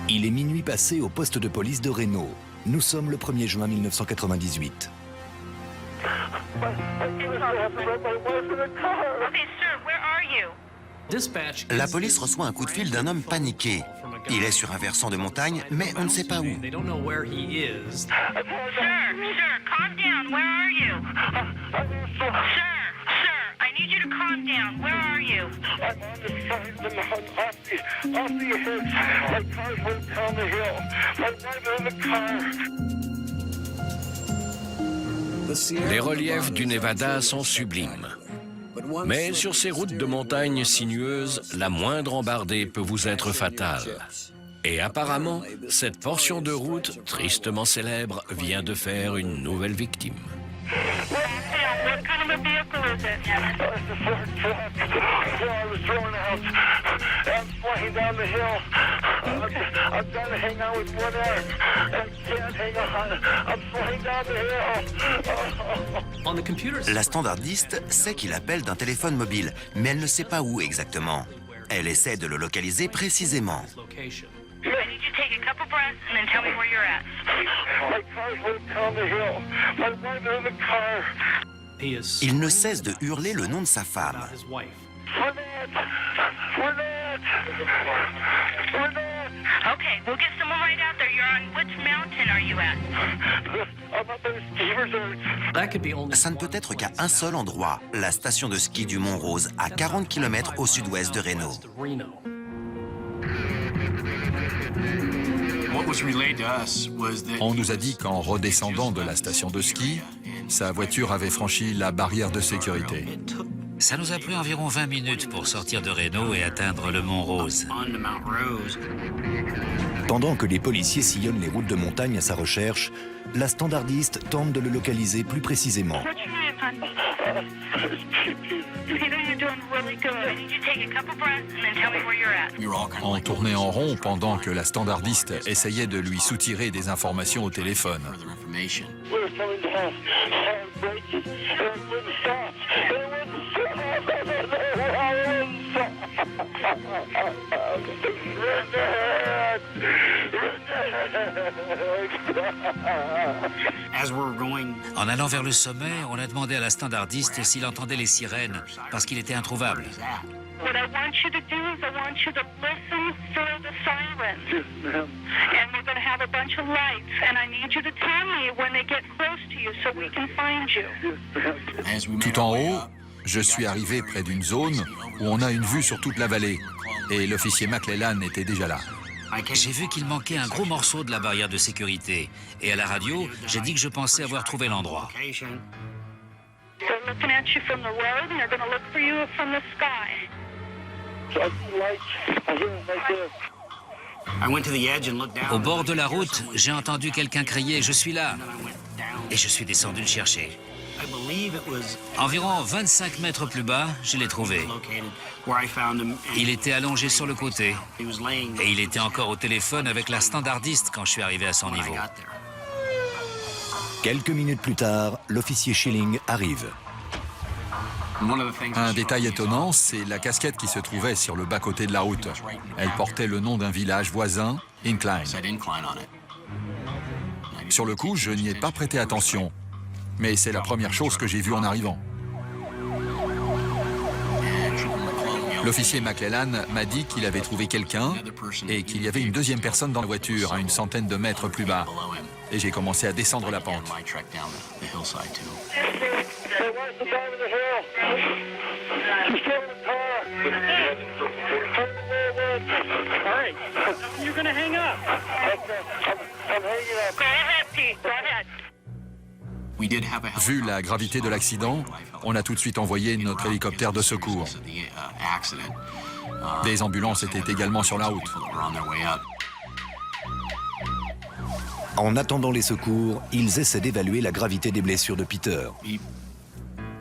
Il est minuit passé au poste de police de Reno. Nous sommes le 1er juin 1998. La police reçoit un coup de fil d'un homme paniqué. Il est sur un versant de montagne, mais on ne sait pas où. Les reliefs du Nevada sont sublimes. Mais sur ces routes de montagne sinueuses, la moindre embardée peut vous être fatale. Et apparemment, cette portion de route, tristement célèbre, vient de faire une nouvelle victime. La standardiste sait qu'il appelle d'un téléphone mobile, mais elle ne sait pas où exactement. Elle essaie de le localiser précisément. Il ne cesse de hurler le nom de sa femme. Ça ne peut être qu'à un seul endroit, la station de ski du Mont Rose, à 40 km au sud-ouest de Reno. On nous a dit qu'en redescendant de la station de ski, sa voiture avait franchi la barrière de sécurité. Ça nous a pris environ 20 minutes pour sortir de Reno et atteindre le Mont Rose. Pendant que les policiers sillonnent les routes de montagne à sa recherche, la standardiste tente de le localiser plus précisément. On tournait en rond pendant que la standardiste essayait de lui soutirer des informations au téléphone. En allant vers le sommet, on a demandé à la standardiste s'il entendait les sirènes, parce qu'il était introuvable. What I want you to do is I want you to listen for the sirens. And we're going to have a bunch of lights. And I need you to tell me when they get close to you so we can find you. Tout en haut, je suis arrivé près d'une zone où on a une vue sur toute la vallée. Et l'officier McClellan était déjà là. J'ai vu qu'il manquait un gros morceau de la barrière de sécurité. Et à la radio, j'ai dit que je pensais avoir trouvé l'endroit. They're looking at you from the road and they're going to look for you from the sky. Au bord de la route, j'ai entendu quelqu'un crier « Je suis là !» Et je suis descendu le chercher. Environ 25 mètres plus bas, je l'ai trouvé. Il était allongé sur le côté. Et il était encore au téléphone avec la standardiste quand je suis arrivé à son niveau. Quelques minutes plus tard, l'officier Schilling arrive. Un détail étonnant, c'est la casquette qui se trouvait sur le bas-côté de la route. Elle portait le nom d'un village voisin, Incline. Sur le coup, je n'y ai pas prêté attention. Mais c'est la première chose que j'ai vue en arrivant. L'officier McClellan m'a dit qu'il avait trouvé quelqu'un et qu'il y avait une deuxième personne dans la voiture, à une centaine de mètres plus bas. Et j'ai commencé à descendre la pente. Vu la gravité de l'accident, on a tout de suite envoyé notre hélicoptère de secours. Des ambulances étaient également sur la route. En attendant les secours, ils essaient d'évaluer la gravité des blessures de Peter.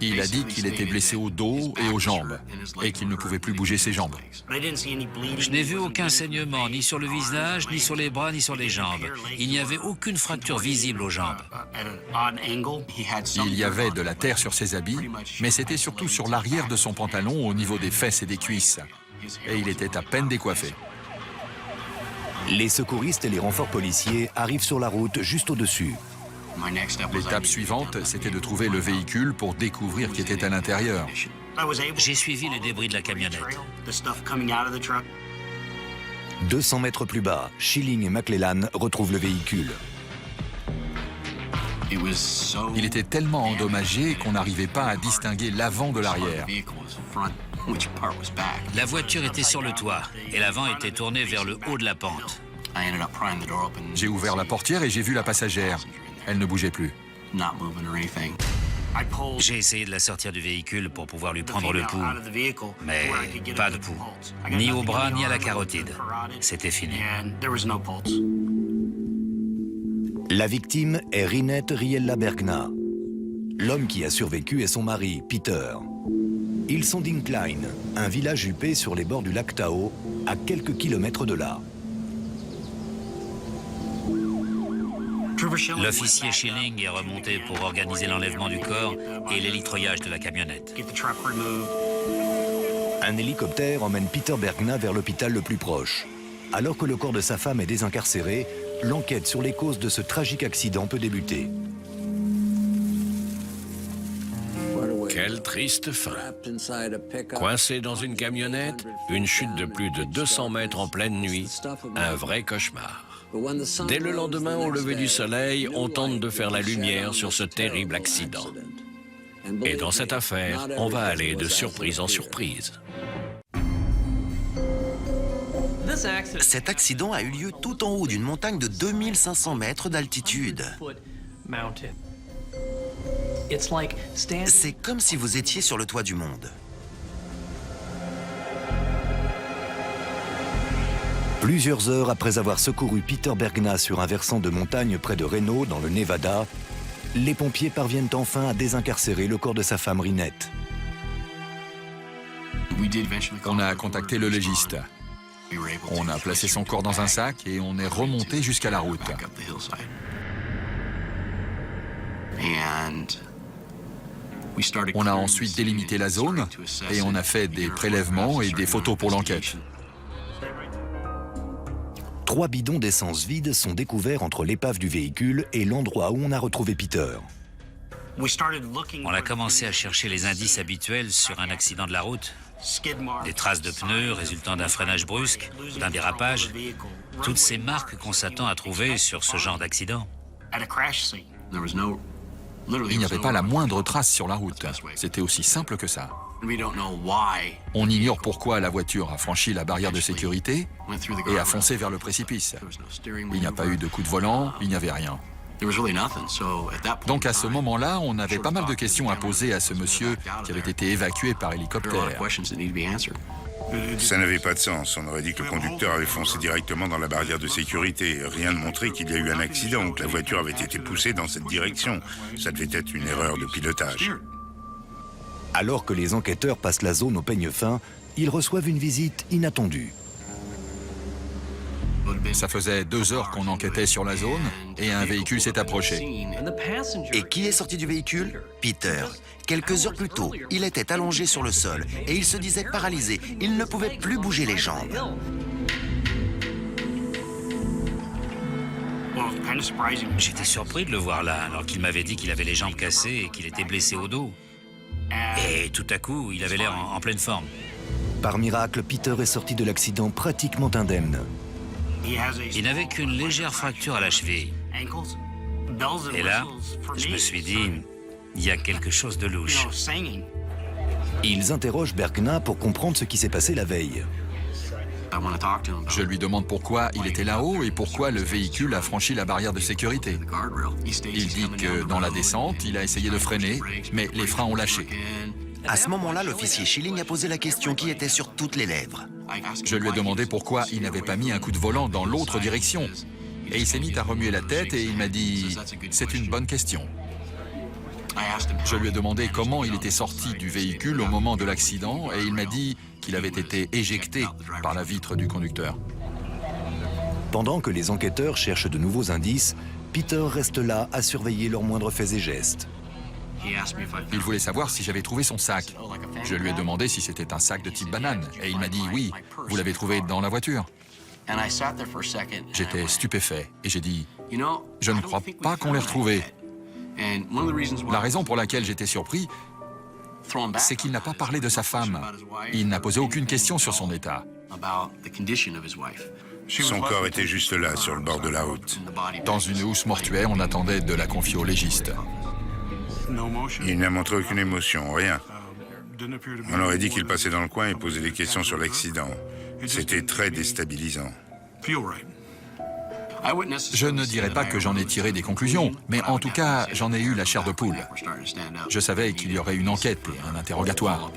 Il a dit qu'il était blessé au dos et aux jambes et qu'il ne pouvait plus bouger ses jambes. Je n'ai vu aucun saignement, ni sur le visage, ni sur les bras, ni sur les jambes. Il n'y avait aucune fracture visible aux jambes. Il y avait de la terre sur ses habits, mais c'était surtout sur l'arrière de son pantalon au niveau des fesses et des cuisses. Et il était à peine décoiffé. Les secouristes et les renforts policiers arrivent sur la route juste au-dessus. L'étape suivante, c'était de trouver le véhicule pour découvrir qui était à l'intérieur. J'ai suivi les débris de la camionnette. 200 mètres plus bas, Schilling et McClellan retrouvent le véhicule. Il était tellement endommagé qu'on n'arrivait pas à distinguer l'avant de l'arrière. La voiture était sur le toit et l'avant était tourné vers le haut de la pente. J'ai ouvert la portière et j'ai vu la passagère. Elle ne bougeait plus. J'ai essayé de la sortir du véhicule pour pouvoir lui prendre le pouls, mais pas de pouls. Ni au bras, ni à la carotide. C'était fini. La victime est Rinette Riella Bergna. L'homme qui a survécu est son mari, Peter. Ils sont d'Incline, un village huppé sur les bords du lac Tahoe, à quelques kilomètres de là. L'officier Schilling est remonté pour organiser l'enlèvement du corps et l'élitroyage de la camionnette. Un hélicoptère emmène Peter Bergna vers l'hôpital le plus proche. Alors que le corps de sa femme est désincarcéré, l'enquête sur les causes de ce tragique accident peut débuter. Quelle triste fin. Coincé dans une camionnette, une chute de plus de 200 mètres en pleine nuit, un vrai cauchemar. Dès le lendemain, au lever du soleil, on tente de faire la lumière sur ce terrible accident. Et dans cette affaire, on va aller de surprise en surprise. Cet accident a eu lieu tout en haut d'une montagne de 2500 mètres d'altitude. C'est comme si vous étiez sur le toit du monde. Plusieurs heures après avoir secouru Peter Bergna sur un versant de montagne près de Reno, dans le Nevada, les pompiers parviennent enfin à désincarcérer le corps de sa femme Rinette. On a contacté le légiste. On a placé son corps dans un sac et on est remonté jusqu'à la route. On a ensuite délimité la zone et on a fait des prélèvements et des photos pour l'enquête. 3 bidons d'essence vides sont découverts entre l'épave du véhicule et l'endroit où on a retrouvé Peter. On a commencé à chercher les indices habituels sur un accident de la route. Des traces de pneus résultant d'un freinage brusque, d'un dérapage. Toutes ces marques qu'on s'attend à trouver sur ce genre d'accident. Il n'y avait pas la moindre trace sur la route. C'était aussi simple que ça. On ignore pourquoi la voiture a franchi la barrière de sécurité et a foncé vers le précipice. Il n'y a pas eu de coup de volant, il n'y avait rien. Donc à ce moment-là, on avait pas mal de questions à poser à ce monsieur qui avait été évacué par hélicoptère. Ça n'avait pas de sens. On aurait dit que le conducteur avait foncé directement dans la barrière de sécurité. Rien ne montrait qu'il y a eu un accident ou que la voiture avait été poussée dans cette direction. Ça devait être une erreur de pilotage. Alors que les enquêteurs passent la zone au peigne fin, ils reçoivent une visite inattendue. Ça faisait 2 heures qu'on enquêtait sur la zone et un véhicule s'est approché. Et qui est sorti du véhicule? Peter. Quelques heures plus tôt, il était allongé sur le sol et il se disait paralysé. Il ne pouvait plus bouger les jambes. J'étais surpris de le voir là, alors qu'il m'avait dit qu'il avait les jambes cassées et qu'il était blessé au dos. Et tout à coup, il avait l'air en pleine forme. Par miracle, Peter est sorti de l'accident pratiquement indemne. Il n'avait qu'une légère fracture à la cheville. Et là, je me suis dit, il y a quelque chose de louche. Ils interrogent Bergna pour comprendre ce qui s'est passé la veille. Je lui demande pourquoi il était là-haut et pourquoi le véhicule a franchi la barrière de sécurité. Il dit que dans la descente, il a essayé de freiner, mais les freins ont lâché. À ce moment-là, l'officier Schilling a posé la question qui était sur toutes les lèvres. Je lui ai demandé pourquoi il n'avait pas mis un coup de volant dans l'autre direction. Et il s'est mis à remuer la tête et il m'a dit « C'est une bonne question ». Je lui ai demandé comment il était sorti du véhicule au moment de l'accident et il m'a dit qu'il avait été éjecté par la vitre du conducteur. Pendant que les enquêteurs cherchent de nouveaux indices, Peter reste là à surveiller leurs moindres faits et gestes. Il voulait savoir si j'avais trouvé son sac. Je lui ai demandé si c'était un sac de type banane et il m'a dit oui, vous l'avez trouvé dans la voiture. J'étais stupéfait et j'ai dit je ne crois pas qu'on l'ait retrouvé. La raison pour laquelle j'étais surpris, c'est qu'il n'a pas parlé de sa femme. Il n'a posé aucune question sur son état. Son corps était juste là, sur le bord de la route. Dans une housse mortuaire, on attendait de la confier au légiste. Il n'a montré aucune émotion, rien. On aurait dit qu'il passait dans le coin et posait des questions sur l'accident. C'était très déstabilisant. Je ne dirais pas que j'en ai tiré des conclusions, mais en tout cas, j'en ai eu la chair de poule. Je savais qu'il y aurait une enquête et un interrogatoire.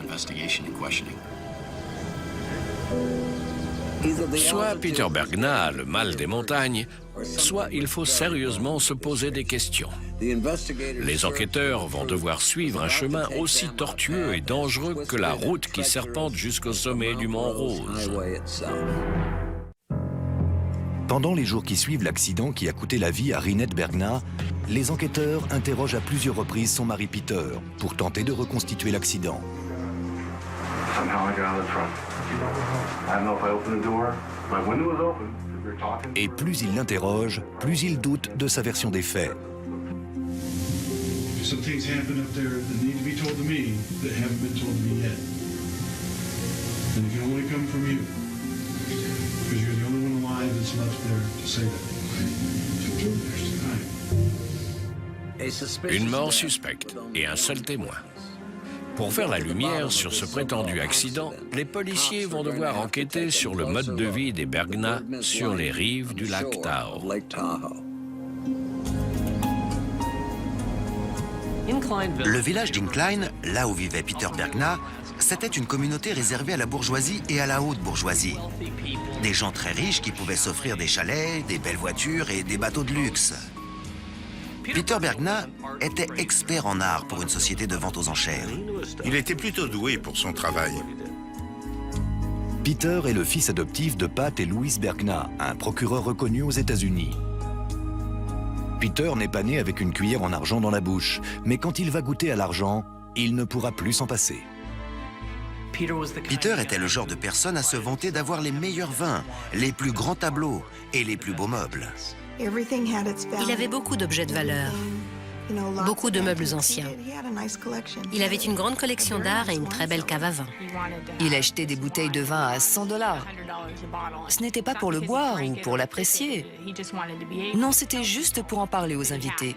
Soit Peter Bergna a le mal des montagnes, soit il faut sérieusement se poser des questions. Les enquêteurs vont devoir suivre un chemin aussi tortueux et dangereux que la route qui serpente jusqu'au sommet du Mont Rose. Pendant les jours qui suivent l'accident qui a coûté la vie à Rinette Bergna, les enquêteurs interrogent à plusieurs reprises son mari Peter pour tenter de reconstituer l'accident. Et plus il l'interroge, plus il doute de sa version des faits. Une mort suspecte et un seul témoin. Pour faire la lumière sur ce prétendu accident, les policiers vont devoir enquêter sur le mode de vie des Bergna sur les rives du lac Tahoe. Le village d'Incline, là où vivait Peter Bergna, c'était une communauté réservée à la bourgeoisie et à la haute bourgeoisie. Des gens très riches qui pouvaient s'offrir des chalets, des belles voitures et des bateaux de luxe. Peter Bergna était expert en art pour une société de vente aux enchères. Il était plutôt doué pour son travail. Peter est le fils adoptif de Pat et Louise Bergna, un procureur reconnu aux États-Unis. Peter n'est pas né avec une cuillère en argent dans la bouche, mais quand il va goûter à l'argent, il ne pourra plus s'en passer. Peter était le genre de personne à se vanter d'avoir les meilleurs vins, les plus grands tableaux et les plus beaux meubles. Il avait beaucoup d'objets de valeur, beaucoup de meubles anciens. Il avait une grande collection d'art et une très belle cave à vin. Il achetait des bouteilles de vin à $100. Ce n'était pas pour le boire ou pour l'apprécier. Non, c'était juste pour en parler aux invités.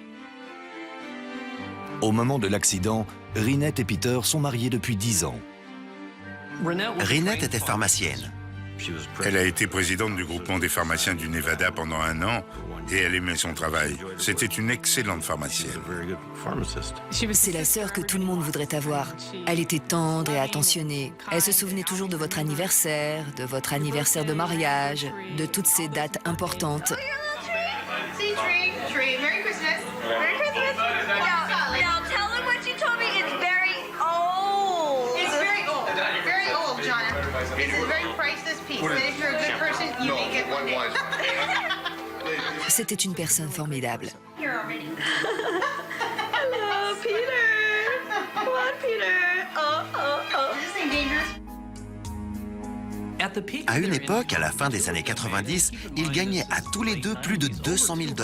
Au moment de l'accident, Rinette et Peter sont mariés depuis 10 ans. Rinette était pharmacienne. Elle a été présidente du groupement des pharmaciens du Nevada pendant 1 an et elle aimait son travail. C'était une excellente pharmacienne. C'est la sœur que tout le monde voudrait avoir. Elle était tendre et attentionnée. Elle se souvenait toujours de votre anniversaire de mariage, de toutes ces dates importantes. C'était une personne formidable. Hello, Peter. Come on, Peter. À une époque, à la fin des années 90, ils gagnaient à tous les deux plus de $200 000.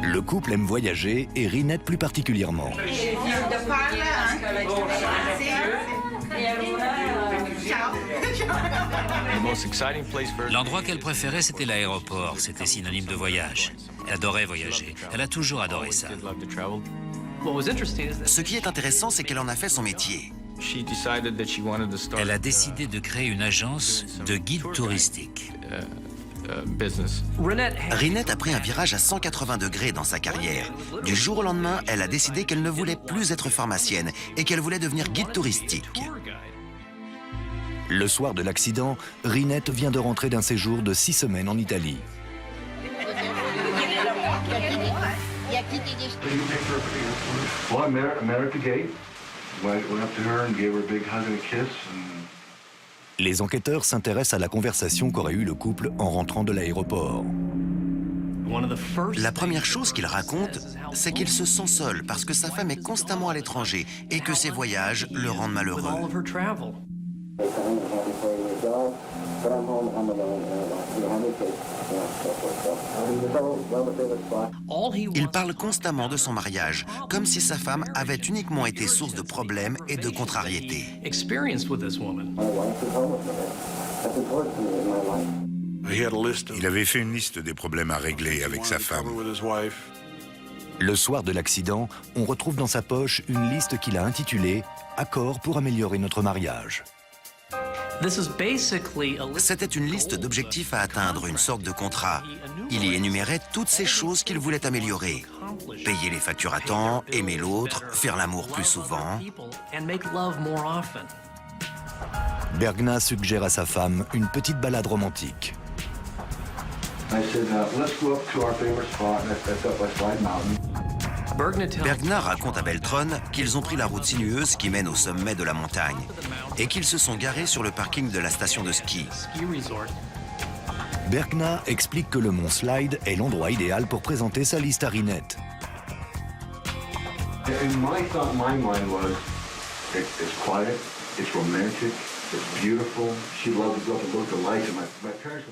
Le couple aime voyager et Rinette plus particulièrement. L'endroit qu'elle préférait, c'était l'aéroport. C'était synonyme de voyage. Elle adorait voyager. Elle a toujours adoré ça. Ce qui est intéressant, c'est qu'elle en a fait son métier. Elle a décidé de créer une agence de guide touristique. Rinette a pris un virage à 180 degrés dans sa carrière. Du jour au lendemain, elle a décidé qu'elle ne voulait plus être pharmacienne et qu'elle voulait devenir guide touristique. Le soir de l'accident, Rinette vient de rentrer d'un séjour de 6 semaines en Italie. Les enquêteurs s'intéressent à la conversation qu'aurait eue le couple en rentrant de l'aéroport. La première chose qu'il raconte, c'est qu'il se sent seul parce que sa femme est constamment à l'étranger et que ses voyages le rendent malheureux. Il parle constamment de son mariage, comme si sa femme avait uniquement été source de problèmes et de contrariétés. Il avait fait une liste des problèmes à régler avec sa femme. Le soir de l'accident, on retrouve dans sa poche une liste qu'il a intitulée « Accord pour améliorer notre mariage ». C'était une liste d'objectifs à atteindre, une sorte de contrat. Il y énumérait toutes ces choses qu'il voulait améliorer. Payer les factures à temps, aimer l'autre, faire l'amour plus souvent. Bergna suggère à sa femme une petite balade romantique. Bergna raconte à Beltron qu'ils ont pris la route sinueuse qui mène au sommet de la montagne et qu'ils se sont garés sur le parking de la station de ski. Bergna explique que le mont Slide est l'endroit idéal pour présenter sa liste à Rinette.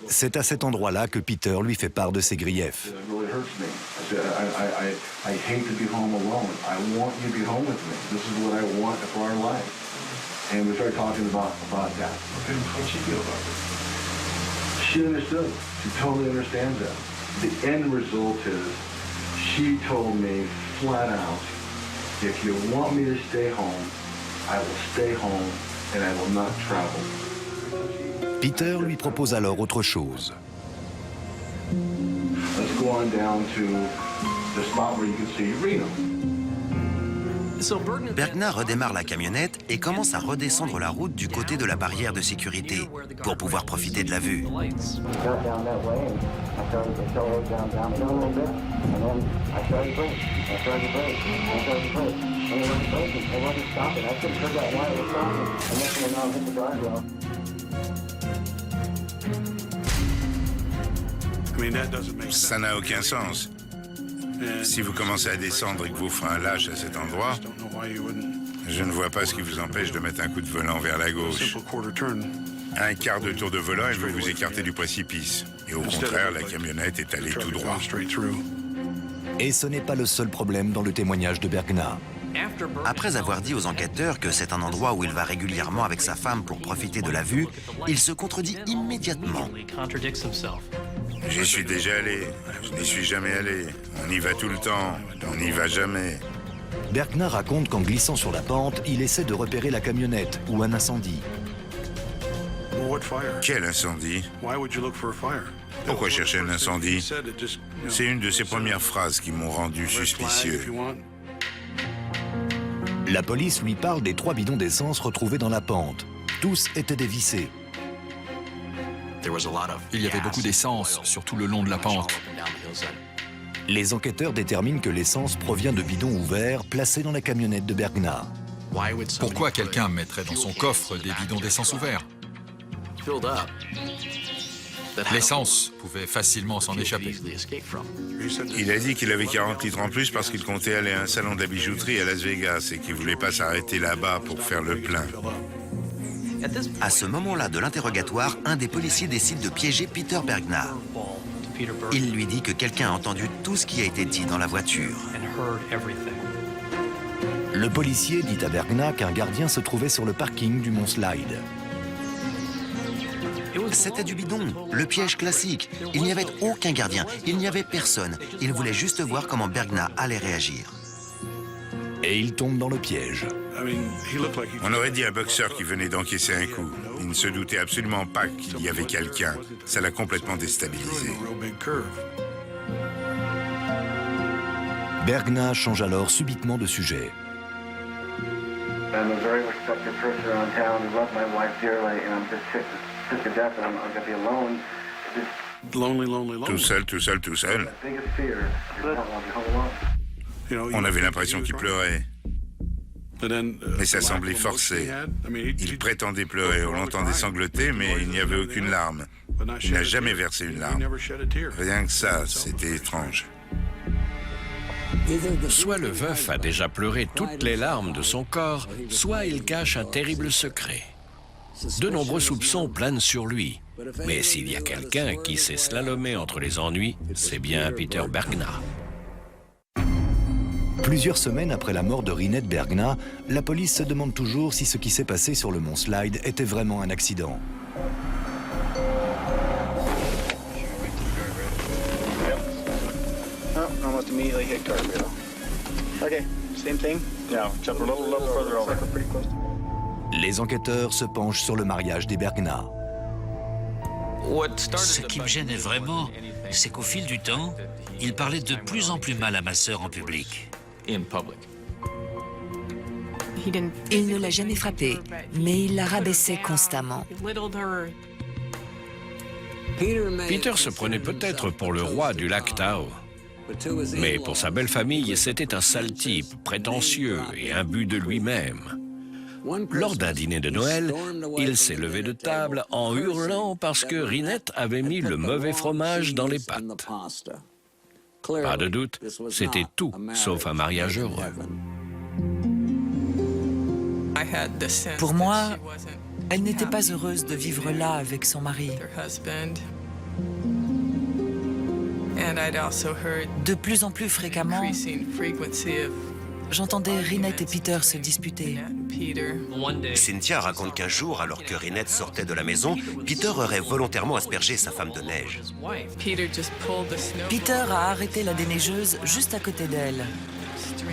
C'est à cet endroit-là que Peter lui fait part de ses griefs. Peter lui propose alors autre chose. Bergna redémarre la camionnette et commence à redescendre la route du côté de la barrière de sécurité pour pouvoir profiter de la vue. Ça n'a aucun sens. Si vous commencez à descendre et que vos freins lâchent à cet endroit, je ne vois pas ce qui vous empêche de mettre un coup de volant vers la gauche. Un quart de tour de volant et vous vous écartez du précipice. Et au contraire, la camionnette est allée tout droit. Et ce n'est pas le seul problème dans le témoignage de Bergna. Après avoir dit aux enquêteurs que c'est un endroit où il va régulièrement avec sa femme pour profiter de la vue, il se contredit immédiatement. J'y suis déjà allé, je n'y suis jamais allé. On y va tout le temps, on n'y va jamais. Bergna raconte qu'en glissant sur la pente, il essaie de repérer la camionnette ou un incendie. Quel incendie? Pourquoi chercher un incendie? C'est une de ses premières phrases qui m'ont rendu suspicieux. La police lui parle des 3 bidons d'essence retrouvés dans la pente. Tous étaient dévissés. Il y avait beaucoup d'essence, surtout le long de la pente. Les enquêteurs déterminent que l'essence provient de bidons ouverts placés dans la camionnette de Bergna. Pourquoi quelqu'un mettrait dans son coffre des bidons d'essence ouverts? L'essence pouvait facilement s'en échapper. Il a dit qu'il avait 40 litres en plus parce qu'il comptait aller à un salon de la bijouterie à Las Vegas et qu'il ne voulait pas s'arrêter là-bas pour faire le plein. À ce moment-là de l'interrogatoire, un des policiers décide de piéger Peter Bergna. Il lui dit que quelqu'un a entendu tout ce qui a été dit dans la voiture. Le policier dit à Bergna qu'un gardien se trouvait sur le parking du mont Slide. C'était du bidon, le piège classique. Il n'y avait aucun gardien, il n'y avait personne. Il voulait juste voir comment Bergna allait réagir. Et il tombe dans le piège. On aurait dit un boxeur qui venait d'encaisser un coup. Il ne se doutait absolument pas qu'il y avait quelqu'un. Ça l'a complètement déstabilisé. Bergna change alors subitement de sujet. Tout seul, tout seul, tout seul. On avait l'impression qu'il pleurait. Mais ça semblait forcé. Il prétendait pleurer, on l'entendait sangloter, mais il n'y avait aucune larme. Il n'a jamais versé une larme. Rien que ça, c'était étrange. Soit le veuf a déjà pleuré toutes les larmes de son corps, soit il cache un terrible secret. De nombreux soupçons planent sur lui. Mais s'il y a quelqu'un qui sait slalomer entre les ennuis, c'est bien Peter Bergna. Plusieurs semaines après la mort de Reinette Bergna, la police se demande toujours si ce qui s'est passé sur le mont Slide était vraiment un accident. Les enquêteurs se penchent sur le mariage des Bergna. Ce qui me gênait vraiment, c'est qu'au fil du temps, il parlait de plus en plus mal à ma sœur en public. Il ne l'a jamais frappée, mais il la rabaissait constamment. Peter se prenait peut-être pour le roi du lac Tahoe. Mais pour sa belle famille, c'était un sale type, prétentieux et imbu de lui-même. Lors d'un dîner de Noël, il s'est levé de table en hurlant parce que Reinette avait mis le mauvais fromage dans les pâtes. Pas de doute, c'était tout sauf un mariage heureux. Pour moi, elle n'était pas heureuse de vivre là avec son mari. De plus en plus fréquemment, j'entendais Reinette et Peter se disputer. Cynthia raconte qu'un jour, alors que Reinette sortait de la maison, Peter aurait volontairement aspergé sa femme de neige. Peter a arrêté la déneigeuse juste à côté d'elle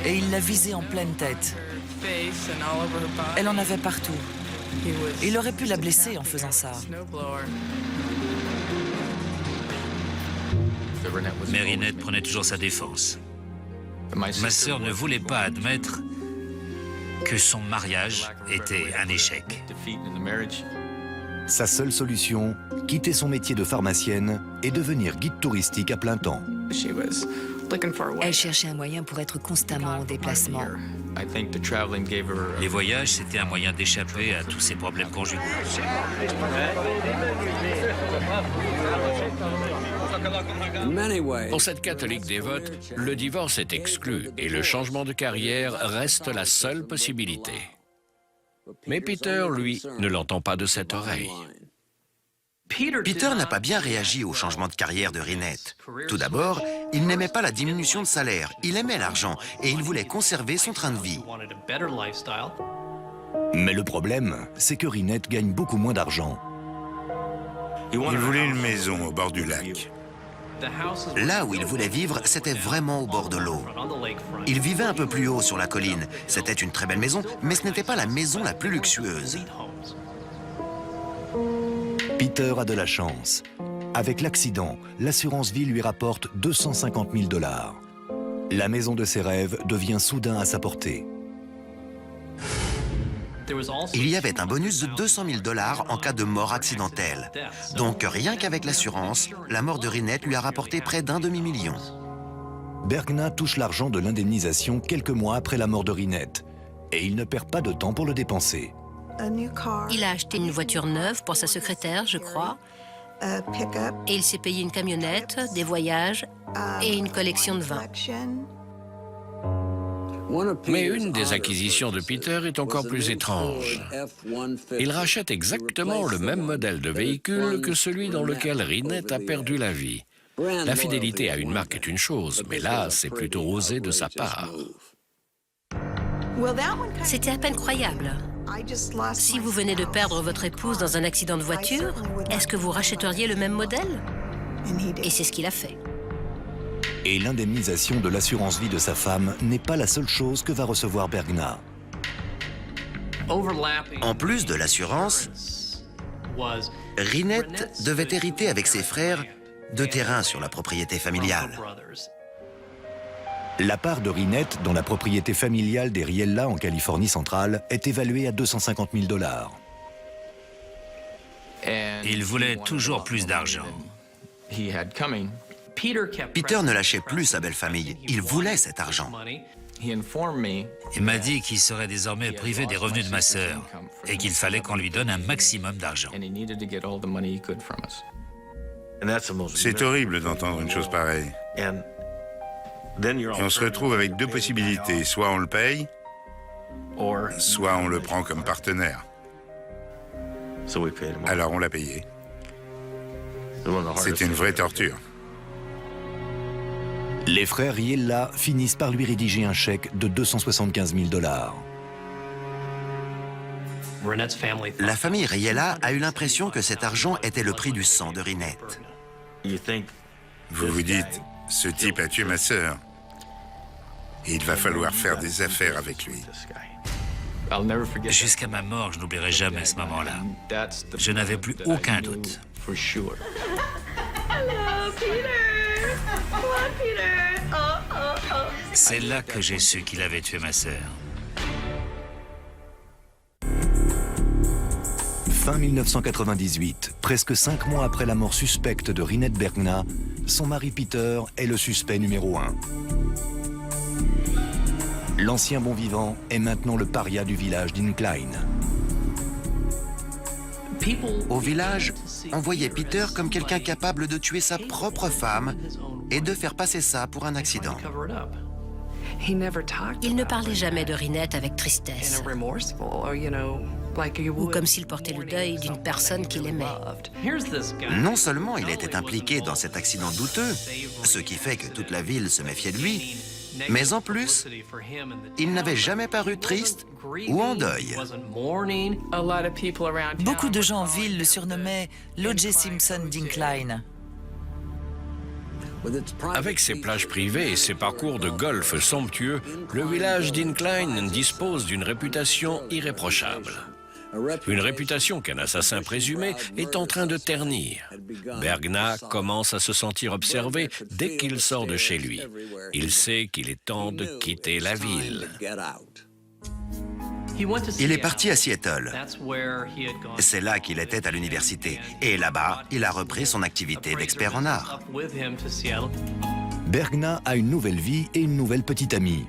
et il l'a visée en pleine tête. Elle en avait partout. Il aurait pu la blesser en faisant ça. Mais Reinette prenait toujours sa défense. Ma sœur ne voulait pas admettre que son mariage était un échec. Sa seule solution, quitter son métier de pharmacienne et devenir guide touristique à plein temps. Elle cherchait un moyen pour être constamment en déplacement. Les voyages, c'était un moyen d'échapper à tous ces problèmes conjugaux. Pour cette catholique dévote, le divorce est exclu et le changement de carrière reste la seule possibilité. Mais Peter, lui, ne l'entend pas de cette oreille. Peter n'a pas bien réagi au changement de carrière de Reinette. Tout d'abord, il n'aimait pas la diminution de salaire, il aimait l'argent et il voulait conserver son train de vie. Mais le problème, c'est que Reinette gagne beaucoup moins d'argent. Il voulait une maison au bord du lac. Là où il voulait vivre, c'était vraiment au bord de l'eau. Il vivait un peu plus haut sur la colline. C'était une très belle maison, mais ce n'était pas la maison la plus luxueuse. Peter a de la chance. Avec l'accident, l'assurance vie lui rapporte 250 000 $. La maison de ses rêves devient soudain à sa portée. Il y avait un bonus de 200 000 $ en cas de mort accidentelle. Donc rien qu'avec l'assurance, la mort de Reinette lui a rapporté près d'1 demi-million. Bergna touche l'argent de l'indemnisation quelques mois après la mort de Reinette. Et il ne perd pas de temps pour le dépenser. Il a acheté une voiture neuve pour sa secrétaire, je crois. Et il s'est payé une camionnette, des voyages et une collection de vins. Mais une des acquisitions de Peter est encore plus étrange. Il rachète exactement le même modèle de véhicule que celui dans lequel Reinette a perdu la vie. La fidélité à une marque est une chose, mais là, c'est plutôt osé de sa part. C'était à peine croyable. Si vous venez de perdre votre épouse dans un accident de voiture, est-ce que vous rachèteriez le même modèle? Et c'est ce qu'il a fait. Et l'indemnisation de l'assurance vie de sa femme n'est pas la seule chose que va recevoir Bergna. En plus de l'assurance, Reinette devait hériter avec ses frères 2 terrains sur la propriété familiale. La part de Reinette dans la propriété familiale des Riella en Californie centrale est évaluée à 250 000 $. Il voulait toujours plus d'argent. Peter ne lâchait plus sa belle famille. Il voulait cet argent. Il m'a dit qu'il serait désormais privé des revenus de ma sœur et qu'il fallait qu'on lui donne un maximum d'argent. C'est horrible d'entendre une chose pareille. Et on se retrouve avec deux possibilités. Soit on le paye, soit on le prend comme partenaire. Alors on l'a payé. C'était une vraie torture. Les frères Riella finissent par lui rédiger un chèque de 275 000 $. La famille Riella a eu l'impression que cet argent était le prix du sang de Rinette. Vous vous dites, ce type a tué ma sœur. Et il va falloir faire des affaires avec lui. Jusqu'à ma mort, je n'oublierai jamais ce moment-là. Je n'avais plus aucun doute. C'est là que j'ai su qu'il avait tué ma sœur. Fin 1998, presque 5 mois après la mort suspecte de Rinette Bergna, son mari Peter est le suspect numéro 1. L'ancien bon vivant est maintenant le paria du village d'Incline. Au village, on voyait Peter comme quelqu'un capable de tuer sa propre femme et de faire passer ça pour un accident. Il ne parlait jamais de Rinette avec tristesse, ou comme s'il portait le deuil d'une personne qu'il aimait. Non seulement il était impliqué dans cet accident douteux, ce qui fait que toute la ville se méfiait de lui, mais en plus, il n'avait jamais paru triste ou en deuil. Beaucoup de gens en ville le surnommaient l'O.J. Simpson d'Incline. Avec ses plages privées et ses parcours de golf somptueux, le village d'Incline dispose d'une réputation irréprochable. Une réputation qu'un assassin présumé est en train de ternir. Bergna commence à se sentir observé dès qu'il sort de chez lui. Il sait qu'il est temps de quitter la ville. Il est parti à Seattle. C'est là qu'il était à l'université. Et là-bas, il a repris son activité d'expert en art. Bergna a une nouvelle vie et une nouvelle petite amie.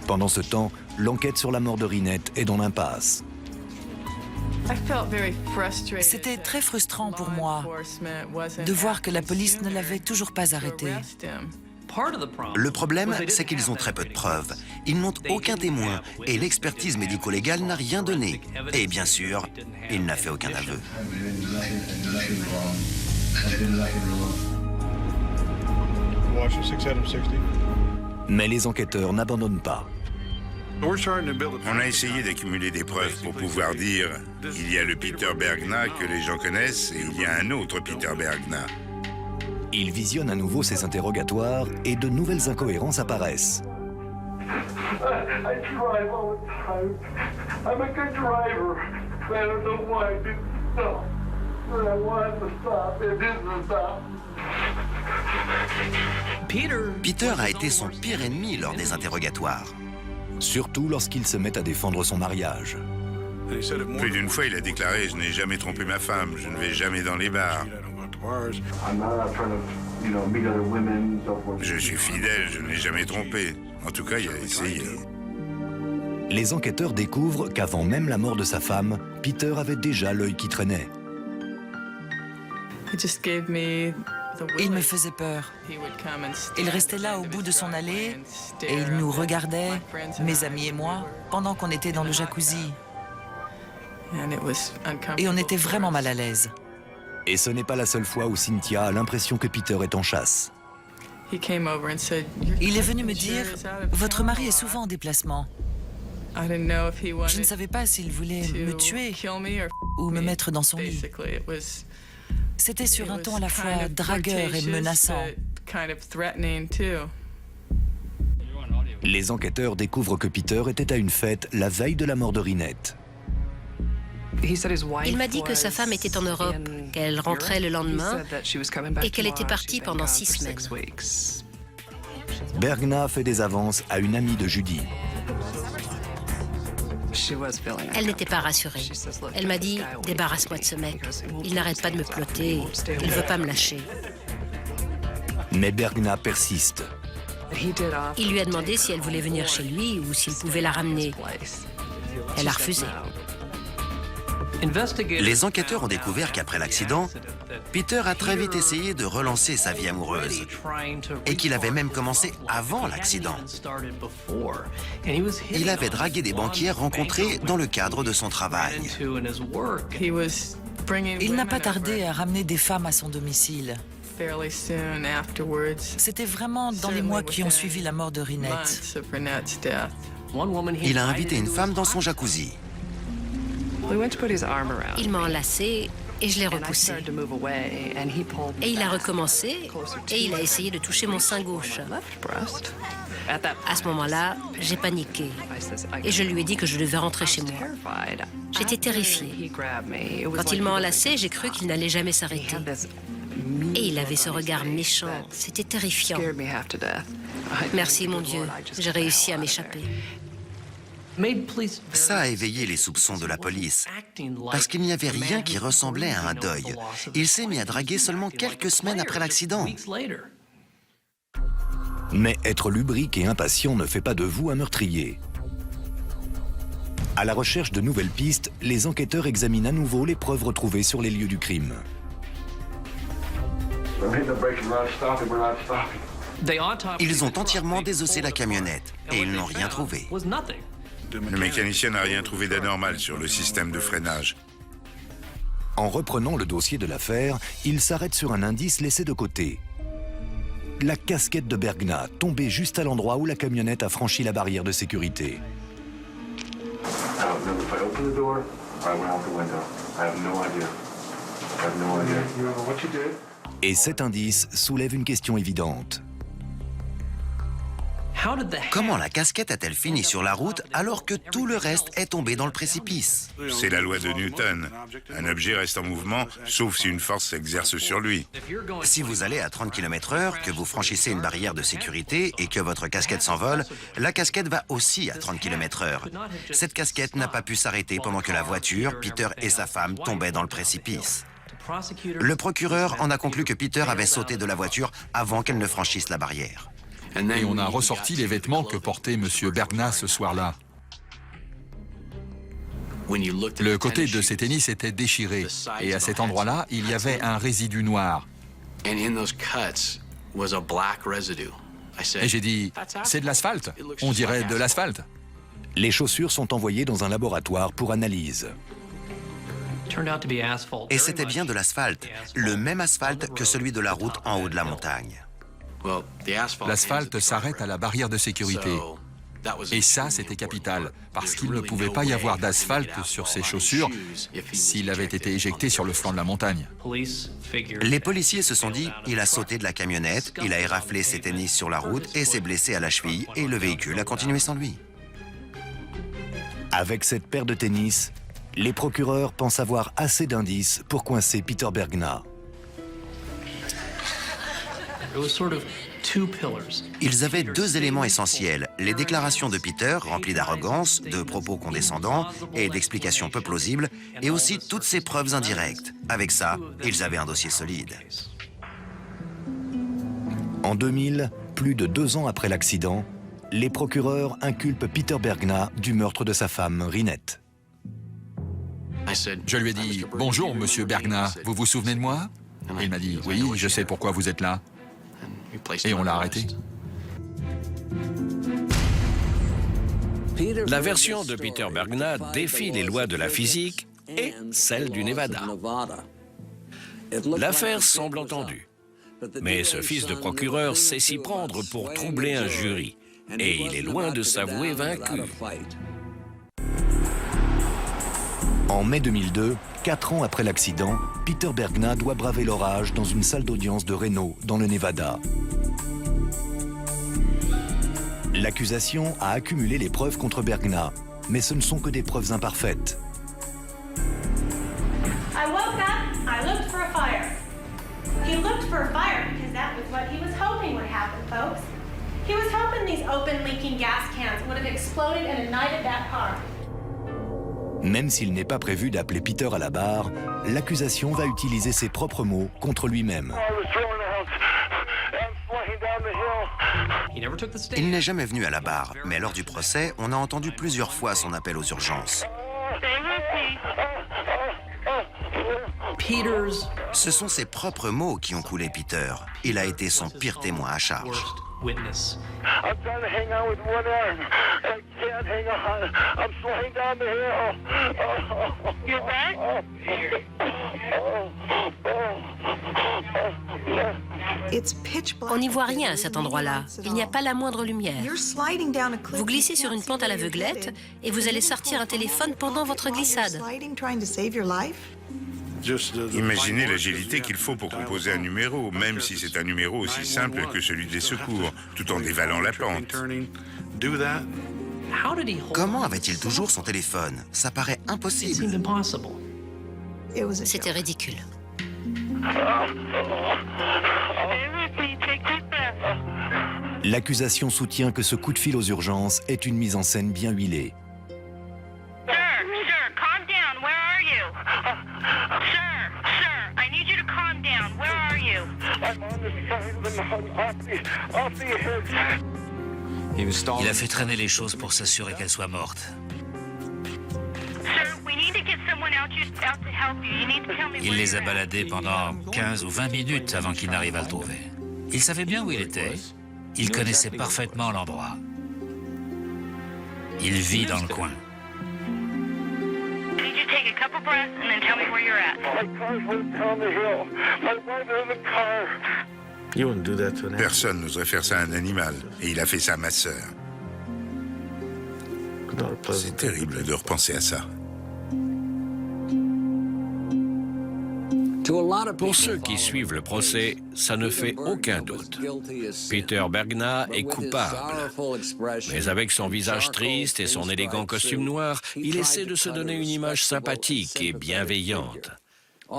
Pendant ce temps, l'enquête sur la mort de Rinette est dans l'impasse. C'était très frustrant pour moi de voir que la police ne l'avait toujours pas arrêté. Le problème, c'est qu'ils ont très peu de preuves. Ils n'ont aucun témoin et l'expertise médico-légale n'a rien donné. Et bien sûr, il n'a fait aucun aveu. Mais les enquêteurs n'abandonnent pas. On a essayé d'accumuler des preuves pour pouvoir dire il y a le Peter Bergna que les gens connaissent et il y a un autre Peter Bergna. Il visionne à nouveau ses interrogatoires et de nouvelles incohérences apparaissent. Peter a été son pire ennemi lors des interrogatoires. Surtout lorsqu'il se met à défendre son mariage. Plus d'une fois, il a déclaré « Je n'ai jamais trompé ma femme, je ne vais jamais dans les bars. Je suis fidèle, je ne l'ai jamais trompé. En tout cas, il a essayé. » Les enquêteurs découvrent qu'avant même la mort de sa femme, Peter avait déjà l'œil qui traînait. Il me faisait peur. Il restait là au bout de son allée et il nous regardait, mes amis et moi, pendant qu'on était dans le jacuzzi. Et on était vraiment mal à l'aise. Et ce n'est pas la seule fois où Cynthia a l'impression que Peter est en chasse. Il est venu me dire « Votre mari est souvent en déplacement. » Je ne savais pas s'il voulait me tuer ou me mettre dans son lit. C'était sur un ton à la fois dragueur et menaçant. Les enquêteurs découvrent que Peter était à une fête la veille de la mort de Rinette. Il m'a dit que sa femme était en Europe, qu'elle rentrait le lendemain et qu'elle était partie pendant 6 semaines. Bergna fait des avances à une amie de Judy. Elle n'était pas rassurée. Elle m'a dit « Débarrasse-moi de ce mec. Il n'arrête pas de me plotter. Il ne veut pas me lâcher. » Mais Bergna persiste. Il lui a demandé si elle voulait venir chez lui ou s'il pouvait la ramener. Elle a refusé. Les enquêteurs ont découvert qu'après l'accident, Peter a très vite essayé de relancer sa vie amoureuse et qu'il avait même commencé avant l'accident. Il avait dragué des banquières rencontrées dans le cadre de son travail. Il n'a pas tardé à ramener des femmes à son domicile. C'était vraiment dans les mois qui ont suivi la mort de Reinette. Il a invité une femme dans son jacuzzi. Il m'a enlacée et je l'ai repoussé. Et il a recommencé et il a essayé de toucher mon sein gauche. À ce moment-là, j'ai paniqué et je lui ai dit que je devais rentrer chez moi. J'étais terrifiée. Quand il m'a enlacée, j'ai cru qu'il n'allait jamais s'arrêter. Et il avait ce regard méchant. C'était terrifiant. Merci, mon Dieu. J'ai réussi à m'échapper. Ça a éveillé les soupçons de la police, parce qu'il n'y avait rien qui ressemblait à un deuil. Il s'est mis à draguer seulement quelques semaines après l'accident. Mais être lubrique et impatient ne fait pas de vous un meurtrier. À la recherche de nouvelles pistes, les enquêteurs examinent à nouveau les preuves retrouvées sur les lieux du crime. Ils ont entièrement désossé la camionnette et ils n'ont rien trouvé. Le mécanicien n'a rien trouvé d'anormal sur le système de freinage. En reprenant le dossier de l'affaire, il s'arrête sur un indice laissé de côté. La casquette de Bergna, tombée juste à l'endroit où la camionnette a franchi la barrière de sécurité. Et cet indice soulève une question évidente. Comment la casquette a-t-elle fini sur la route alors que tout le reste est tombé dans le précipice? C'est la loi de Newton. Un objet reste en mouvement, sauf si une force s'exerce sur lui. Si vous allez à 30 km/h, que vous franchissez une barrière de sécurité et que votre casquette s'envole, la casquette va aussi à 30 km/h. Cette casquette n'a pas pu s'arrêter pendant que la voiture, Peter et sa femme tombaient dans le précipice. Le procureur en a conclu que Peter avait sauté de la voiture avant qu'elle ne franchisse la barrière. Et on a ressorti les vêtements que portait M. Bergna ce soir-là. Le côté de ses tennis était déchiré. Et à cet endroit-là, il y avait un résidu noir. Et j'ai dit, c'est de l'asphalte. On dirait de l'asphalte. Les chaussures sont envoyées dans un laboratoire pour analyse. Et c'était bien de l'asphalte, le même asphalte que celui de la route en haut de la montagne. L'asphalte s'arrête à la barrière de sécurité. Et ça, c'était capital, parce qu'il ne pouvait pas y avoir d'asphalte sur ses chaussures s'il avait été éjecté sur le flanc de la montagne. Les policiers se sont dit, il a sauté de la camionnette, il a éraflé ses tennis sur la route et s'est blessé à la cheville, et le véhicule a continué sans lui. Avec cette paire de tennis, les procureurs pensent avoir assez d'indices pour coincer Peter Bergna. Ils avaient deux éléments essentiels, les déclarations de Peter, remplies d'arrogance, de propos condescendants et d'explications peu plausibles, et aussi toutes ces preuves indirectes. Avec ça, ils avaient un dossier solide. En 2000, plus de 2 ans après l'accident, les procureurs inculpent Peter Bergna du meurtre de sa femme, Reinette. Je lui ai dit, « Bonjour, monsieur Bergna, vous vous souvenez de moi ?» Il m'a dit, « Oui, je sais pourquoi vous êtes là. » Et on l'a arrêté. La version de Peter Bergna défie les lois de la physique et celles du Nevada. L'affaire semble entendue. Mais ce fils de procureur sait s'y prendre pour troubler un jury. Et il est loin de s'avouer vaincu. En mai 2002, 4 ans après l'accident, Peter Bergna doit braver l'orage dans une salle d'audience de Reno, dans le Nevada. L'accusation a accumulé les preuves contre Bergna, mais ce ne sont que des preuves imparfaites. I woke up, I looked for a fire. He looked for a fire because that was what he was hoping would happen, folks. He was hoping these open leaking gas cans would have exploded and ignited that car. Même s'il n'est pas prévu d'appeler Peter à la barre, l'accusation va utiliser ses propres mots contre lui-même. Il n'est jamais venu à la barre, mais lors du procès, on a entendu plusieurs fois son appel aux urgences. Ce sont ses propres mots qui ont coulé Peter. Il a été son pire témoin à charge. On n'y voit rien à cet endroit-là. Il n'y a pas la moindre lumière. Vous glissez sur une pente à l'aveuglette et vous allez sortir un téléphone pendant votre glissade. Imaginez l'agilité qu'il faut pour composer un numéro, même si c'est un numéro aussi simple que celui des secours, tout en dévalant la pente. Comment avait-il toujours son téléphone? Ça paraît impossible. C'était ridicule. L'accusation soutient que ce coup de fil aux urgences est une mise en scène bien huilée. Il a fait traîner les choses pour s'assurer qu'elle soit morte. Il les a baladés pendant 15 ou 20 minutes avant qu'il n'arrive à le trouver. Il savait bien où il était. Il connaissait parfaitement l'endroit. Il vit dans le coin. Personne n'oserait faire ça à un animal, et il a fait ça à ma sœur. C'est terrible de repenser à ça. Pour ceux qui suivent le procès, ça ne fait aucun doute. Peter Bergna est coupable. Mais avec son visage triste et son élégant costume noir, il essaie de se donner une image sympathique et bienveillante.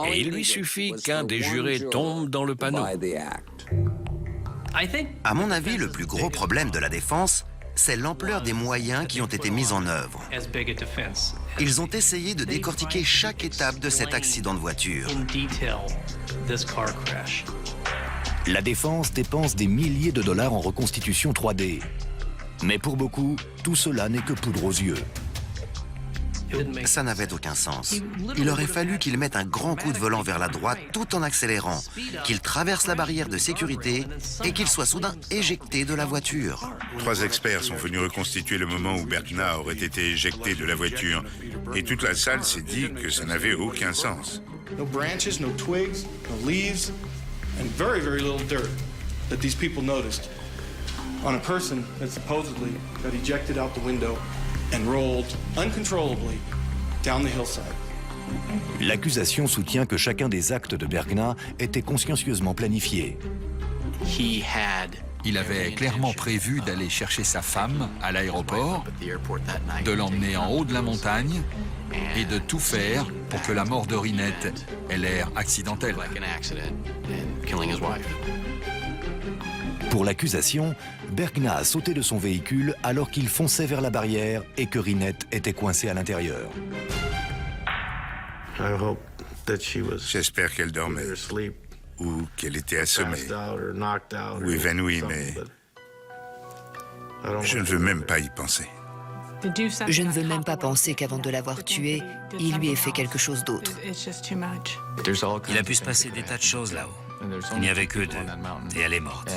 Et il lui suffit qu'un des jurés tombe dans le panneau. À mon avis, le plus gros problème de la défense, c'est l'ampleur des moyens qui ont été mis en œuvre. Ils ont essayé de décortiquer chaque étape de cet accident de voiture. La défense dépense des milliers de dollars en reconstitution 3D. Mais pour beaucoup, tout cela n'est que poudre aux yeux. Ça n'avait aucun sens. Il aurait fallu qu'il mette un grand coup de volant vers la droite tout en accélérant, qu'il traverse la barrière de sécurité et qu'il soit soudain éjecté de la voiture. 3 experts sont venus reconstituer le moment où Bergna aurait été éjecté de la voiture. Et toute la salle s'est dit que ça n'avait aucun sens. No branches, no twigs, no leaves, and very, very little dirt that these people noticed on a person that supposedly got ejected out the window and rolled uncontrollably down the hillside. L'accusation soutient que chacun des actes de Bergna était consciencieusement planifié. Il avait clairement prévu d'aller chercher sa femme à l'aéroport, de l'emmener en haut de la montagne et de tout faire pour que la mort de Rinette ait l'air accidentelle. Pour l'accusation, Bergna a sauté de son véhicule alors qu'il fonçait vers la barrière et que Rinette était coincée à l'intérieur. J'espère qu'elle dormait, ou qu'elle était assommée, ou évanouie, mais je ne veux même pas y penser. Je ne veux même pas penser qu'avant de l'avoir tuée, il lui ait fait quelque chose d'autre. Il a pu se passer des tas de choses là-haut. Il n'y avait que 2, et elle est morte.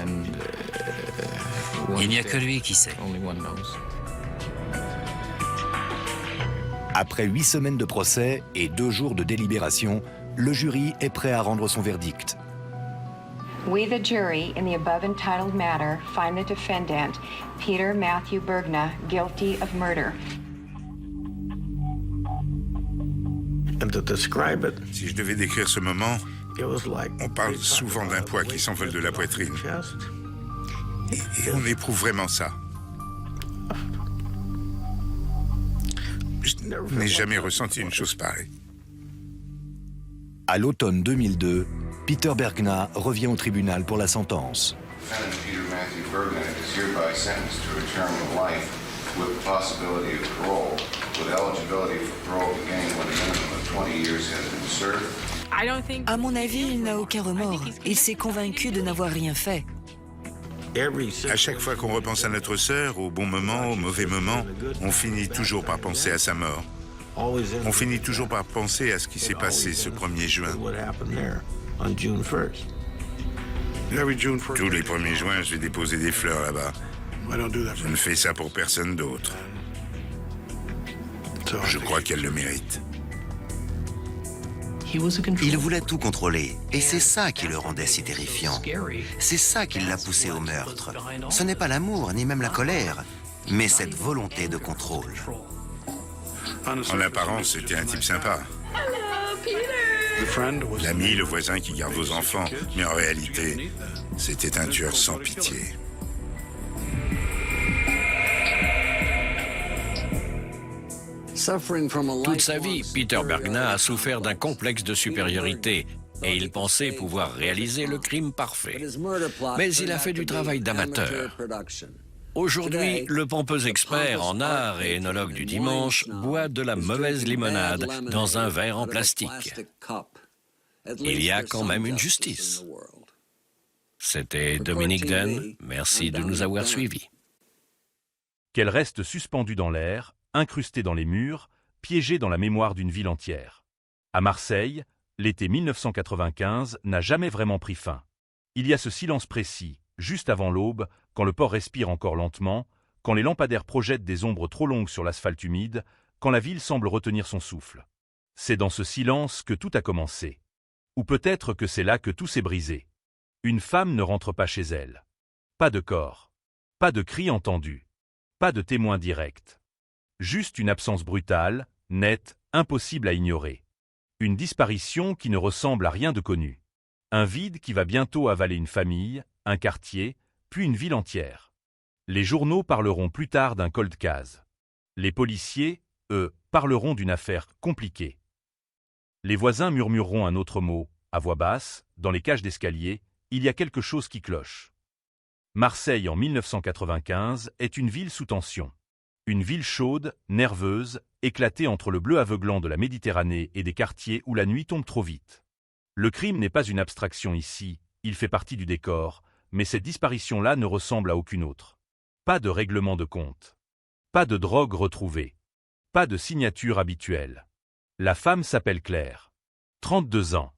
Il n'y a que lui qui sait. Après 8 semaines de procès et 2 jours de délibération, le jury est prêt à rendre son verdict. We, the jury, in the above entitled matter, find the defendant, Peter Matthew Bergna, guilty of murder. Si je devais décrire ce moment, on parle souvent d'un poids qui s'envole de la poitrine. Et on éprouve vraiment ça. Je n'ai jamais ressenti une chose pareille. À l'automne 2002, Peter Bergna revient au tribunal pour la sentence. Peter Matthew Bergna is hereby sentenced to a term of life with the possibility of parole, with eligibility for parole beginning when a minimum of 20 years has been served. À mon avis, il n'a aucun remords. Il s'est convaincu de n'avoir rien fait. À chaque fois qu'on repense à notre sœur, au bon moment, au mauvais moment, on finit toujours par penser à sa mort. On finit toujours par penser à ce qui s'est passé ce 1er juin. Tous les 1er juin, je vais déposer des fleurs là-bas. Je ne fais ça pour personne d'autre. Je crois qu'elle le mérite. Il voulait tout contrôler, et c'est ça qui le rendait si terrifiant. C'est ça qui l'a poussé au meurtre. Ce n'est pas l'amour, ni même la colère, mais cette volonté de contrôle. En apparence, c'était un type sympa. L'ami, le voisin qui garde vos enfants, mais en réalité, c'était un tueur sans pitié. Toute sa vie, Peter Bergna a souffert d'un complexe de supériorité et il pensait pouvoir réaliser le crime parfait. Mais il a fait du travail d'amateur. Aujourd'hui, le pompeux expert en art et énologue du dimanche boit de la mauvaise limonade dans un verre en plastique. Il y a quand même une justice. C'était Dominique Den. Merci de nous avoir suivis. Qu'elle reste suspendue dans l'air, incrustée dans les murs, piégée dans la mémoire d'une ville entière. À Marseille, l'été 1995 n'a jamais vraiment pris fin. Il y a ce silence précis, juste avant l'aube, quand le port respire encore lentement, quand les lampadaires projettent des ombres trop longues sur l'asphalte humide, quand la ville semble retenir son souffle. C'est dans ce silence que tout a commencé. Ou peut-être que c'est là que tout s'est brisé. Une femme ne rentre pas chez elle. Pas de corps. Pas de cri entendu. Pas de témoin direct. Juste une absence brutale, nette, impossible à ignorer. Une disparition qui ne ressemble à rien de connu. Un vide qui va bientôt avaler une famille, un quartier, puis une ville entière. Les journaux parleront plus tard d'un cold case. Les policiers, eux, parleront d'une affaire compliquée. Les voisins murmureront un autre mot, à voix basse, dans les cages d'escalier, il y a quelque chose qui cloche. Marseille en 1995 est une ville sous tension. Une ville chaude, nerveuse, éclatée entre le bleu aveuglant de la Méditerranée et des quartiers où la nuit tombe trop vite. Le crime n'est pas une abstraction ici, il fait partie du décor, mais cette disparition-là ne ressemble à aucune autre. Pas de règlement de compte. Pas de drogue retrouvée. Pas de signature habituelle. La femme s'appelle Claire. 32 ans.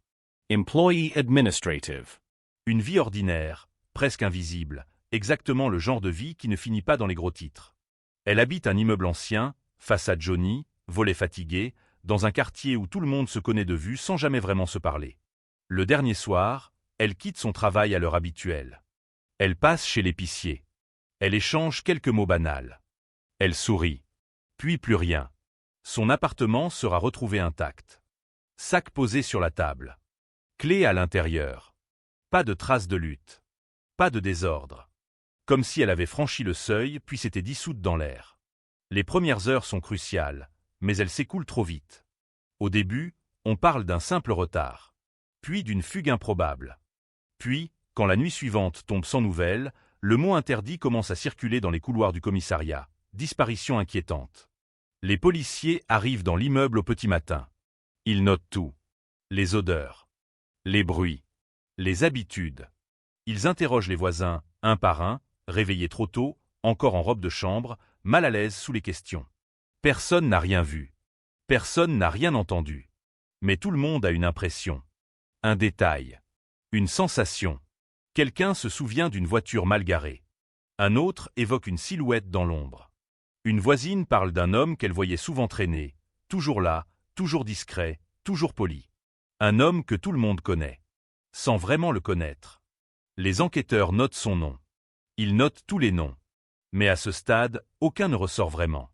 Employee administrative. Une vie ordinaire, presque invisible, exactement le genre de vie qui ne finit pas dans les gros titres. Elle habite un immeuble ancien, façade jaunie, volets fatigués, dans un quartier où tout le monde se connaît de vue sans jamais vraiment se parler. Le dernier soir, elle quitte son travail à l'heure habituelle. Elle passe chez l'épicier. Elle échange quelques mots banals. Elle sourit. Puis plus rien. Son appartement sera retrouvé intact. Sac posé sur la table. Clé à l'intérieur. Pas de traces de lutte. Pas de désordre. Comme si elle avait franchi le seuil puis s'était dissoute dans l'air. Les premières heures sont cruciales, mais elles s'écoulent trop vite. Au début, on parle d'un simple retard. Puis d'une fugue improbable. Puis, quand la nuit suivante tombe sans nouvelles, le mot interdit commence à circuler dans les couloirs du commissariat. Disparition inquiétante. Les policiers arrivent dans l'immeuble au petit matin. Ils notent tout. Les odeurs. Les bruits. Les habitudes. Ils interrogent les voisins, un par un, réveillés trop tôt, encore en robe de chambre, mal à l'aise sous les questions. Personne n'a rien vu. Personne n'a rien entendu. Mais tout le monde a une impression. Un détail. Une sensation. Quelqu'un se souvient d'une voiture mal garée. Un autre évoque une silhouette dans l'ombre. Une voisine parle d'un homme qu'elle voyait souvent traîner, toujours là, toujours discret, toujours poli. Un homme que tout le monde connaît, sans vraiment le connaître. Les enquêteurs notent son nom. Ils notent tous les noms. Mais à ce stade, aucun ne ressort vraiment.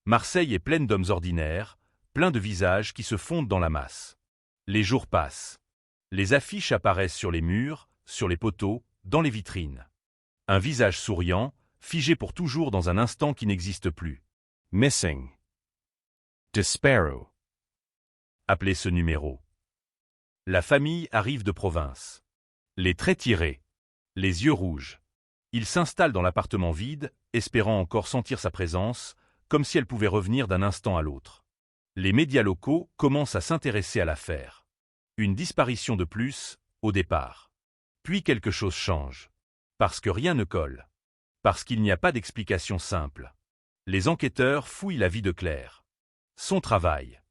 Marseille est pleine d'hommes ordinaires, plein de visages qui se fondent dans la masse. Les jours passent. Les affiches apparaissent sur les murs, sur les poteaux, dans les vitrines. Un visage souriant, figé pour toujours dans un instant qui n'existe plus. Missing. Despero. Appelez ce numéro. La famille arrive de province. Les traits tirés. Les yeux rouges. Ils s'installent dans l'appartement vide, espérant encore sentir sa présence, comme si elle pouvait revenir d'un instant à l'autre. Les médias locaux commencent à s'intéresser à l'affaire. Une disparition de plus, au départ. Puis quelque chose change. Parce que rien ne colle. Parce qu'il n'y a pas d'explication simple. Les enquêteurs fouillent la vie de Claire. Son travail.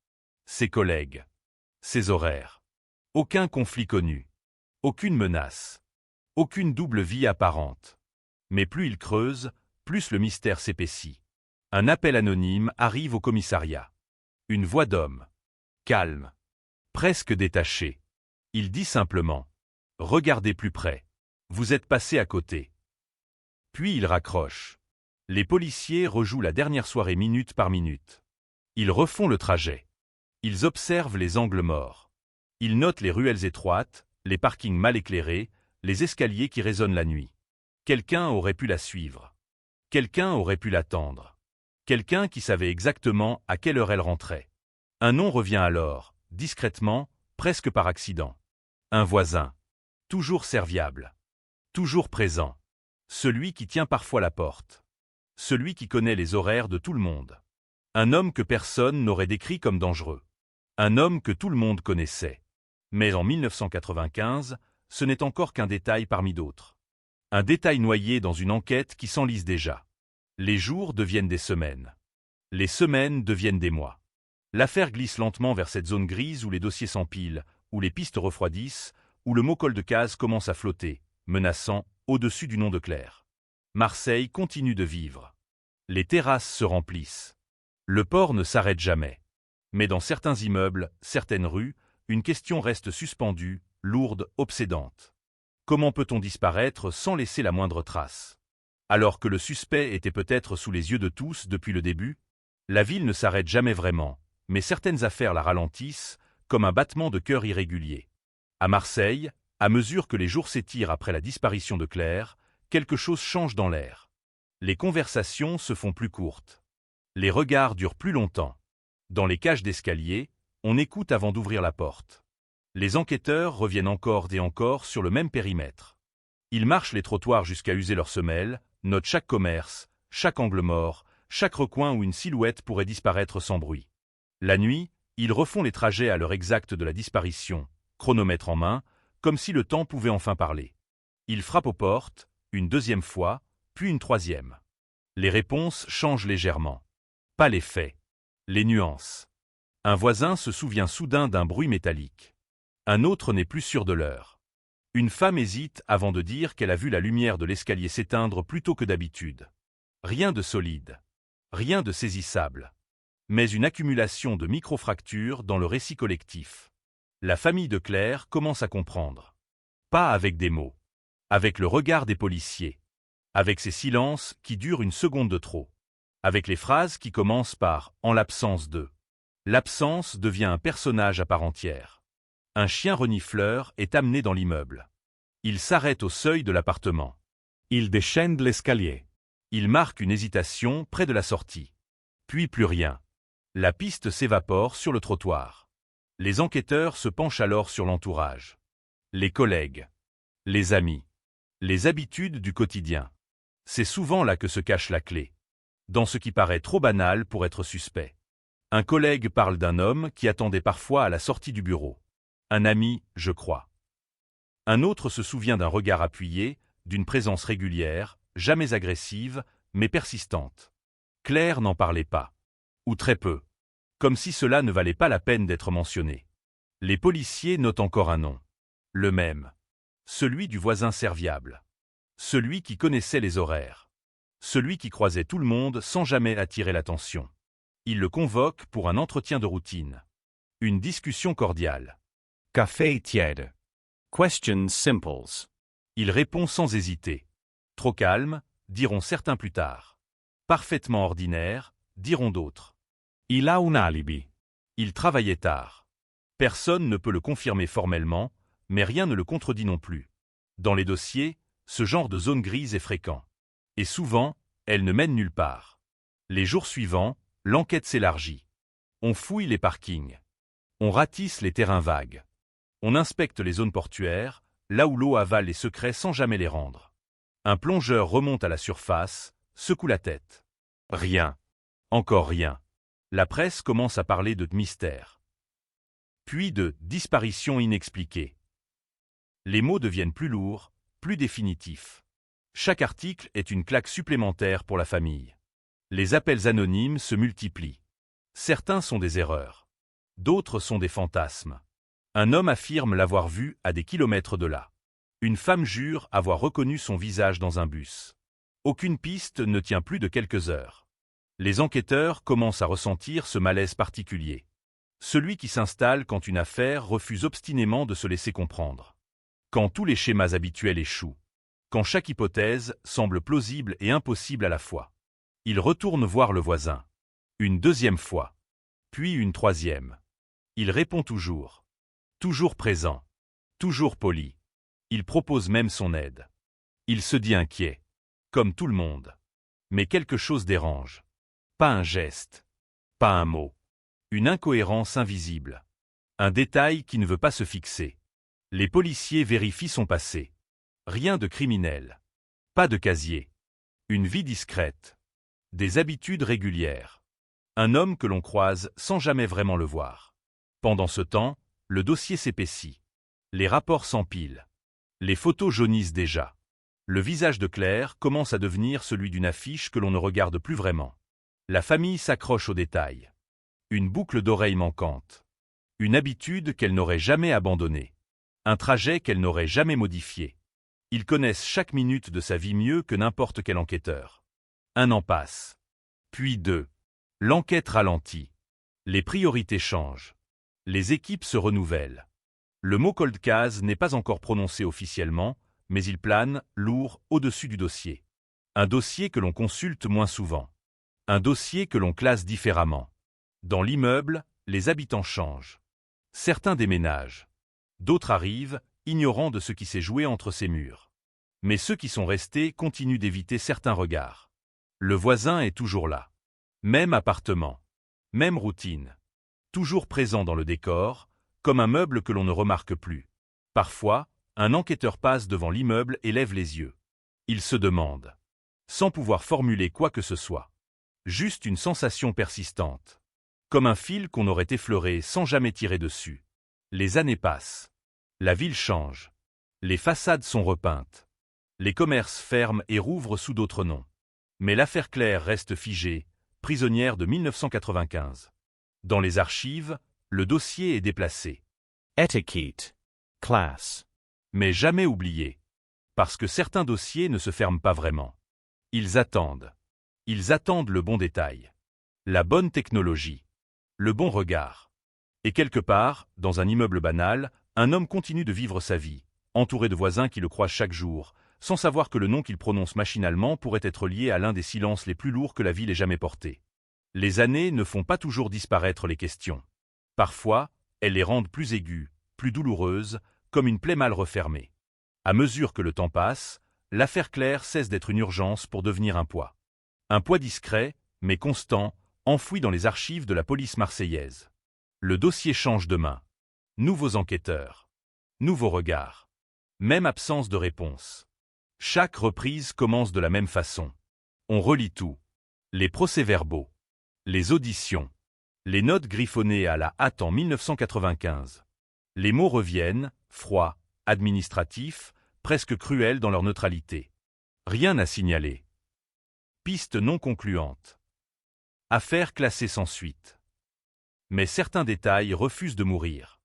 Ses collègues. Ses horaires. Aucun conflit connu. Aucune menace. Aucune double vie apparente. Mais plus ils creusent, plus le mystère s'épaissit. Un appel anonyme arrive au commissariat. Une voix d'homme. Calme. Presque détaché. Il dit simplement « Regardez plus près. Vous êtes passé à côté. » Puis il raccroche. Les policiers rejouent la dernière soirée minute par minute. Ils refont le trajet. Ils observent les angles morts. Ils notent les ruelles étroites, les parkings mal éclairés, les escaliers qui résonnent la nuit. Quelqu'un aurait pu la suivre. Quelqu'un aurait pu l'attendre. Quelqu'un qui savait exactement à quelle heure elle rentrait. Un nom revient alors, discrètement, presque par accident. Un voisin. Toujours serviable. Toujours présent. Celui qui tient parfois la porte. Celui qui connaît les horaires de tout le monde. Un homme que personne n'aurait décrit comme dangereux. Un homme que tout le monde connaissait. Mais en 1995, ce n'est encore qu'un détail parmi d'autres. Un détail noyé dans une enquête qui s'enlise déjà. Les jours deviennent des semaines. Les semaines deviennent des mois. L'affaire glisse lentement vers cette zone grise où les dossiers s'empilent, où les pistes refroidissent, où le mot col de case commence à flotter, menaçant, au-dessus du nom de Claire. Marseille continue de vivre. Les terrasses se remplissent. Le port ne s'arrête jamais. Mais dans certains immeubles, certaines rues, une question reste suspendue, lourde, obsédante. Comment peut-on disparaître sans laisser la moindre trace? Alors que le suspect était peut-être sous les yeux de tous depuis le début, la ville ne s'arrête jamais vraiment, mais certaines affaires la ralentissent, comme un battement de cœur irrégulier. À Marseille, à mesure que les jours s'étirent après la disparition de Claire, quelque chose change dans l'air. Les conversations se font plus courtes. Les regards durent plus longtemps. Dans les cages d'escalier, on écoute avant d'ouvrir la porte. Les enquêteurs reviennent encore et encore sur le même périmètre. Ils marchent les trottoirs jusqu'à user leurs semelles, notent chaque commerce, chaque angle mort, chaque recoin où une silhouette pourrait disparaître sans bruit. La nuit, ils refont les trajets à l'heure exacte de la disparition, chronomètre en main, comme si le temps pouvait enfin parler. Ils frappent aux portes, une deuxième fois, puis une troisième. Les réponses changent légèrement. Pas les faits. Les nuances. Un voisin se souvient soudain d'un bruit métallique. Un autre n'est plus sûr de l'heure. Une femme hésite avant de dire qu'elle a vu la lumière de l'escalier s'éteindre plus tôt que d'habitude. Rien de solide. Rien de saisissable. Mais une accumulation de micro-fractures dans le récit collectif. La famille de Claire commence à comprendre. Pas avec des mots. Avec le regard des policiers. Avec ces silences qui durent une seconde de trop. Avec les phrases qui commencent par « en l'absence de ». L'absence devient un personnage à part entière. Un chien renifleur est amené dans l'immeuble. Il s'arrête au seuil de l'appartement. Il descend l'escalier. Il marque une hésitation près de la sortie. Puis plus rien. La piste s'évapore sur le trottoir. Les enquêteurs se penchent alors sur l'entourage. Les collègues. Les amis. Les habitudes du quotidien. C'est souvent là que se cache la clé. Dans ce qui paraît trop banal pour être suspect. Un collègue parle d'un homme qui attendait parfois à la sortie du bureau. Un ami, je crois. Un autre se souvient d'un regard appuyé, d'une présence régulière, jamais agressive, mais persistante. Claire n'en parlait pas. Ou très peu. Comme si cela ne valait pas la peine d'être mentionné. Les policiers notent encore un nom. Le même. Celui du voisin serviable. Celui qui connaissait les horaires. Celui qui croisait tout le monde sans jamais attirer l'attention. Ils le convoquent pour un entretien de routine. Une discussion cordiale. Café tiède. Questions simples. Il répond sans hésiter. Trop calme, diront certains plus tard. Parfaitement ordinaire, diront d'autres. Il a un alibi. Il travaillait tard. Personne ne peut le confirmer formellement, mais rien ne le contredit non plus. Dans les dossiers, ce genre de zone grise est fréquent. Et souvent, elle ne mène nulle part. Les jours suivants, l'enquête s'élargit. On fouille les parkings. On ratisse les terrains vagues. On inspecte les zones portuaires, là où l'eau avale les secrets sans jamais les rendre. Un plongeur remonte à la surface, secoue la tête. Rien. Encore rien. La presse commence à parler de mystère. Puis de disparition inexpliquée. Les mots deviennent plus lourds, plus définitifs. Chaque article est une claque supplémentaire pour la famille. Les appels anonymes se multiplient. Certains sont des erreurs. D'autres sont des fantasmes. Un homme affirme l'avoir vu à des kilomètres de là. Une femme jure avoir reconnu son visage dans un bus. Aucune piste ne tient plus de quelques heures. Les enquêteurs commencent à ressentir ce malaise particulier. Celui qui s'installe quand une affaire refuse obstinément de se laisser comprendre. Quand tous les schémas habituels échouent. Quand chaque hypothèse semble plausible et impossible à la fois. Il retourne voir le voisin. Une deuxième fois. Puis une troisième. Il répond toujours. Toujours présent. Toujours poli. Il propose même son aide. Il se dit inquiet. Comme tout le monde. Mais quelque chose dérange. Pas un geste. Pas un mot. Une incohérence invisible. Un détail qui ne veut pas se fixer. Les policiers vérifient son passé. Rien de criminel. Pas de casier. Une vie discrète. Des habitudes régulières. Un homme que l'on croise sans jamais vraiment le voir. Pendant ce temps, le dossier s'épaissit. Les rapports s'empilent. Les photos jaunissent déjà. Le visage de Claire commence à devenir celui d'une affiche que l'on ne regarde plus vraiment. La famille s'accroche aux détails. Une boucle d'oreille manquante. Une habitude qu'elle n'aurait jamais abandonnée. Un trajet qu'elle n'aurait jamais modifié. Ils connaissent chaque minute de sa vie mieux que n'importe quel enquêteur. 1 an passe. Puis 2. L'enquête ralentit. Les priorités changent. Les équipes se renouvellent. Le mot cold case n'est pas encore prononcé officiellement, mais il plane, lourd, au-dessus du dossier. Un dossier que l'on consulte moins souvent. Un dossier que l'on classe différemment. Dans l'immeuble, les habitants changent. Certains déménagent. D'autres arrivent, ignorant de ce qui s'est joué entre ces murs. Mais ceux qui sont restés continuent d'éviter certains regards. Le voisin est toujours là. Même appartement. Même routine. Toujours présent dans le décor, comme un meuble que l'on ne remarque plus. Parfois, un enquêteur passe devant l'immeuble et lève les yeux. Il se demande. Sans pouvoir formuler quoi que ce soit. Juste une sensation persistante. Comme un fil qu'on aurait effleuré sans jamais tirer dessus. Les années passent. La ville change. Les façades sont repeintes. Les commerces ferment et rouvrent sous d'autres noms. Mais l'affaire Claire reste figée, prisonnière de 1995. Dans les archives, le dossier est déplacé. Etiquette. Classe. Mais jamais oublié. Parce que certains dossiers ne se ferment pas vraiment. Ils attendent. Ils attendent le bon détail. La bonne technologie. Le bon regard. Et quelque part, dans un immeuble banal, un homme continue de vivre sa vie, entouré de voisins qui le croisent chaque jour, sans savoir que le nom qu'il prononce machinalement pourrait être lié à l'un des silences les plus lourds que la ville ait jamais portés. Les années ne font pas toujours disparaître les questions. Parfois, elles les rendent plus aiguës, plus douloureuses, comme une plaie mal refermée. À mesure que le temps passe, l'affaire Claire cesse d'être une urgence pour devenir un poids. Un poids discret, mais constant, enfoui dans les archives de la police marseillaise. Le dossier change de main. Nouveaux enquêteurs. Nouveaux regards. Même absence de réponse. Chaque reprise commence de la même façon. On relit tout. Les procès-verbaux. Les auditions. Les notes griffonnées à la hâte en 1995. Les mots reviennent, froids, administratifs, presque cruels dans leur neutralité. Rien à signaler. Piste non concluante. Affaire classée sans suite. Mais certains détails refusent de mourir.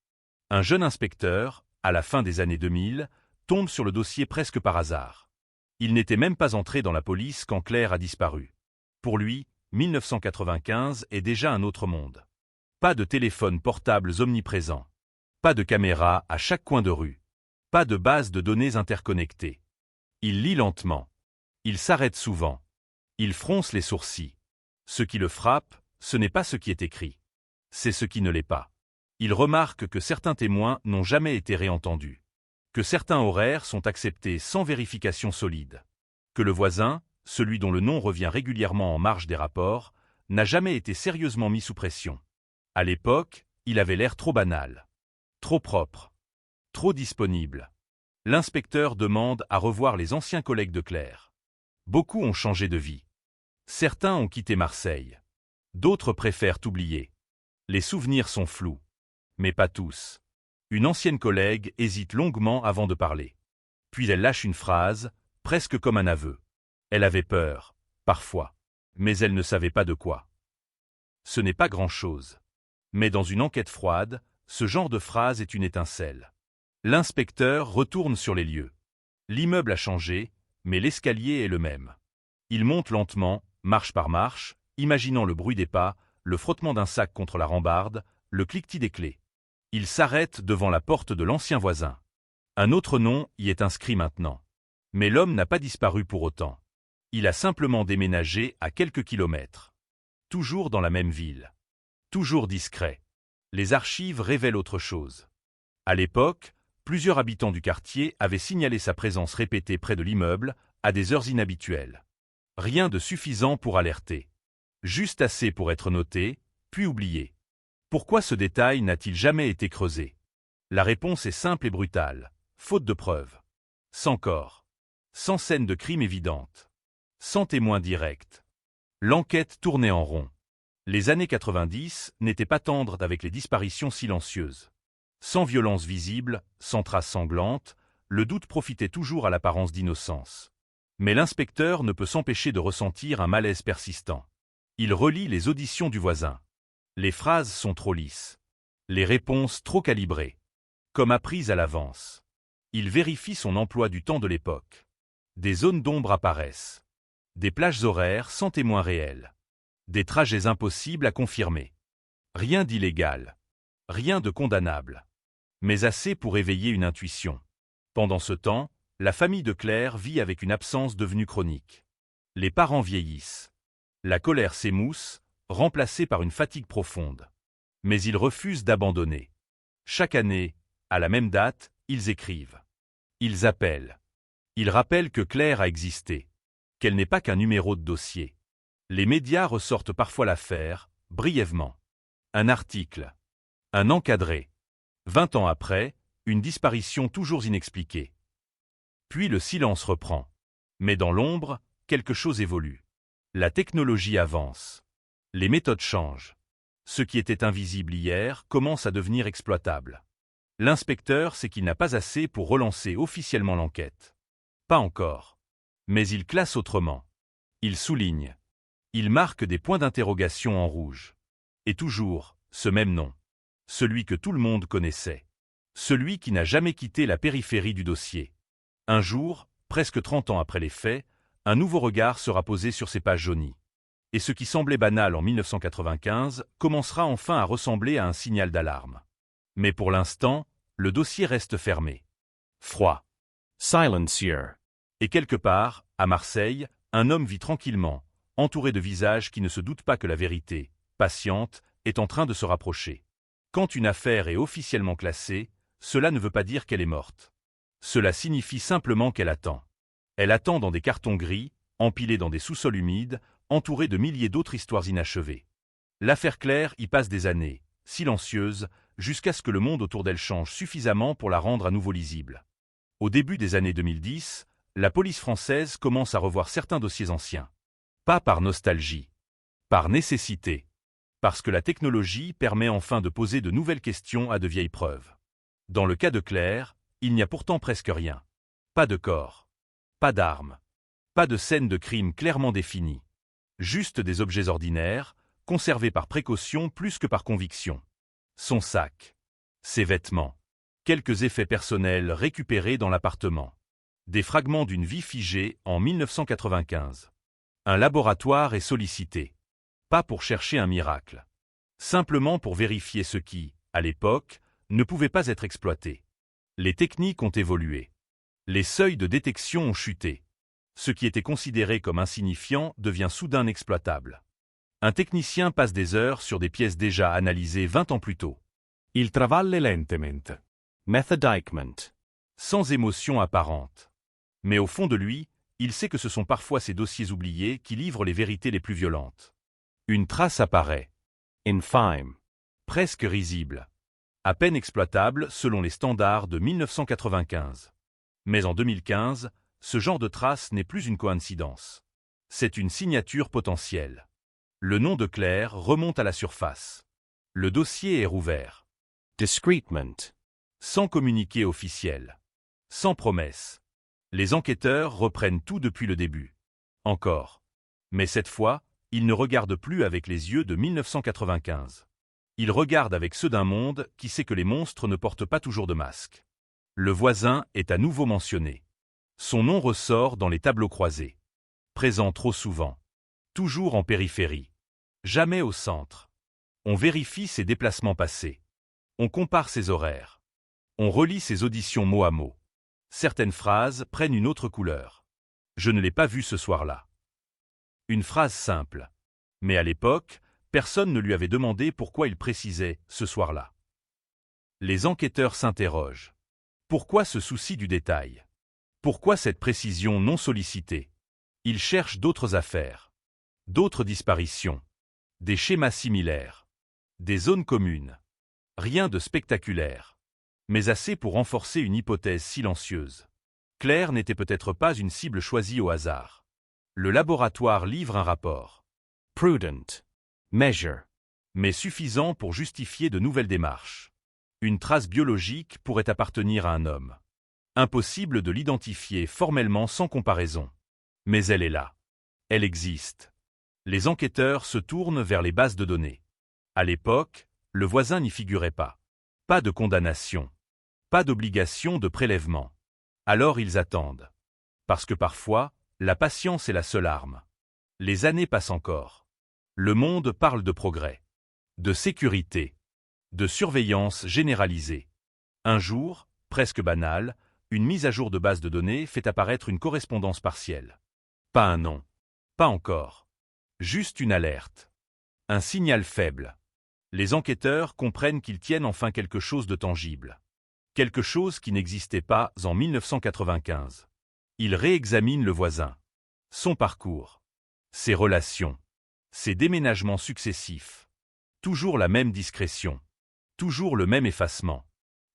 Un jeune inspecteur, à la fin des années 2000, tombe sur le dossier presque par hasard. Il n'était même pas entré dans la police quand Claire a disparu. Pour lui, 1995 est déjà un autre monde. Pas de téléphones portables omniprésents. Pas de caméras à chaque coin de rue. Pas de base de données interconnectées. Il lit lentement. Il s'arrête souvent. Il fronce les sourcils. Ce qui le frappe, ce n'est pas ce qui est écrit. C'est ce qui ne l'est pas. Il remarque que certains témoins n'ont jamais été réentendus. Que certains horaires sont acceptés sans vérification solide. Que le voisin, celui dont le nom revient régulièrement en marge des rapports, n'a jamais été sérieusement mis sous pression. À l'époque, il avait l'air trop banal. Trop propre. Trop disponible. L'inspecteur demande à revoir les anciens collègues de Claire. Beaucoup ont changé de vie. Certains ont quitté Marseille. D'autres préfèrent oublier. Les souvenirs sont flous. Mais pas tous. Une ancienne collègue hésite longuement avant de parler. Puis elle lâche une phrase, presque comme un aveu. Elle avait peur, parfois, mais elle ne savait pas de quoi. Ce n'est pas grand-chose. Mais dans une enquête froide, ce genre de phrase est une étincelle. L'inspecteur retourne sur les lieux. L'immeuble a changé, mais l'escalier est le même. Il monte lentement, marche par marche, imaginant le bruit des pas, le frottement d'un sac contre la rambarde, le cliquetis des clés. Il s'arrête devant la porte de l'ancien voisin. Un autre nom y est inscrit maintenant. Mais l'homme n'a pas disparu pour autant. Il a simplement déménagé à quelques kilomètres. Toujours dans la même ville. Toujours discret. Les archives révèlent autre chose. À l'époque, plusieurs habitants du quartier avaient signalé sa présence répétée près de l'immeuble, à des heures inhabituelles. Rien de suffisant pour alerter. Juste assez pour être noté, puis oublié. Pourquoi ce détail n'a-t-il jamais été creusé? La réponse est simple et brutale. Faute de preuves. Sans corps. Sans scène de crime évidente. Sans témoin direct. L'enquête tournait en rond. Les années 90 n'étaient pas tendres avec les disparitions silencieuses. Sans violence visible, sans traces sanglantes, le doute profitait toujours à l'apparence d'innocence. Mais l'inspecteur ne peut s'empêcher de ressentir un malaise persistant. Il relit les auditions du voisin. Les phrases sont trop lisses. Les réponses trop calibrées. Comme apprises à l'avance. Il vérifie son emploi du temps de l'époque. Des zones d'ombre apparaissent. Des plages horaires sans témoin réel. Des trajets impossibles à confirmer. Rien d'illégal. Rien de condamnable. Mais assez pour éveiller une intuition. Pendant ce temps, la famille de Claire vit avec une absence devenue chronique. Les parents vieillissent. La colère s'émousse, remplacée par une fatigue profonde. Mais ils refusent d'abandonner. Chaque année, à la même date, ils écrivent. Ils appellent. Ils rappellent que Claire a existé. Qu'elle n'est pas qu'un numéro de dossier. Les médias ressortent parfois l'affaire, brièvement. Un article. Un encadré. 20 ans après, une disparition toujours inexpliquée. Puis le silence reprend. Mais dans l'ombre, quelque chose évolue. La technologie avance. Les méthodes changent. Ce qui était invisible hier commence à devenir exploitable. L'inspecteur sait qu'il n'a pas assez pour relancer officiellement l'enquête. Pas encore. Mais il classe autrement. Il souligne. Il marque des points d'interrogation en rouge. Et toujours, ce même nom. Celui que tout le monde connaissait. Celui qui n'a jamais quitté la périphérie du dossier. Un jour, presque 30 ans après les faits, un nouveau regard sera posé sur ces pages jaunies. Et ce qui semblait banal en 1995 commencera enfin à ressembler à un signal d'alarme. Mais pour l'instant, le dossier reste fermé. Froid. Silencieux. Et quelque part, à Marseille, un homme vit tranquillement, entouré de visages qui ne se doutent pas que la vérité, patiente, est en train de se rapprocher. Quand une affaire est officiellement classée, cela ne veut pas dire qu'elle est morte. Cela signifie simplement qu'elle attend. Elle attend dans des cartons gris, empilés dans des sous-sols humides, entourés de milliers d'autres histoires inachevées. L'affaire Claire y passe des années, silencieuse, jusqu'à ce que le monde autour d'elle change suffisamment pour la rendre à nouveau lisible. Au début des années 2010, la police française commence à revoir certains dossiers anciens. Pas par nostalgie. Par nécessité. Parce que la technologie permet enfin de poser de nouvelles questions à de vieilles preuves. Dans le cas de Claire, il n'y a pourtant presque rien. Pas de corps. Pas d'armes. Pas de scène de crime clairement définie. Juste des objets ordinaires, conservés par précaution plus que par conviction. Son sac. Ses vêtements. Quelques effets personnels récupérés dans l'appartement. Des fragments d'une vie figée en 1995. Un laboratoire est sollicité. Pas pour chercher un miracle. Simplement pour vérifier ce qui, à l'époque, ne pouvait pas être exploité. Les techniques ont évolué. Les seuils de détection ont chuté. Ce qui était considéré comme insignifiant devient soudain exploitable. Un technicien passe des heures sur des pièces déjà analysées 20 ans plus tôt. Il travaille lentement. Methodicament. Sans émotion apparente. Mais au fond de lui, il sait que ce sont parfois ces dossiers oubliés qui livrent les vérités les plus violentes. Une trace apparaît. Infime. Presque risible. À peine exploitable selon les standards de 1995. Mais en 2015, ce genre de trace n'est plus une coïncidence. C'est une signature potentielle. Le nom de Claire remonte à la surface. Le dossier est rouvert. Discreetment. Sans communiqué officiel. Sans promesse. Les enquêteurs reprennent tout depuis le début. Encore. Mais cette fois, ils ne regardent plus avec les yeux de 1995. Ils regardent avec ceux d'un monde qui sait que les monstres ne portent pas toujours de masque. Le voisin est à nouveau mentionné. Son nom ressort dans les tableaux croisés. Présent trop souvent. Toujours en périphérie. Jamais au centre. On vérifie ses déplacements passés. On compare ses horaires. On relit ses auditions mot à mot. Certaines phrases prennent une autre couleur. Je ne l'ai pas vu ce soir-là. Une phrase simple. Mais à l'époque, personne ne lui avait demandé pourquoi il précisait « ce soir-là ». Les enquêteurs s'interrogent. Pourquoi ce souci du détail? Pourquoi cette précision non sollicitée? Ils cherchent d'autres affaires. D'autres disparitions. Des schémas similaires. Des zones communes. Rien de spectaculaire. Mais assez pour renforcer une hypothèse silencieuse. Claire n'était peut-être pas une cible choisie au hasard. Le laboratoire livre un rapport. Prudent. Measure. Mais suffisant pour justifier de nouvelles démarches. Une trace biologique pourrait appartenir à un homme. Impossible de l'identifier formellement sans comparaison. Mais elle est là. Elle existe. Les enquêteurs se tournent vers les bases de données. À l'époque, le voisin n'y figurait pas. Pas de condamnation. Pas d'obligation de prélèvement. Alors ils attendent. Parce que parfois, la patience est la seule arme. Les années passent encore. Le monde parle de progrès. De sécurité. De surveillance généralisée. Un jour, presque banal, une mise à jour de base de données fait apparaître une correspondance partielle. Pas un nom. Pas encore. Juste une alerte. Un signal faible. Les enquêteurs comprennent qu'ils tiennent enfin quelque chose de tangible. Quelque chose qui n'existait pas en 1995. Ils réexaminent le voisin. Son parcours. Ses relations. Ses déménagements successifs. Toujours la même discrétion. Toujours le même effacement.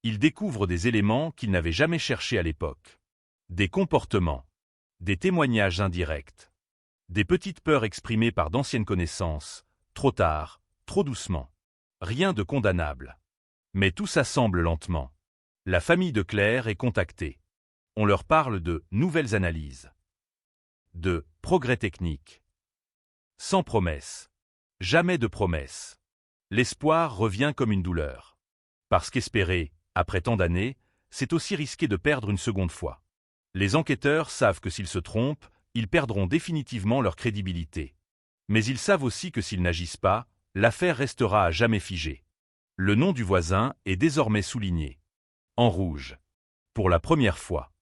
Ils découvrent des éléments qu'ils n'avaient jamais cherchés à l'époque. Des comportements. Des témoignages indirects. Des petites peurs exprimées par d'anciennes connaissances. Trop tard, trop doucement. Rien de condamnable. Mais tout s'assemble lentement. La famille de Claire est contactée. On leur parle de nouvelles analyses. De progrès techniques. Sans promesse. Jamais de promesse. L'espoir revient comme une douleur. Parce qu'espérer, après tant d'années, c'est aussi risquer de perdre une seconde fois. Les enquêteurs savent que s'ils se trompent, ils perdront définitivement leur crédibilité. Mais ils savent aussi que s'ils n'agissent pas, l'affaire restera à jamais figée. Le nom du voisin est désormais souligné. En rouge. Pour la première fois.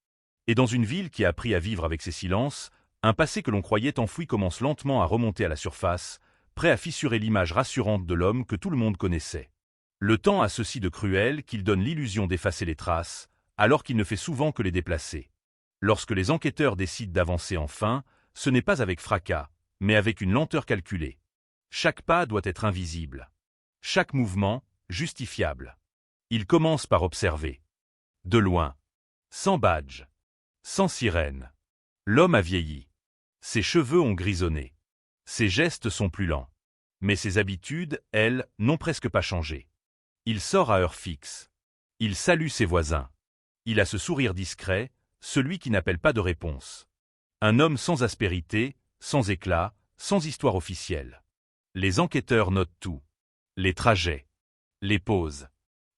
Et dans une ville qui a appris à vivre avec ses silences, un passé que l'on croyait enfoui commence lentement à remonter à la surface, prêt à fissurer l'image rassurante de l'homme que tout le monde connaissait. Le temps a ceci de cruel qu'il donne l'illusion d'effacer les traces, alors qu'il ne fait souvent que les déplacer. Lorsque les enquêteurs décident d'avancer enfin, ce n'est pas avec fracas, mais avec une lenteur calculée. Chaque pas doit être invisible. Chaque mouvement, justifiable. Ils commencent par observer. De loin. Sans badge. Sans sirène. L'homme a vieilli. Ses cheveux ont grisonné. Ses gestes sont plus lents. Mais ses habitudes, elles, n'ont presque pas changé. Il sort à heure fixe. Il salue ses voisins. Il a ce sourire discret, celui qui n'appelle pas de réponse. Un homme sans aspérité, sans éclat, sans histoire officielle. Les enquêteurs notent tout. Les trajets. Les pauses.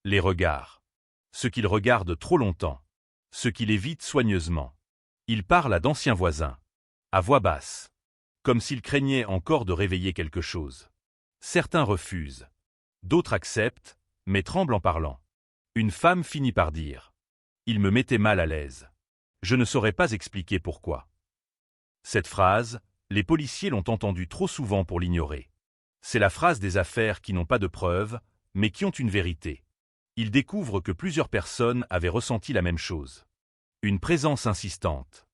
Les regards. Ce qu'il regarde trop longtemps. Ce qu'il évite soigneusement. Il parle à d'anciens voisins. À voix basse. Comme s'il craignait encore de réveiller quelque chose. Certains refusent. D'autres acceptent, mais tremblent en parlant. Une femme finit par dire. Il me mettait mal à l'aise. Je ne saurais pas expliquer pourquoi. Cette phrase, les policiers l'ont entendue trop souvent pour l'ignorer. C'est la phrase des affaires qui n'ont pas de preuves, mais qui ont une vérité. Ils découvrent que plusieurs personnes avaient ressenti la même chose. Une présence insistante.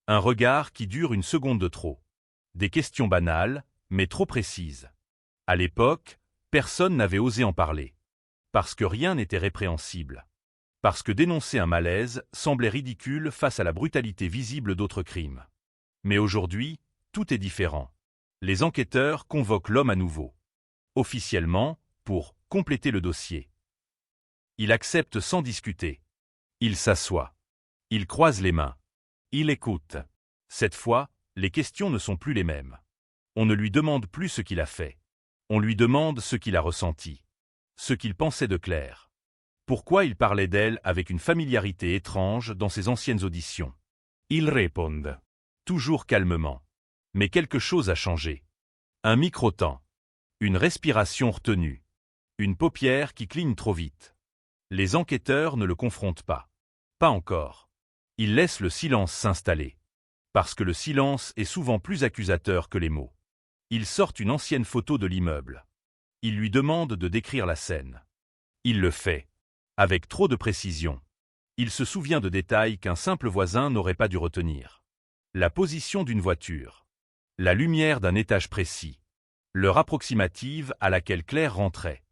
Un regard qui dure une seconde de trop. Des questions banales, mais trop précises. À l'époque, personne n'avait osé en parler. Parce que rien n'était répréhensible. Parce que dénoncer un malaise semblait ridicule face à la brutalité visible d'autres crimes. Mais aujourd'hui, tout est différent. Les enquêteurs convoquent l'homme à nouveau. Officiellement, pour compléter le dossier. Il accepte sans discuter. Il s'assoit. Il croise les mains. Il écoute. Cette fois, les questions ne sont plus les mêmes. On ne lui demande plus ce qu'il a fait. On lui demande ce qu'il a ressenti. Ce qu'il pensait de Claire. Pourquoi il parlait d'elle avec une familiarité étrange dans ses anciennes auditions. Il répond. Toujours calmement. Mais quelque chose a changé. Un micro-temps. Une respiration retenue. Une paupière qui cligne trop vite. Les enquêteurs ne le confrontent pas. Pas encore. Ils laissent le silence s'installer. Parce que le silence est souvent plus accusateur que les mots. Ils sortent une ancienne photo de l'immeuble. Ils lui demandent de décrire la scène. Il le fait. Avec trop de précision. Il se souvient de détails qu'un simple voisin n'aurait pas dû retenir. La position d'une voiture. La lumière d'un étage précis. L'heure approximative à laquelle Claire rentrait.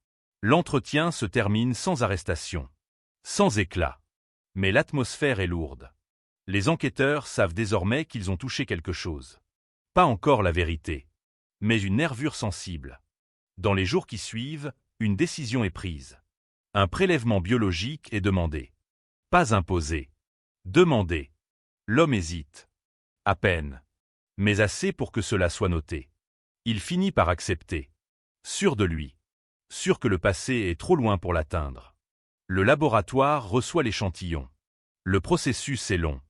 L'entretien se termine sans arrestation. Sans éclat. Mais l'atmosphère est lourde. Les enquêteurs savent désormais qu'ils ont touché quelque chose. Pas encore la vérité, mais une nervure sensible. Dans les jours qui suivent, une décision est prise. Un prélèvement biologique est demandé. Pas imposé. Demandé. L'homme hésite. À peine. Mais assez pour que cela soit noté. Il finit par accepter. Sûr de lui. Sûr que le passé est trop loin pour l'atteindre. Le laboratoire reçoit l'échantillon. Le processus est long.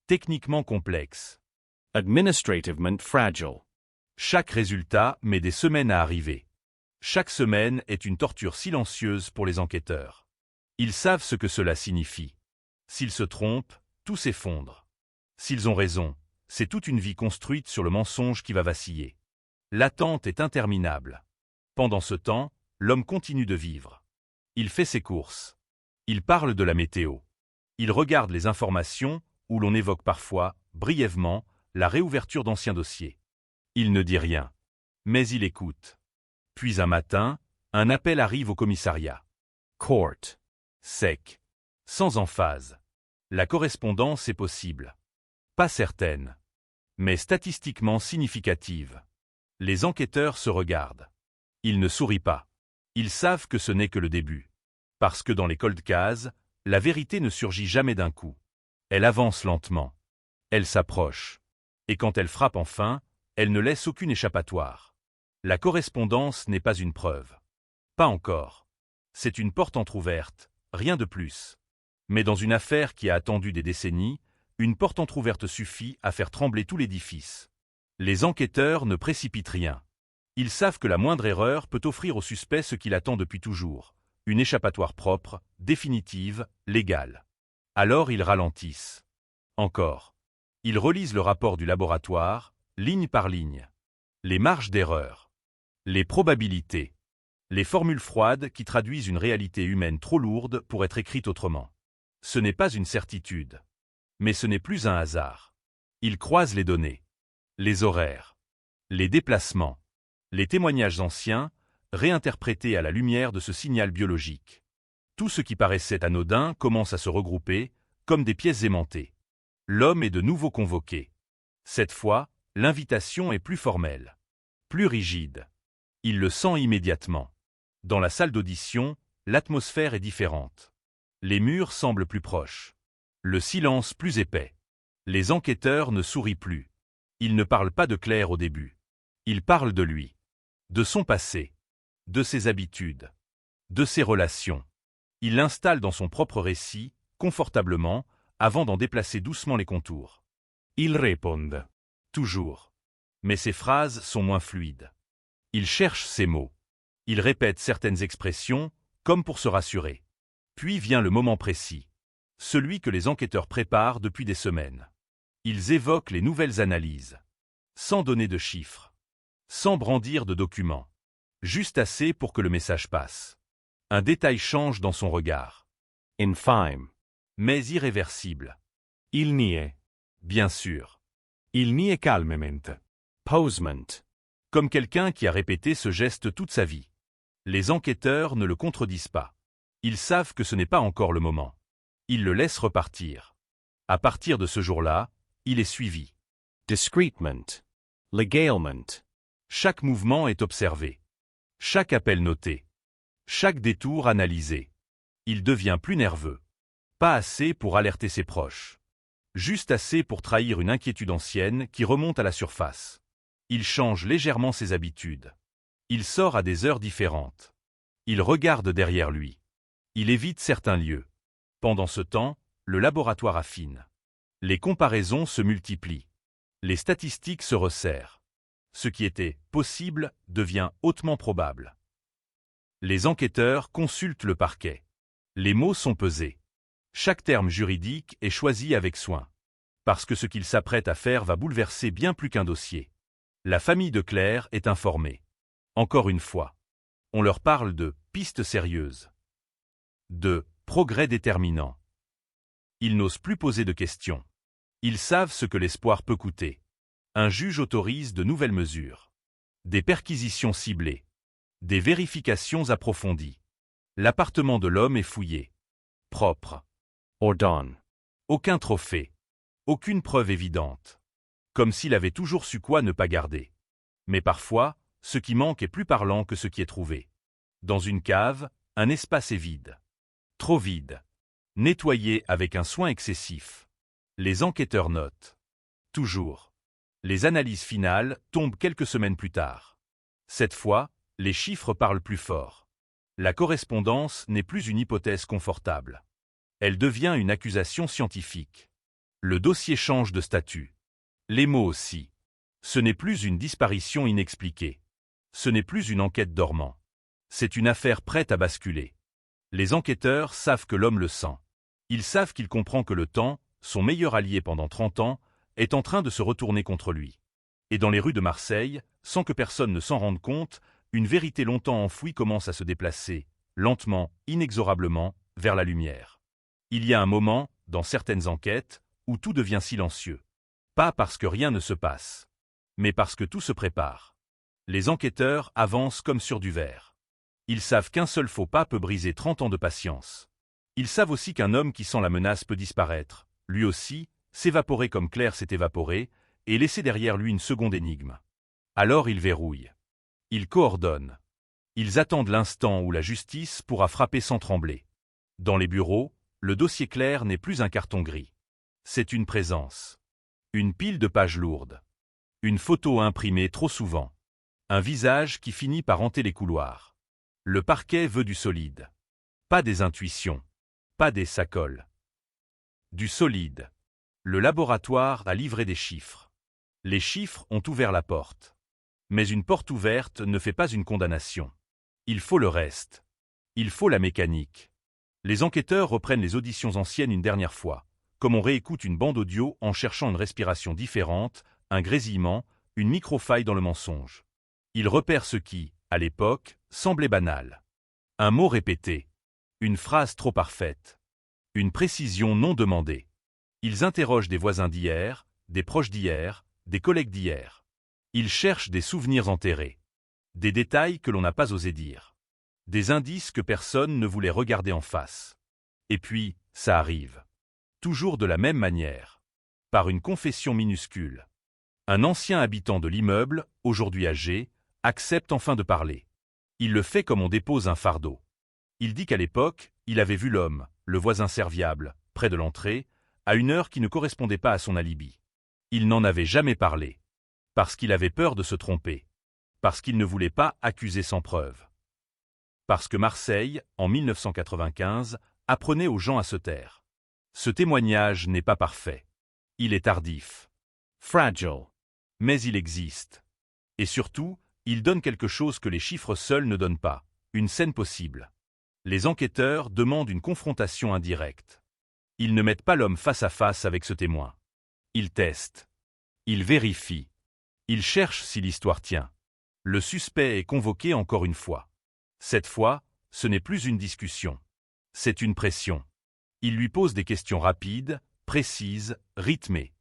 Techniquement complexe. Administrativement fragile. Chaque résultat met des semaines à arriver. Chaque semaine est une torture silencieuse pour les enquêteurs. Ils savent ce que cela signifie. S'ils se trompent, tout s'effondre. S'ils ont raison, c'est toute une vie construite sur le mensonge qui va vaciller. L'attente est interminable. Pendant ce temps, l'homme continue de vivre. Il fait ses courses. Il parle de la météo. Il regarde les informations où l'on évoque parfois, brièvement, la réouverture d'anciens dossiers. Il ne dit rien. Mais il écoute. Puis un matin, un appel arrive au commissariat. Court. Sec. Sans emphase. La correspondance est possible. Pas certaine. Mais statistiquement significative. Les enquêteurs se regardent. Ils ne sourient pas. Ils savent que ce n'est que le début. Parce que dans les cold cases, la vérité ne surgit jamais d'un coup. Elle avance lentement. Elle s'approche. Et quand elle frappe enfin, elle ne laisse aucune échappatoire. La correspondance n'est pas une preuve. Pas encore. C'est une porte entr'ouverte, rien de plus. Mais dans une affaire qui a attendu des décennies, une porte entr'ouverte suffit à faire trembler tout l'édifice. Les enquêteurs ne précipitent rien. Ils savent que la moindre erreur peut offrir au suspect ce qu'il attend depuis toujours, une échappatoire propre, définitive, légale. Alors ils ralentissent. Encore. Ils relisent le rapport du laboratoire, ligne par ligne. Les marges d'erreur. Les probabilités. Les formules froides qui traduisent une réalité humaine trop lourde pour être écrite autrement. Ce n'est pas une certitude. Mais ce n'est plus un hasard. Ils croisent les données. Les horaires. Les déplacements. Les témoignages anciens, réinterprétés à la lumière de ce signal biologique. Tout ce qui paraissait anodin commence à se regrouper, comme des pièces aimantées. L'homme est de nouveau convoqué. Cette fois, l'invitation est plus formelle. Plus rigide. Il le sent immédiatement. Dans la salle d'audition, l'atmosphère est différente. Les murs semblent plus proches. Le silence plus épais. Les enquêteurs ne sourient plus. Ils ne parlent pas de Claire au début. Ils parlent de lui. De son passé. De ses habitudes. De ses relations. Il l'installe dans son propre récit, confortablement, avant d'en déplacer doucement les contours. Il répond. Toujours. Mais ses phrases sont moins fluides. Il cherche ses mots. Il répète certaines expressions, comme pour se rassurer. Puis vient le moment précis. Celui que les enquêteurs préparent depuis des semaines. Ils évoquent les nouvelles analyses. Sans donner de chiffres. Sans brandir de documents. Juste assez pour que le message passe. Un détail change dans son regard. Infime. Mais irréversible. Il niait. Bien sûr. Il niait calmement. Posement. Comme quelqu'un qui a répété ce geste toute sa vie. Les enquêteurs ne le contredisent pas. Ils savent que ce n'est pas encore le moment. Ils le laissent repartir. À partir de ce jour-là, il est suivi. Discreetment. Legalement. Chaque mouvement est observé. Chaque appel noté. Chaque détour analysé. Il devient plus nerveux. Pas assez pour alerter ses proches. Juste assez pour trahir une inquiétude ancienne qui remonte à la surface. Il change légèrement ses habitudes. Il sort à des heures différentes. Il regarde derrière lui. Il évite certains lieux. Pendant ce temps, le laboratoire affine. Les comparaisons se multiplient. Les statistiques se resserrent. Ce qui était possible devient hautement probable. Les enquêteurs consultent le parquet. Les mots sont pesés. Chaque terme juridique est choisi avec soin. Parce que ce qu'ils s'apprêtent à faire va bouleverser bien plus qu'un dossier. La famille de Claire est informée. Encore une fois, on leur parle de pistes sérieuses, de progrès déterminants. Ils n'osent plus poser de questions. Ils savent ce que l'espoir peut coûter. Un juge autorise de nouvelles mesures. Des perquisitions ciblées. Des vérifications approfondies. L'appartement de l'homme est fouillé. Propre. Ordonne. Aucun trophée. Aucune preuve évidente. Comme s'il avait toujours su quoi ne pas garder. Mais parfois, ce qui manque est plus parlant que ce qui est trouvé. Dans une cave, un espace est vide. Trop vide. Nettoyé avec un soin excessif. Les enquêteurs notent. Toujours. Les analyses finales tombent quelques semaines plus tard. Cette fois, les chiffres parlent plus fort. La correspondance n'est plus une hypothèse confortable. Elle devient une accusation scientifique. Le dossier change de statut. Les mots aussi. Ce n'est plus une disparition inexpliquée. Ce n'est plus une enquête dormant. C'est une affaire prête à basculer. Les enquêteurs savent que l'homme le sent. Ils savent qu'il comprend que le temps, son meilleur allié pendant 30 ans, est en train de se retourner contre lui. Et dans les rues de Marseille, sans que personne ne s'en rende compte, une vérité longtemps enfouie commence à se déplacer, lentement, inexorablement, vers la lumière. Il y a un moment, dans certaines enquêtes, où tout devient silencieux. Pas parce que rien ne se passe, mais parce que tout se prépare. Les enquêteurs avancent comme sur du verre. Ils savent qu'un seul faux pas peut briser 30 ans de patience. Ils savent aussi qu'un homme qui sent la menace peut disparaître, lui aussi, s'évaporer comme Claire s'est évaporée, et laisser derrière lui une seconde énigme. Alors ils verrouillent. Ils coordonnent. Ils attendent l'instant où la justice pourra frapper sans trembler. Dans les bureaux, le dossier Claire n'est plus un carton gris. C'est une présence. Une pile de pages lourdes. Une photo imprimée trop souvent. Un visage qui finit par hanter les couloirs. Le parquet veut du solide. Pas des intuitions. Pas des sacoles. Du solide. Le laboratoire a livré des chiffres. Les chiffres ont ouvert la porte. Mais une porte ouverte ne fait pas une condamnation. Il faut le reste. Il faut la mécanique. Les enquêteurs reprennent les auditions anciennes une dernière fois, comme on réécoute une bande audio en cherchant une respiration différente, un grésillement, une micro-faille dans le mensonge. Ils repèrent ce qui, à l'époque, semblait banal. Un mot répété. Une phrase trop parfaite. Une précision non demandée. Ils interrogent des voisins d'hier, des proches d'hier, des collègues d'hier. Ils cherchent des souvenirs enterrés. Des détails que l'on n'a pas osé dire. Des indices que personne ne voulait regarder en face. Et puis, ça arrive. Toujours de la même manière. Par une confession minuscule. Un ancien habitant de l'immeuble, aujourd'hui âgé, accepte enfin de parler. Il le fait comme on dépose un fardeau. Il dit qu'à l'époque, il avait vu l'homme, le voisin serviable, près de l'entrée, à une heure qui ne correspondait pas à son alibi. Il n'en avait jamais parlé. Parce qu'il avait peur de se tromper. Parce qu'il ne voulait pas accuser sans preuve. Parce que Marseille, en 1995, apprenait aux gens à se taire. Ce témoignage n'est pas parfait. Il est tardif. Fragile. Mais il existe. Et surtout, il donne quelque chose que les chiffres seuls ne donnent pas, une scène possible. Les enquêteurs demandent une confrontation indirecte. Ils ne mettent pas l'homme face à face avec ce témoin. Ils testent. Ils vérifient. Ils cherchent si l'histoire tient. Le suspect est convoqué encore une fois. Cette fois, ce n'est plus une discussion. C'est une pression. Il lui pose des questions rapides, précises, rythmées.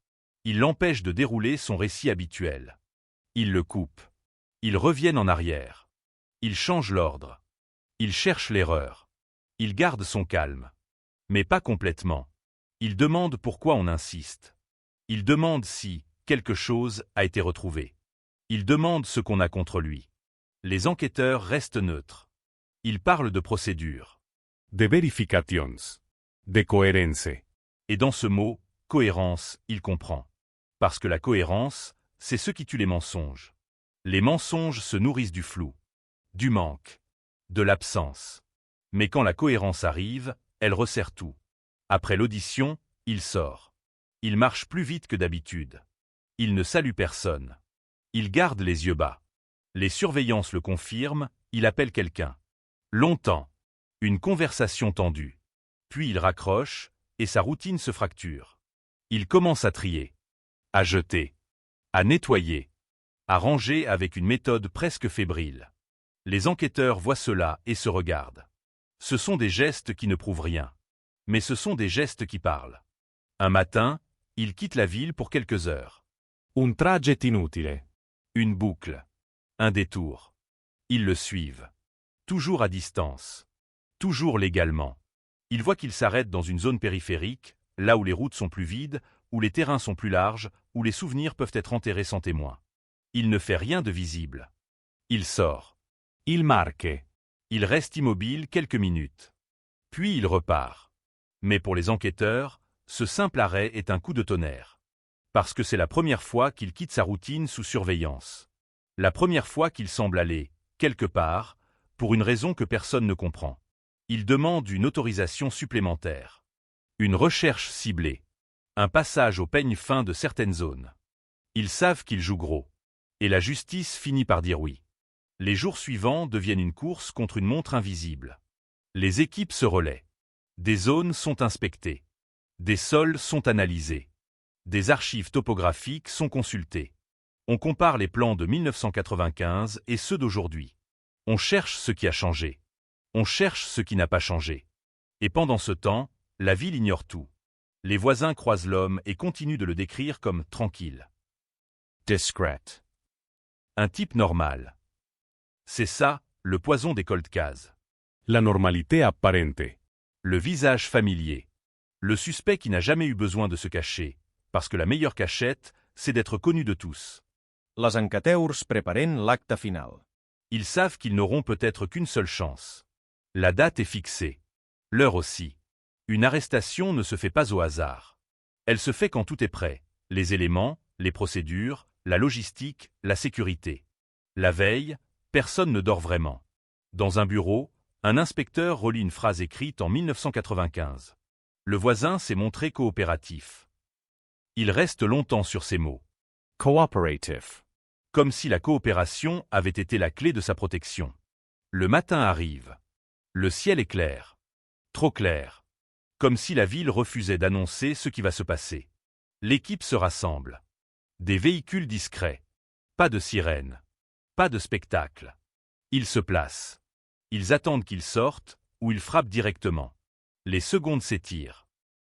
Il l'empêche de dérouler son récit habituel. Il le coupe. Ils reviennent en arrière. Ils changent l'ordre. Ils cherchent l'erreur. Il garde son calme. Mais pas complètement. Il demande pourquoi on insiste. Il demande si quelque chose a été retrouvé. Il demande ce qu'on a contre lui. Les enquêteurs restent neutres. Ils parlent de procédure. De verifications. De coherence. Et dans ce mot, cohérence, il comprend. Parce que la cohérence, c'est ce qui tue les mensonges. Les mensonges se nourrissent du flou, du manque, de l'absence. Mais quand la cohérence arrive, elle resserre tout. Après l'audition, il sort. Il marche plus vite que d'habitude. Il ne salue personne. Il garde les yeux bas. Les surveillances le confirment, il appelle quelqu'un. Longtemps. Une conversation tendue. Puis il raccroche, et sa routine se fracture. Il commence à trier, à jeter, à nettoyer, à ranger avec une méthode presque fébrile. Les enquêteurs voient cela et se regardent. Ce sont des gestes qui ne prouvent rien. Mais ce sont des gestes qui parlent. Un matin, il quitte la ville pour quelques heures. Un trajet inutile. Une boucle. Un détour. Ils le suivent. Toujours à distance. Toujours légalement. Il voit qu'il s'arrête dans une zone périphérique, là où les routes sont plus vides, où les terrains sont plus larges, où les souvenirs peuvent être enterrés sans témoin. Il ne fait rien de visible. Il sort. Il marque. Il reste immobile quelques minutes. Puis il repart. Mais pour les enquêteurs, ce simple arrêt est un coup de tonnerre. Parce que c'est la première fois qu'il quitte sa routine sous surveillance. La première fois qu'il semble aller, quelque part, pour une raison que personne ne comprend. Il demande une autorisation supplémentaire. Une recherche ciblée. Un passage au peigne fin de certaines zones. Ils savent qu'ils jouent gros. Et la justice finit par dire oui. Les jours suivants deviennent une course contre une montre invisible. Les équipes se relaient. Des zones sont inspectées. Des sols sont analysés. Des archives topographiques sont consultées. On compare les plans de 1995 et ceux d'aujourd'hui. On cherche ce qui a changé. On cherche ce qui n'a pas changé. Et pendant ce temps, la ville ignore tout. Les voisins croisent l'homme et continuent de le décrire comme tranquille. Discret. Un type normal. C'est ça, le poison des cold cases. La normalité apparente. Le visage familier. Le suspect qui n'a jamais eu besoin de se cacher, parce que la meilleure cachette, c'est d'être connu de tous. Les enquêteurs preparen l'acte final. Ils savent qu'ils n'auront peut-être qu'une seule chance. La date est fixée. L'heure aussi. Une arrestation ne se fait pas au hasard. Elle se fait quand tout est prêt. Les éléments, les procédures, la logistique, la sécurité. La veille, personne ne dort vraiment. Dans un bureau, un inspecteur relit une phrase écrite en 1995. Le voisin s'est montré coopératif. Il reste longtemps sur ces mots. Cooperative. Comme si la coopération avait été la clé de sa protection. Le matin arrive. Le ciel est clair. Trop clair. Comme si la ville refusait d'annoncer ce qui va se passer. L'équipe se rassemble. Des véhicules discrets. Pas de sirène. Pas de spectacle. Ils se placent. Ils attendent qu'ils sortent, ou ils frappent directement. Les secondes s'étirent.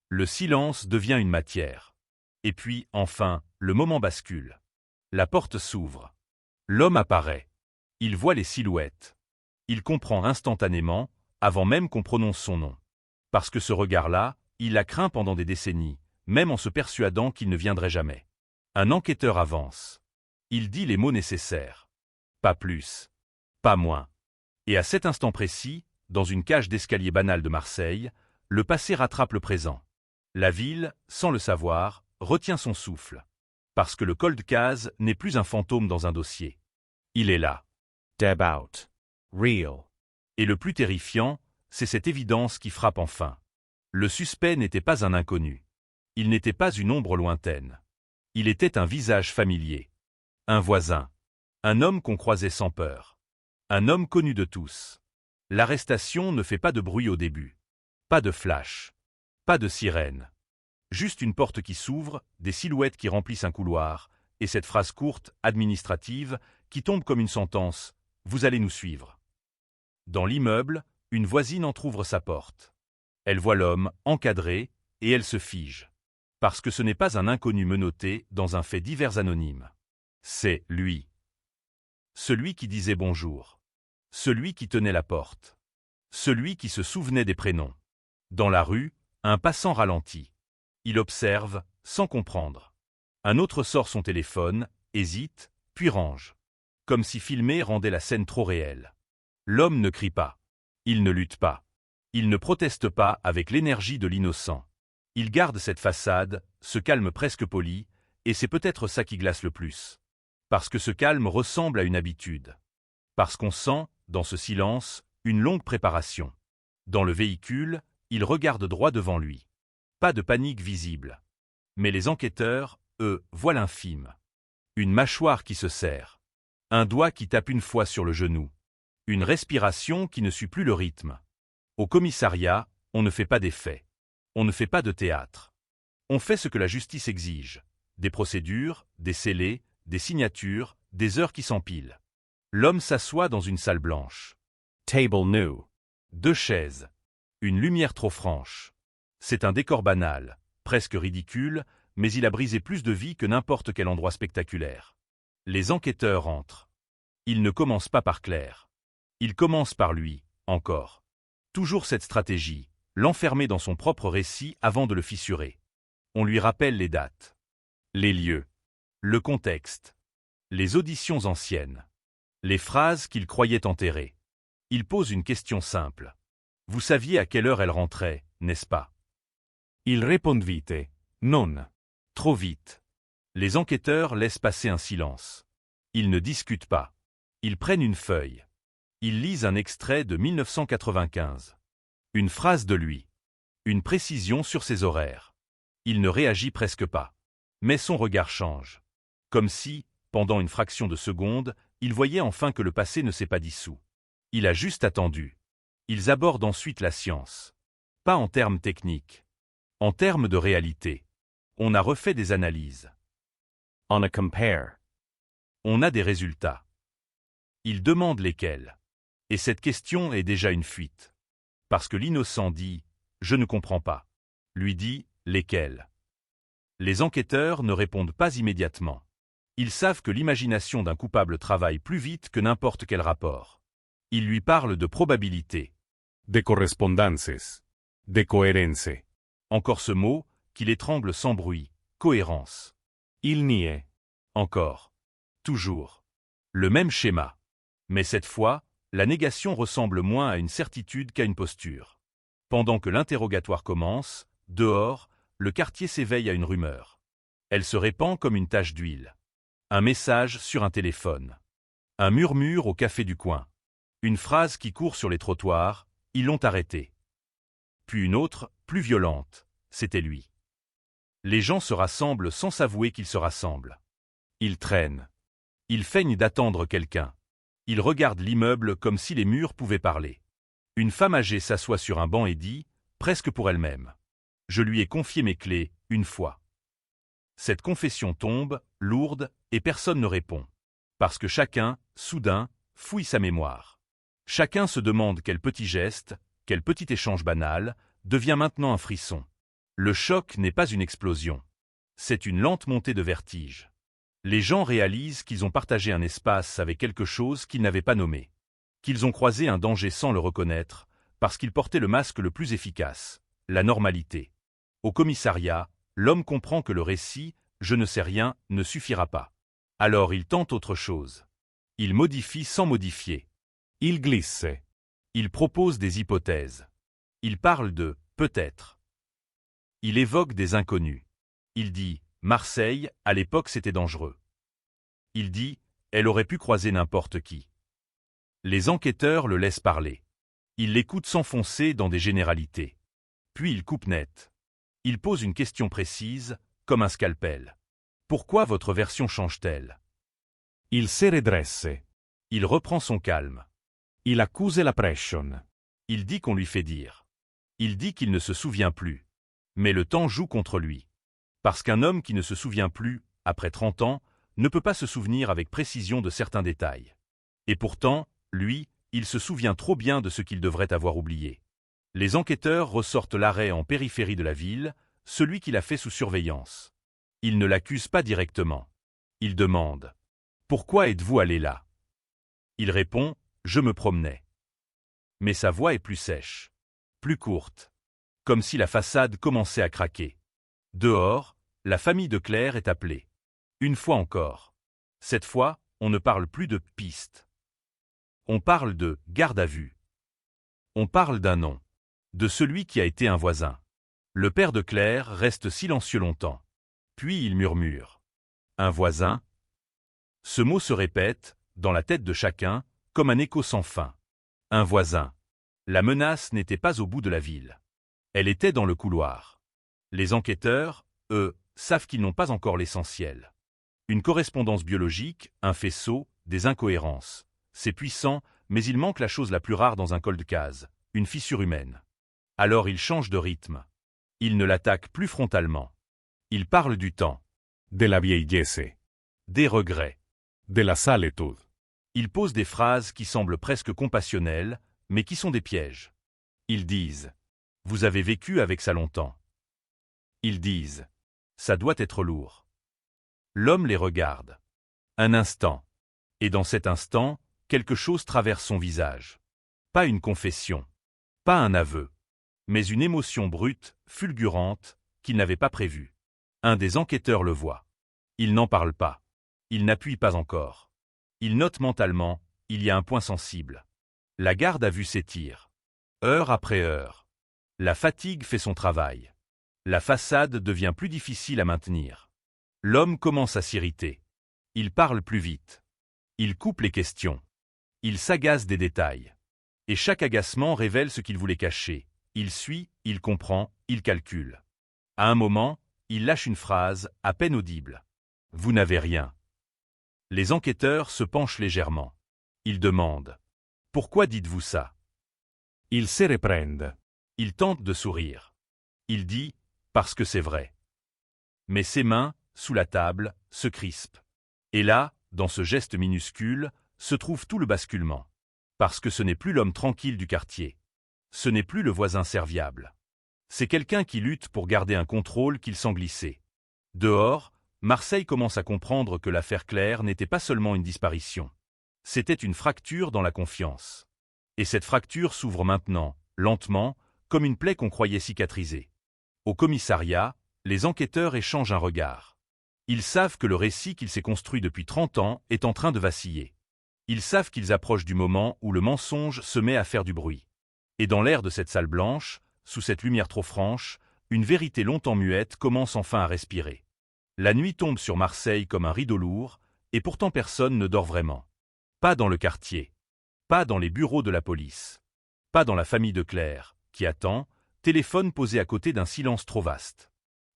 Le silence devient une matière. Et puis, enfin, le moment bascule. La porte s'ouvre. L'homme apparaît. Il voit les silhouettes. Il comprend instantanément, avant même qu'on prononce son nom. Parce que ce regard-là, il l'a craint pendant des décennies, même en se persuadant qu'il ne viendrait jamais. Un enquêteur avance. Il dit les mots nécessaires. Pas plus. Pas moins. Et à cet instant précis, dans une cage d'escalier banale de Marseille, le passé rattrape le présent. La ville, sans le savoir, retient son souffle. Parce que le cold case n'est plus un fantôme dans un dossier. Il est là. Dab out. Real. Et le plus terrifiant, c'est cette évidence qui frappe enfin. Le suspect n'était pas un inconnu. Il n'était pas une ombre lointaine. Il était un visage familier. Un voisin. Un homme qu'on croisait sans peur. Un homme connu de tous. L'arrestation ne fait pas de bruit au début. Pas de flash. Pas de sirène. Juste une porte qui s'ouvre, des silhouettes qui remplissent un couloir, et cette phrase courte, administrative, qui tombe comme une sentence « Vous allez nous suivre ». Dans l'immeuble, une voisine entr'ouvre sa porte. Elle voit l'homme, encadré, et elle se fige. Parce que ce n'est pas un inconnu menotté dans un fait divers anonyme. C'est lui. Celui qui disait bonjour. Celui qui tenait la porte. Celui qui se souvenait des prénoms. Dans la rue, un passant ralentit. Il observe, sans comprendre. Un autre sort son téléphone, hésite, puis range. Comme si filmer rendait la scène trop réelle. L'homme ne crie pas. Il ne lutte pas. Il ne proteste pas avec l'énergie de l'innocent. Il garde cette façade, ce calme presque poli, et c'est peut-être ça qui glace le plus. Parce que ce calme ressemble à une habitude. Parce qu'on sent, dans ce silence, une longue préparation. Dans le véhicule, il regarde droit devant lui. Pas de panique visible. Mais les enquêteurs, eux, voient l'infime. Une mâchoire qui se serre. Un doigt qui tape une fois sur le genou. Une respiration qui ne suit plus le rythme. Au commissariat, on ne fait pas des faits. On ne fait pas de théâtre. On fait ce que la justice exige. Des procédures, des scellés, des signatures, des heures qui s'empilent. L'homme s'assoit dans une salle blanche. Table new. 2 chaises. Une lumière trop franche. C'est un décor banal, presque ridicule, mais il a brisé plus de vie que n'importe quel endroit spectaculaire. Les enquêteurs entrent. Ils ne commencent pas par Claire. Ils commencent par lui, encore. Toujours cette stratégie, l'enfermer dans son propre récit avant de le fissurer. On lui rappelle les dates, les lieux, le contexte, les auditions anciennes, les phrases qu'il croyait enterrées. Il pose une question simple. Vous saviez à quelle heure elle rentrait, n'est-ce pas? Il répond vite. Non. Trop vite. Les enquêteurs laissent passer un silence. Ils ne discutent pas. Ils prennent une feuille. Ils lisent un extrait de 1995. Une phrase de lui. Une précision sur ses horaires. Il ne réagit presque pas. Mais son regard change. Comme si, pendant une fraction de seconde, il voyait enfin que le passé ne s'est pas dissous. Il a juste attendu. Ils abordent ensuite la science. Pas en termes techniques. En termes de réalité. On a refait des analyses. On a compare. On a des résultats. Il demande lesquels. Et cette question est déjà une fuite. Parce que l'innocent dit « Je ne comprends pas ». Lui dit « Lesquels ». Les enquêteurs ne répondent pas immédiatement. Ils savent que l'imagination d'un coupable travaille plus vite que n'importe quel rapport. Ils lui parlent de probabilité. De correspondances. De coherence. Encore ce mot, qu'il étrangle sans bruit. Cohérence. Il nie. Encore. Toujours. Le même schéma. Mais cette fois, la négation ressemble moins à une certitude qu'à une posture. Pendant que l'interrogatoire commence, dehors, le quartier s'éveille à une rumeur. Elle se répand comme une tache d'huile. Un message sur un téléphone. Un murmure au café du coin. Une phrase qui court sur les trottoirs, ils l'ont arrêté. Puis une autre, plus violente, c'était lui. Les gens se rassemblent sans s'avouer qu'ils se rassemblent. Ils traînent. Ils feignent d'attendre quelqu'un. Ils regardent l'immeuble comme si les murs pouvaient parler. Une femme âgée s'assoit sur un banc et dit, presque pour elle-même. Je lui ai confié mes clés, une fois. Cette confession tombe, lourde, et personne ne répond. Parce que chacun, soudain, fouille sa mémoire. Chacun se demande quel petit geste, quel petit échange banal, devient maintenant un frisson. Le choc n'est pas une explosion. C'est une lente montée de vertige. Les gens réalisent qu'ils ont partagé un espace avec quelque chose qu'ils n'avaient pas nommé. Qu'ils ont croisé un danger sans le reconnaître, parce qu'ils portaient le masque le plus efficace, la normalité. Au commissariat, l'homme comprend que le récit « je ne sais rien » ne suffira pas. Alors il tente autre chose. Il modifie sans modifier. Il glisse. Il propose des hypothèses. Il parle de « peut-être ». Il évoque des inconnus. Il dit « Marseille, à l'époque c'était dangereux ». Il dit « elle aurait pu croiser n'importe qui ». Les enquêteurs le laissent parler. Ils l'écoutent s'enfoncer dans des généralités. Puis il coupe net. Il pose une question précise, comme un scalpel. Pourquoi votre version change-t-elle? Il se redresse. Il reprend son calme. Il accuse la pression. Il dit qu'on lui fait dire. Il dit qu'il ne se souvient plus. Mais le temps joue contre lui. Parce qu'un homme qui ne se souvient plus, après 30 ans, ne peut pas se souvenir avec précision de certains détails. Et pourtant, lui, il se souvient trop bien de ce qu'il devrait avoir oublié. Les enquêteurs ressortent l'arrêt en périphérie de la ville, celui qu'il a fait sous surveillance. Ils ne l'accusent pas directement. Ils demandent « Pourquoi êtes-vous allé là ?» Il répond « Je me promenais ». Mais sa voix est plus sèche, plus courte, comme si la façade commençait à craquer. Dehors, la famille de Claire est appelée. Une fois encore. Cette fois, on ne parle plus de piste. On parle de garde à vue. On parle d'un nom. De celui qui a été un voisin. Le père de Claire reste silencieux longtemps. Puis il murmure. Un voisin? Ce mot se répète, dans la tête de chacun, comme un écho sans fin. Un voisin. La menace n'était pas au bout de la ville. Elle était dans le couloir. Les enquêteurs, eux, savent qu'ils n'ont pas encore l'essentiel. Une correspondance biologique, un faisceau, des incohérences. C'est puissant, mais il manque la chose la plus rare dans un cold case, une fissure humaine. Alors il change de rythme. Il ne l'attaque plus frontalement. Il parle du temps. De la vieillesse. Des regrets. De la salitude. Ils posent des phrases qui semblent presque compassionnelles, mais qui sont des pièges. Ils disent « Vous avez vécu avec ça longtemps ». Ils disent « Ça doit être lourd ». L'homme les regarde. Un instant. Et dans cet instant, quelque chose traverse son visage. Pas une confession. Pas un aveu. Mais une émotion brute, fulgurante, qu'il n'avait pas prévue. Un des enquêteurs le voit. Il n'en parle pas. Il n'appuie pas encore. Il note mentalement, il y a un point sensible. La garde à vue s'étire. Heure après heure. La fatigue fait son travail. La façade devient plus difficile à maintenir. L'homme commence à s'irriter. Il parle plus vite. Il coupe les questions. Il s'agace des détails. Et chaque agacement révèle ce qu'il voulait cacher. Il suit, il comprend, il calcule. À un moment, il lâche une phrase, à peine audible. « Vous n'avez rien ». Les enquêteurs se penchent légèrement. Ils demandent « Pourquoi dites-vous ça ?» Il se reprend. Il tente de sourire. Il dit « Parce que c'est vrai ». Mais ses mains, sous la table, se crispent. Et là, dans ce geste minuscule, se trouve tout le basculement. Parce que ce n'est plus l'homme tranquille du quartier. Ce n'est plus le voisin serviable. C'est quelqu'un qui lutte pour garder un contrôle qu'il sent glisser. Dehors, Marseille commence à comprendre que l'affaire Claire n'était pas seulement une disparition. C'était une fracture dans la confiance. Et cette fracture s'ouvre maintenant, lentement, comme une plaie qu'on croyait cicatrisée. Au commissariat, les enquêteurs échangent un regard. Ils savent que le récit qu'il s'est construit depuis 30 ans est en train de vaciller. Ils savent qu'ils approchent du moment où le mensonge se met à faire du bruit. Et dans l'air de cette salle blanche, sous cette lumière trop franche, une vérité longtemps muette commence enfin à respirer. La nuit tombe sur Marseille comme un rideau lourd, et pourtant personne ne dort vraiment. Pas dans le quartier. Pas dans les bureaux de la police. Pas dans la famille de Claire, qui attend, téléphone posé à côté d'un silence trop vaste.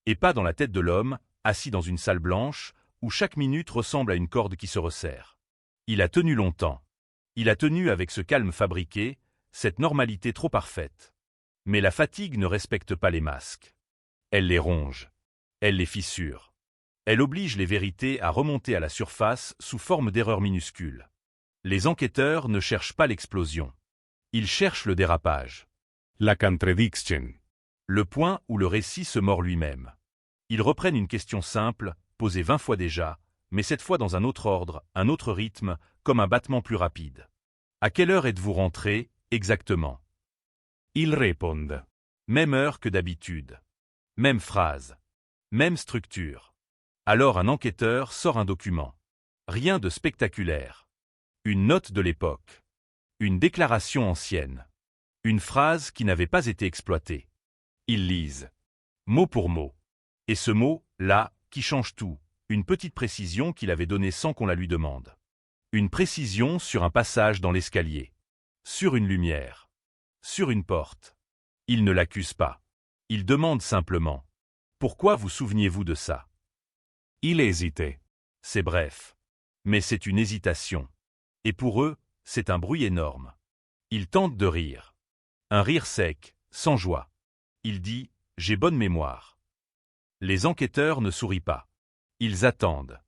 Et pas dans la tête de l'homme, assis dans une salle blanche, où chaque minute ressemble à une corde qui se resserre. Il a tenu longtemps. Il a tenu avec ce calme fabriqué, cette normalité trop parfaite. Mais la fatigue ne respecte pas les masques. Elle les ronge. Elle les fissure. Elle oblige les vérités à remonter à la surface sous forme d'erreurs minuscules. Les enquêteurs ne cherchent pas l'explosion. Ils cherchent le dérapage. La contradiction. Le point où le récit se mord lui-même. Ils reprennent une question simple, posée 20 fois déjà, mais cette fois dans un autre ordre, un autre rythme, comme un battement plus rapide. À quelle heure êtes-vous rentré, exactement? Ils répondent. Même heure que d'habitude. Même phrase. Même structure. Alors un enquêteur sort un document. Rien de spectaculaire. Une note de l'époque. Une déclaration ancienne. Une phrase qui n'avait pas été exploitée. Ils lisent. Mot pour mot. Et ce mot, là, qui change tout. Une petite précision qu'il avait donnée sans qu'on la lui demande. Une précision sur un passage dans l'escalier. Sur une lumière. Sur une porte. Il ne l'accuse pas. Il demande simplement. Pourquoi vous souveniez-vous de ça? Il hésitait. C'est bref. Mais c'est une hésitation. Et pour eux, c'est un bruit énorme. Il tente de rire. Un rire sec, sans joie. Il dit « J'ai bonne mémoire ». Les enquêteurs ne sourient pas. Ils attendent.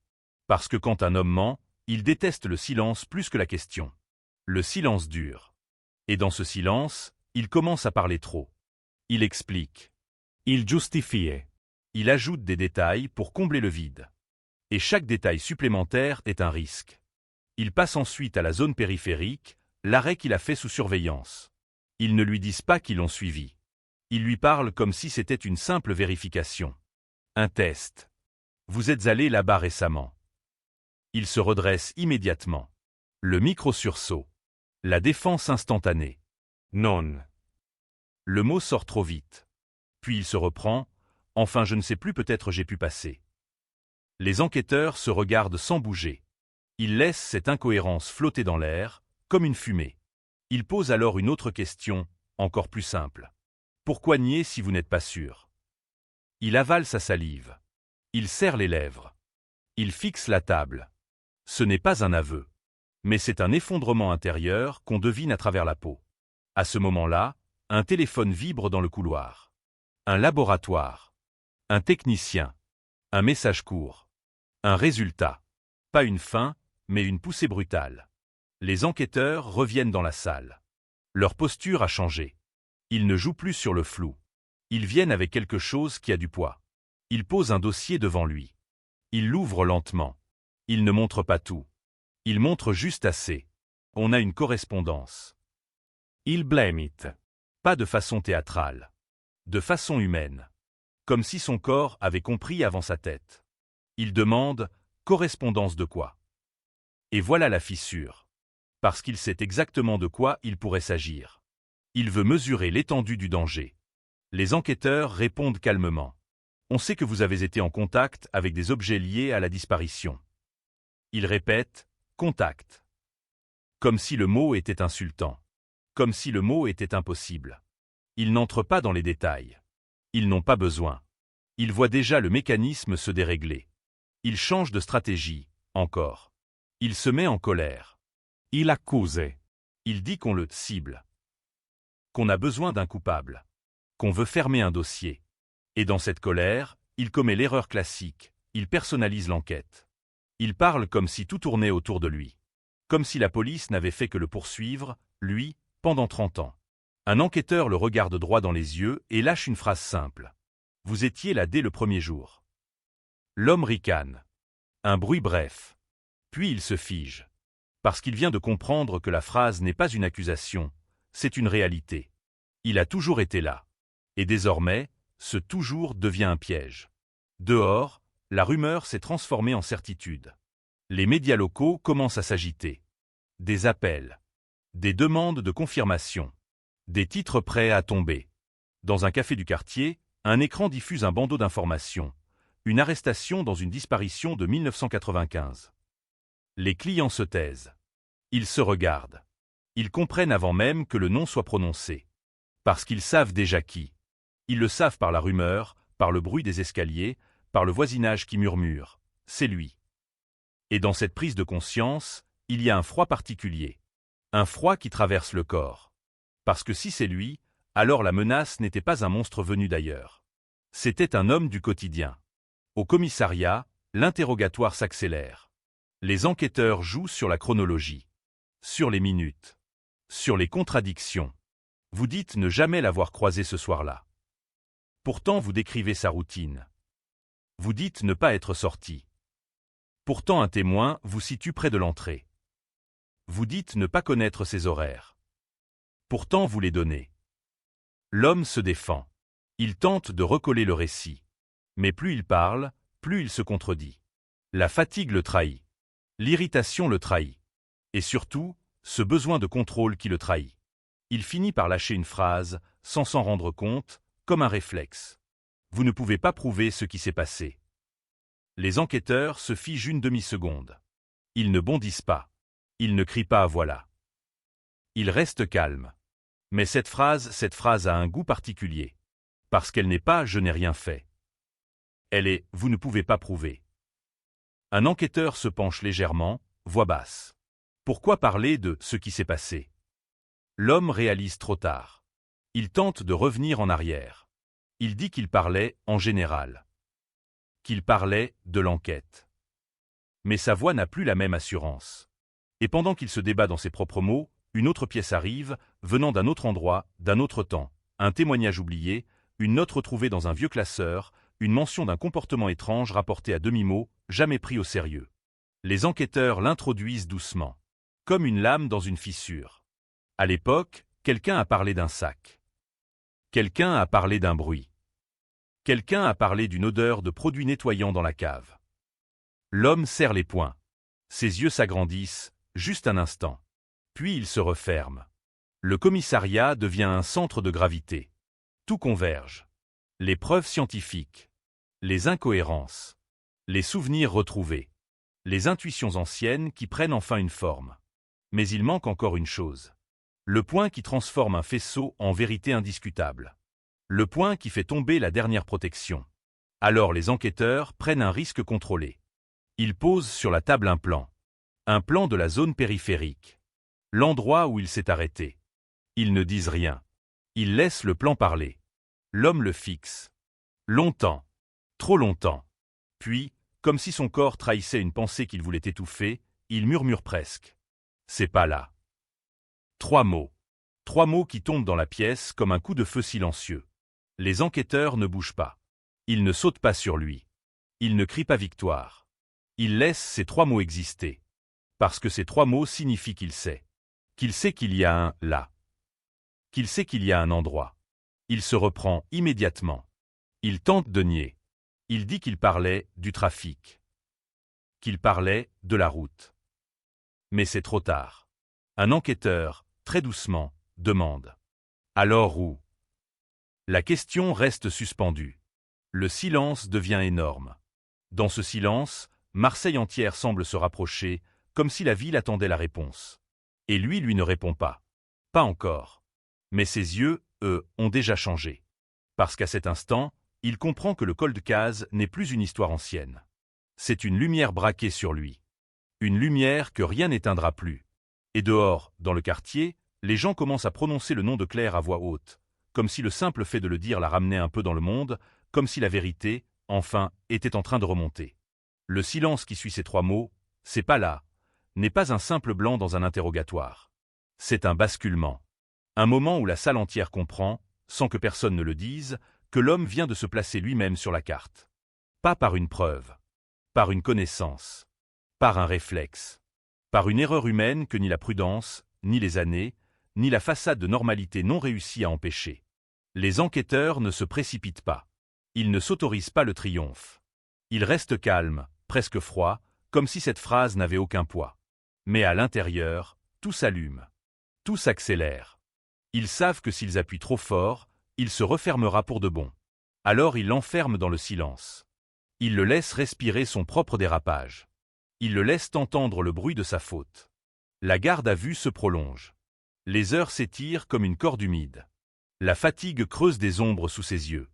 Parce que quand un homme ment, il déteste le silence plus que la question. Le silence dure. Et dans ce silence, il commence à parler trop. Il explique. Il justifiait. Il ajoute des détails pour combler le vide. Et chaque détail supplémentaire est un risque. Il passe ensuite à la zone périphérique, l'arrêt qu'il a fait sous surveillance. Ils ne lui disent pas qu'ils l'ont suivi. Ils lui parlent comme si c'était une simple vérification. Un test. Vous êtes allé là-bas récemment. Il se redresse immédiatement. Le micro-sursaut. La défense instantanée. Non. Le mot sort trop vite. Puis il se reprend. Enfin, je ne sais plus, peut-être j'ai pu passer. Les enquêteurs se regardent sans bouger. Ils laissent cette incohérence flotter dans l'air, comme une fumée. Ils posent alors une autre question, encore plus simple. Pourquoi nier si vous n'êtes pas sûr? Il avale sa salive. Il serre les lèvres. Il fixe la table. Ce n'est pas un aveu. Mais c'est un effondrement intérieur qu'on devine à travers la peau. À ce moment-là, un téléphone vibre dans le couloir. Un laboratoire. Un technicien. Un message court. Un résultat. Pas une fin, mais une poussée brutale. Les enquêteurs reviennent dans la salle. Leur posture a changé. Ils ne jouent plus sur le flou. Ils viennent avec quelque chose qui a du poids. Ils posent un dossier devant lui. Ils l'ouvrent lentement. Ils ne montrent pas tout. Ils montrent juste assez. On a une correspondance. Il blame it. Pas de façon théâtrale. De façon humaine. Comme si son corps avait compris avant sa tête. Il demande « correspondance de quoi ?» Et voilà la fissure. Parce qu'il sait exactement de quoi il pourrait s'agir. Il veut mesurer l'étendue du danger. Les enquêteurs répondent calmement. On sait que vous avez été en contact avec des objets liés à la disparition. Il répète « contact ». Comme si le mot était insultant. Comme si le mot était impossible. Ils n'entrent pas dans les détails. Ils n'ont pas besoin. Ils voient déjà le mécanisme se dérégler. Il change de stratégie, encore. Il se met en colère. Il accuse. Il dit qu'on le cible. Qu'on a besoin d'un coupable. Qu'on veut fermer un dossier. Et dans cette colère, il commet l'erreur classique, il personnalise l'enquête. Il parle comme si tout tournait autour de lui. Comme si la police n'avait fait que le poursuivre, lui, pendant 30 ans. Un enquêteur le regarde droit dans les yeux et lâche une phrase simple. Vous étiez là dès le premier jour. L'homme ricane. Un bruit bref. Puis il se fige. Parce qu'il vient de comprendre que la phrase n'est pas une accusation, c'est une réalité. Il a toujours été là. Et désormais, ce toujours devient un piège. Dehors, la rumeur s'est transformée en certitude. Les médias locaux commencent à s'agiter. Des appels. Des demandes de confirmation. Des titres prêts à tomber. Dans un café du quartier, un écran diffuse un bandeau d'informations. Une arrestation dans une disparition de 1995. Les clients se taisent. Ils se regardent. Ils comprennent avant même que le nom soit prononcé. Parce qu'ils savent déjà qui. Ils le savent par la rumeur, par le bruit des escaliers, par le voisinage qui murmure. C'est lui. Et dans cette prise de conscience, il y a un froid particulier. Un froid qui traverse le corps. Parce que si c'est lui, alors la menace n'était pas un monstre venu d'ailleurs. C'était un homme du quotidien. Au commissariat, l'interrogatoire s'accélère. Les enquêteurs jouent sur la chronologie. Sur les minutes. Sur les contradictions. Vous dites ne jamais l'avoir croisé ce soir-là. Pourtant vous décrivez sa routine. Vous dites ne pas être sorti. Pourtant un témoin vous situe près de l'entrée. Vous dites ne pas connaître ses horaires. Pourtant vous les donnez. L'homme se défend. Il tente de recoller le récit. Mais plus il parle, plus il se contredit. La fatigue le trahit. L'irritation le trahit. Et surtout, ce besoin de contrôle qui le trahit. Il finit par lâcher une phrase, sans s'en rendre compte, comme un réflexe. Vous ne pouvez pas prouver ce qui s'est passé. Les enquêteurs se figent une demi-seconde. Ils ne bondissent pas. Ils ne crient pas à voilà. Ils restent calmes. Mais cette phrase a un goût particulier. Parce qu'elle n'est pas « je n'ai rien fait ». Elle est « vous ne pouvez pas prouver ». Un enquêteur se penche légèrement, voix basse. Pourquoi parler de ce qui s'est passé? L'homme réalise trop tard. Il tente de revenir en arrière. Il dit qu'il parlait en général. Qu'il parlait de l'enquête. Mais sa voix n'a plus la même assurance. Et pendant qu'il se débat dans ses propres mots, une autre pièce arrive, venant d'un autre endroit, d'un autre temps. Un témoignage oublié, une note retrouvée dans un vieux classeur, une mention d'un comportement étrange rapporté à demi-mot, jamais pris au sérieux. Les enquêteurs l'introduisent doucement. Comme une lame dans une fissure. À l'époque, quelqu'un a parlé d'un sac. Quelqu'un a parlé d'un bruit. Quelqu'un a parlé d'une odeur de produits nettoyants dans la cave. L'homme serre les poings. Ses yeux s'agrandissent, juste un instant. Puis ils se referment. Le commissariat devient un centre de gravité. Tout converge. Les preuves scientifiques. Les incohérences. Les souvenirs retrouvés. Les intuitions anciennes qui prennent enfin une forme. Mais il manque encore une chose. Le point qui transforme un faisceau en vérité indiscutable. Le point qui fait tomber la dernière protection. Alors les enquêteurs prennent un risque contrôlé. Ils posent sur la table un plan. Un plan de la zone périphérique. L'endroit où il s'est arrêté. Ils ne disent rien. Ils laissent le plan parler. L'homme le fixe. Longtemps. Trop longtemps. Puis, comme si son corps trahissait une pensée qu'il voulait étouffer, il murmure presque. C'est pas là. 3 mots. 3 mots qui tombent dans la pièce comme un coup de feu silencieux. Les enquêteurs ne bougent pas. Ils ne sautent pas sur lui. Ils ne crient pas victoire. Ils laissent ces 3 mots exister. Parce que ces 3 mots signifient qu'il sait. Qu'il sait qu'il y a un « là ». Qu'il sait qu'il y a un endroit. Il se reprend immédiatement. Il tente de nier. Il dit qu'il parlait du trafic. Qu'il parlait de la route. Mais c'est trop tard. Un enquêteur, très doucement, demande. Alors où? La question reste suspendue. Le silence devient énorme. Dans ce silence, Marseille entière semble se rapprocher, comme si la ville attendait la réponse. Et lui ne répond pas. Pas encore. Mais ses yeux, eux, ont déjà changé. Parce qu'à cet instant, il comprend que le cold case n'est plus une histoire ancienne. C'est une lumière braquée sur lui. Une lumière que rien n'éteindra plus. Et dehors, dans le quartier, les gens commencent à prononcer le nom de Claire à voix haute, comme si le simple fait de le dire la ramenait un peu dans le monde, comme si la vérité, enfin, était en train de remonter. Le silence qui suit ces 3 mots, c'est pas là, n'est pas un simple blanc dans un interrogatoire. C'est un basculement. Un moment où la salle entière comprend, sans que personne ne le dise, que l'homme vient de se placer lui-même sur la carte. Pas par une preuve, par une connaissance, par un réflexe, par une erreur humaine que ni la prudence, ni les années, ni la façade de normalité non réussie à empêcher. Les enquêteurs ne se précipitent pas. Ils ne s'autorisent pas le triomphe. Ils restent calmes, presque froids, comme si cette phrase n'avait aucun poids. Mais à l'intérieur, tout s'allume. Tout s'accélère. Ils savent que s'ils appuient trop fort, il se refermera pour de bon. Alors ils l'enferment dans le silence. Ils le laissent respirer son propre dérapage. Ils le laissent entendre le bruit de sa faute. La garde à vue se prolonge. Les heures s'étirent comme une corde humide. La fatigue creuse des ombres sous ses yeux.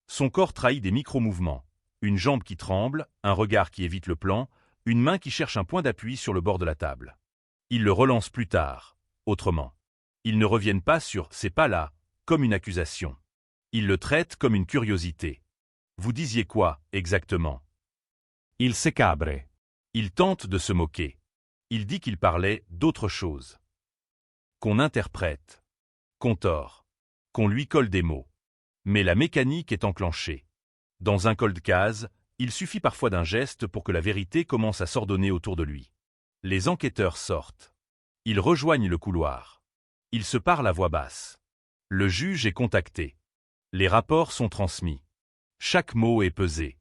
Son corps trahit des micro-mouvements. Une jambe qui tremble, un regard qui évite le plan, une main qui cherche un point d'appui sur le bord de la table. Ils le relancent plus tard, autrement. Ils ne reviennent pas sur « c'est pas là », comme une accusation. Ils le traitent comme une curiosité. Vous disiez quoi, exactement? Il se cabre. Il tente de se moquer. Il dit qu'il parlait d'autre chose. Qu'on interprète. Qu'on tord. Qu'on lui colle des mots. Mais la mécanique est enclenchée. Dans un cold case, il suffit parfois d'un geste pour que la vérité commence à s'ordonner autour de lui. Les enquêteurs sortent. Ils rejoignent le couloir. Ils se parlent à voix basse. Le juge est contacté. Les rapports sont transmis. Chaque mot est pesé.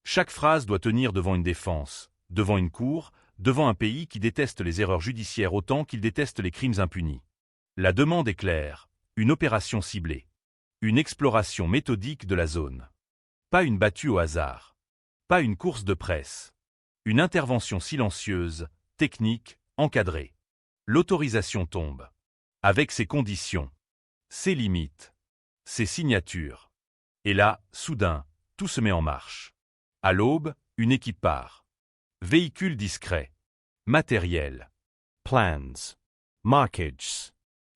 Chaque phrase doit tenir devant une défense, devant une cour, devant un pays qui déteste les erreurs judiciaires autant qu'il déteste les crimes impunis. La demande est claire, une opération ciblée. Une exploration méthodique de la zone. Pas une battue au hasard. Pas une course de presse. Une intervention silencieuse, technique, encadrée. L'autorisation tombe. Avec ses conditions. Ses limites. Ses signatures. Et là, soudain, tout se met en marche. À l'aube, une équipe part. Véhicule discret. Matériel. Plans. Markage.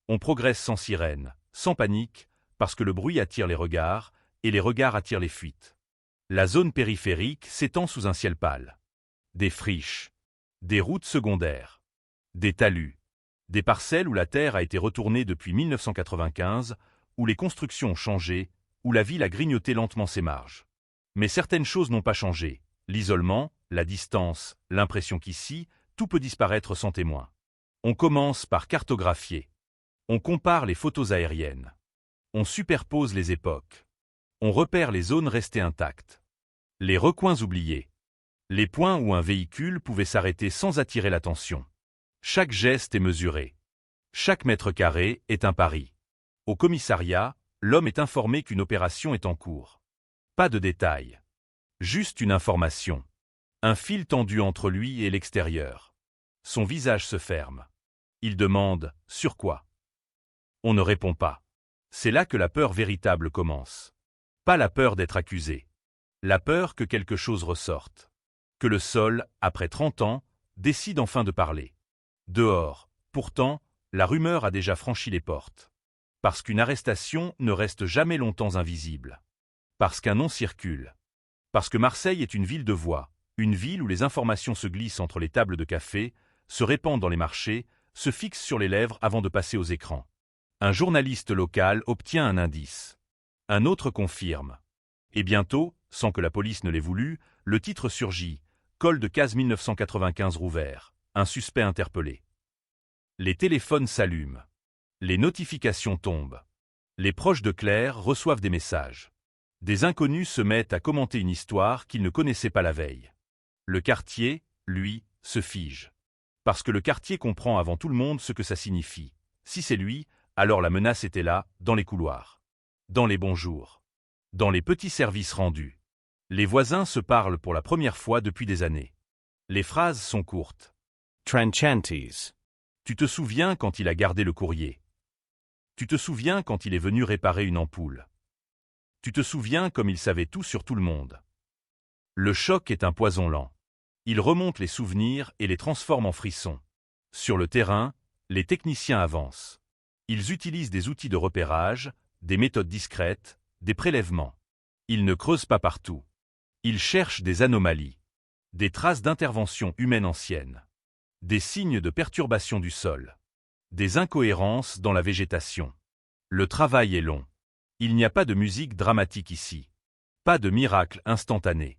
On progresse sans sirène, sans panique, parce que le bruit attire les regards, et les regards attirent les fuites. La zone périphérique s'étend sous un ciel pâle. Des friches. Des routes secondaires. Des talus. Des parcelles où la terre a été retournée depuis 1995, où les constructions ont changé, où la ville a grignoté lentement ses marges. Mais certaines choses n'ont pas changé. L'isolement, la distance, l'impression qu'ici, tout peut disparaître sans témoin. On commence par cartographier. On compare les photos aériennes. On superpose les époques. On repère les zones restées intactes. Les recoins oubliés. Les points où un véhicule pouvait s'arrêter sans attirer l'attention. Chaque geste est mesuré. Chaque mètre carré est un pari. Au commissariat, l'homme est informé qu'une opération est en cours. Pas de détails. Juste une information. Un fil tendu entre lui et l'extérieur. Son visage se ferme. Il demande « Sur quoi ?» On ne répond pas. C'est là que la peur véritable commence. Pas la peur d'être accusé. La peur que quelque chose ressorte. Que le sol, après 30 ans, décide enfin de parler. Dehors, pourtant, la rumeur a déjà franchi les portes. Parce qu'une arrestation ne reste jamais longtemps invisible. Parce qu'un nom circule. Parce que Marseille est une ville de voix, une ville où les informations se glissent entre les tables de café, se répandent dans les marchés, se fixent sur les lèvres avant de passer aux écrans. Un journaliste local obtient un indice. Un autre confirme. Et bientôt, sans que la police ne l'ait voulu, le titre surgit. Col de case 1995 Rouvert. Un suspect interpellé. Les téléphones s'allument. Les notifications tombent. Les proches de Claire reçoivent des messages. Des inconnus se mettent à commenter une histoire qu'ils ne connaissaient pas la veille. Le quartier, lui, se fige. Parce que le quartier comprend avant tout le monde ce que ça signifie. Si c'est lui, alors la menace était là, dans les couloirs. Dans les bonjours. Dans les petits services rendus. Les voisins se parlent pour la première fois depuis des années. Les phrases sont courtes. Trenchantes. Tu te souviens quand il a gardé le courrier? Tu te souviens quand il est venu réparer une ampoule? Tu te souviens comme il savait tout sur tout le monde? Le choc est un poison lent. Il remonte les souvenirs et les transforme en frissons. Sur le terrain, les techniciens avancent. Ils utilisent des outils de repérage, des méthodes discrètes, des prélèvements. Ils ne creusent pas partout. Ils cherchent des anomalies, des traces d'intervention humaine ancienne, des signes de perturbation du sol, des incohérences dans la végétation. Le travail est long. Il n'y a pas de musique dramatique ici. Pas de miracle instantané.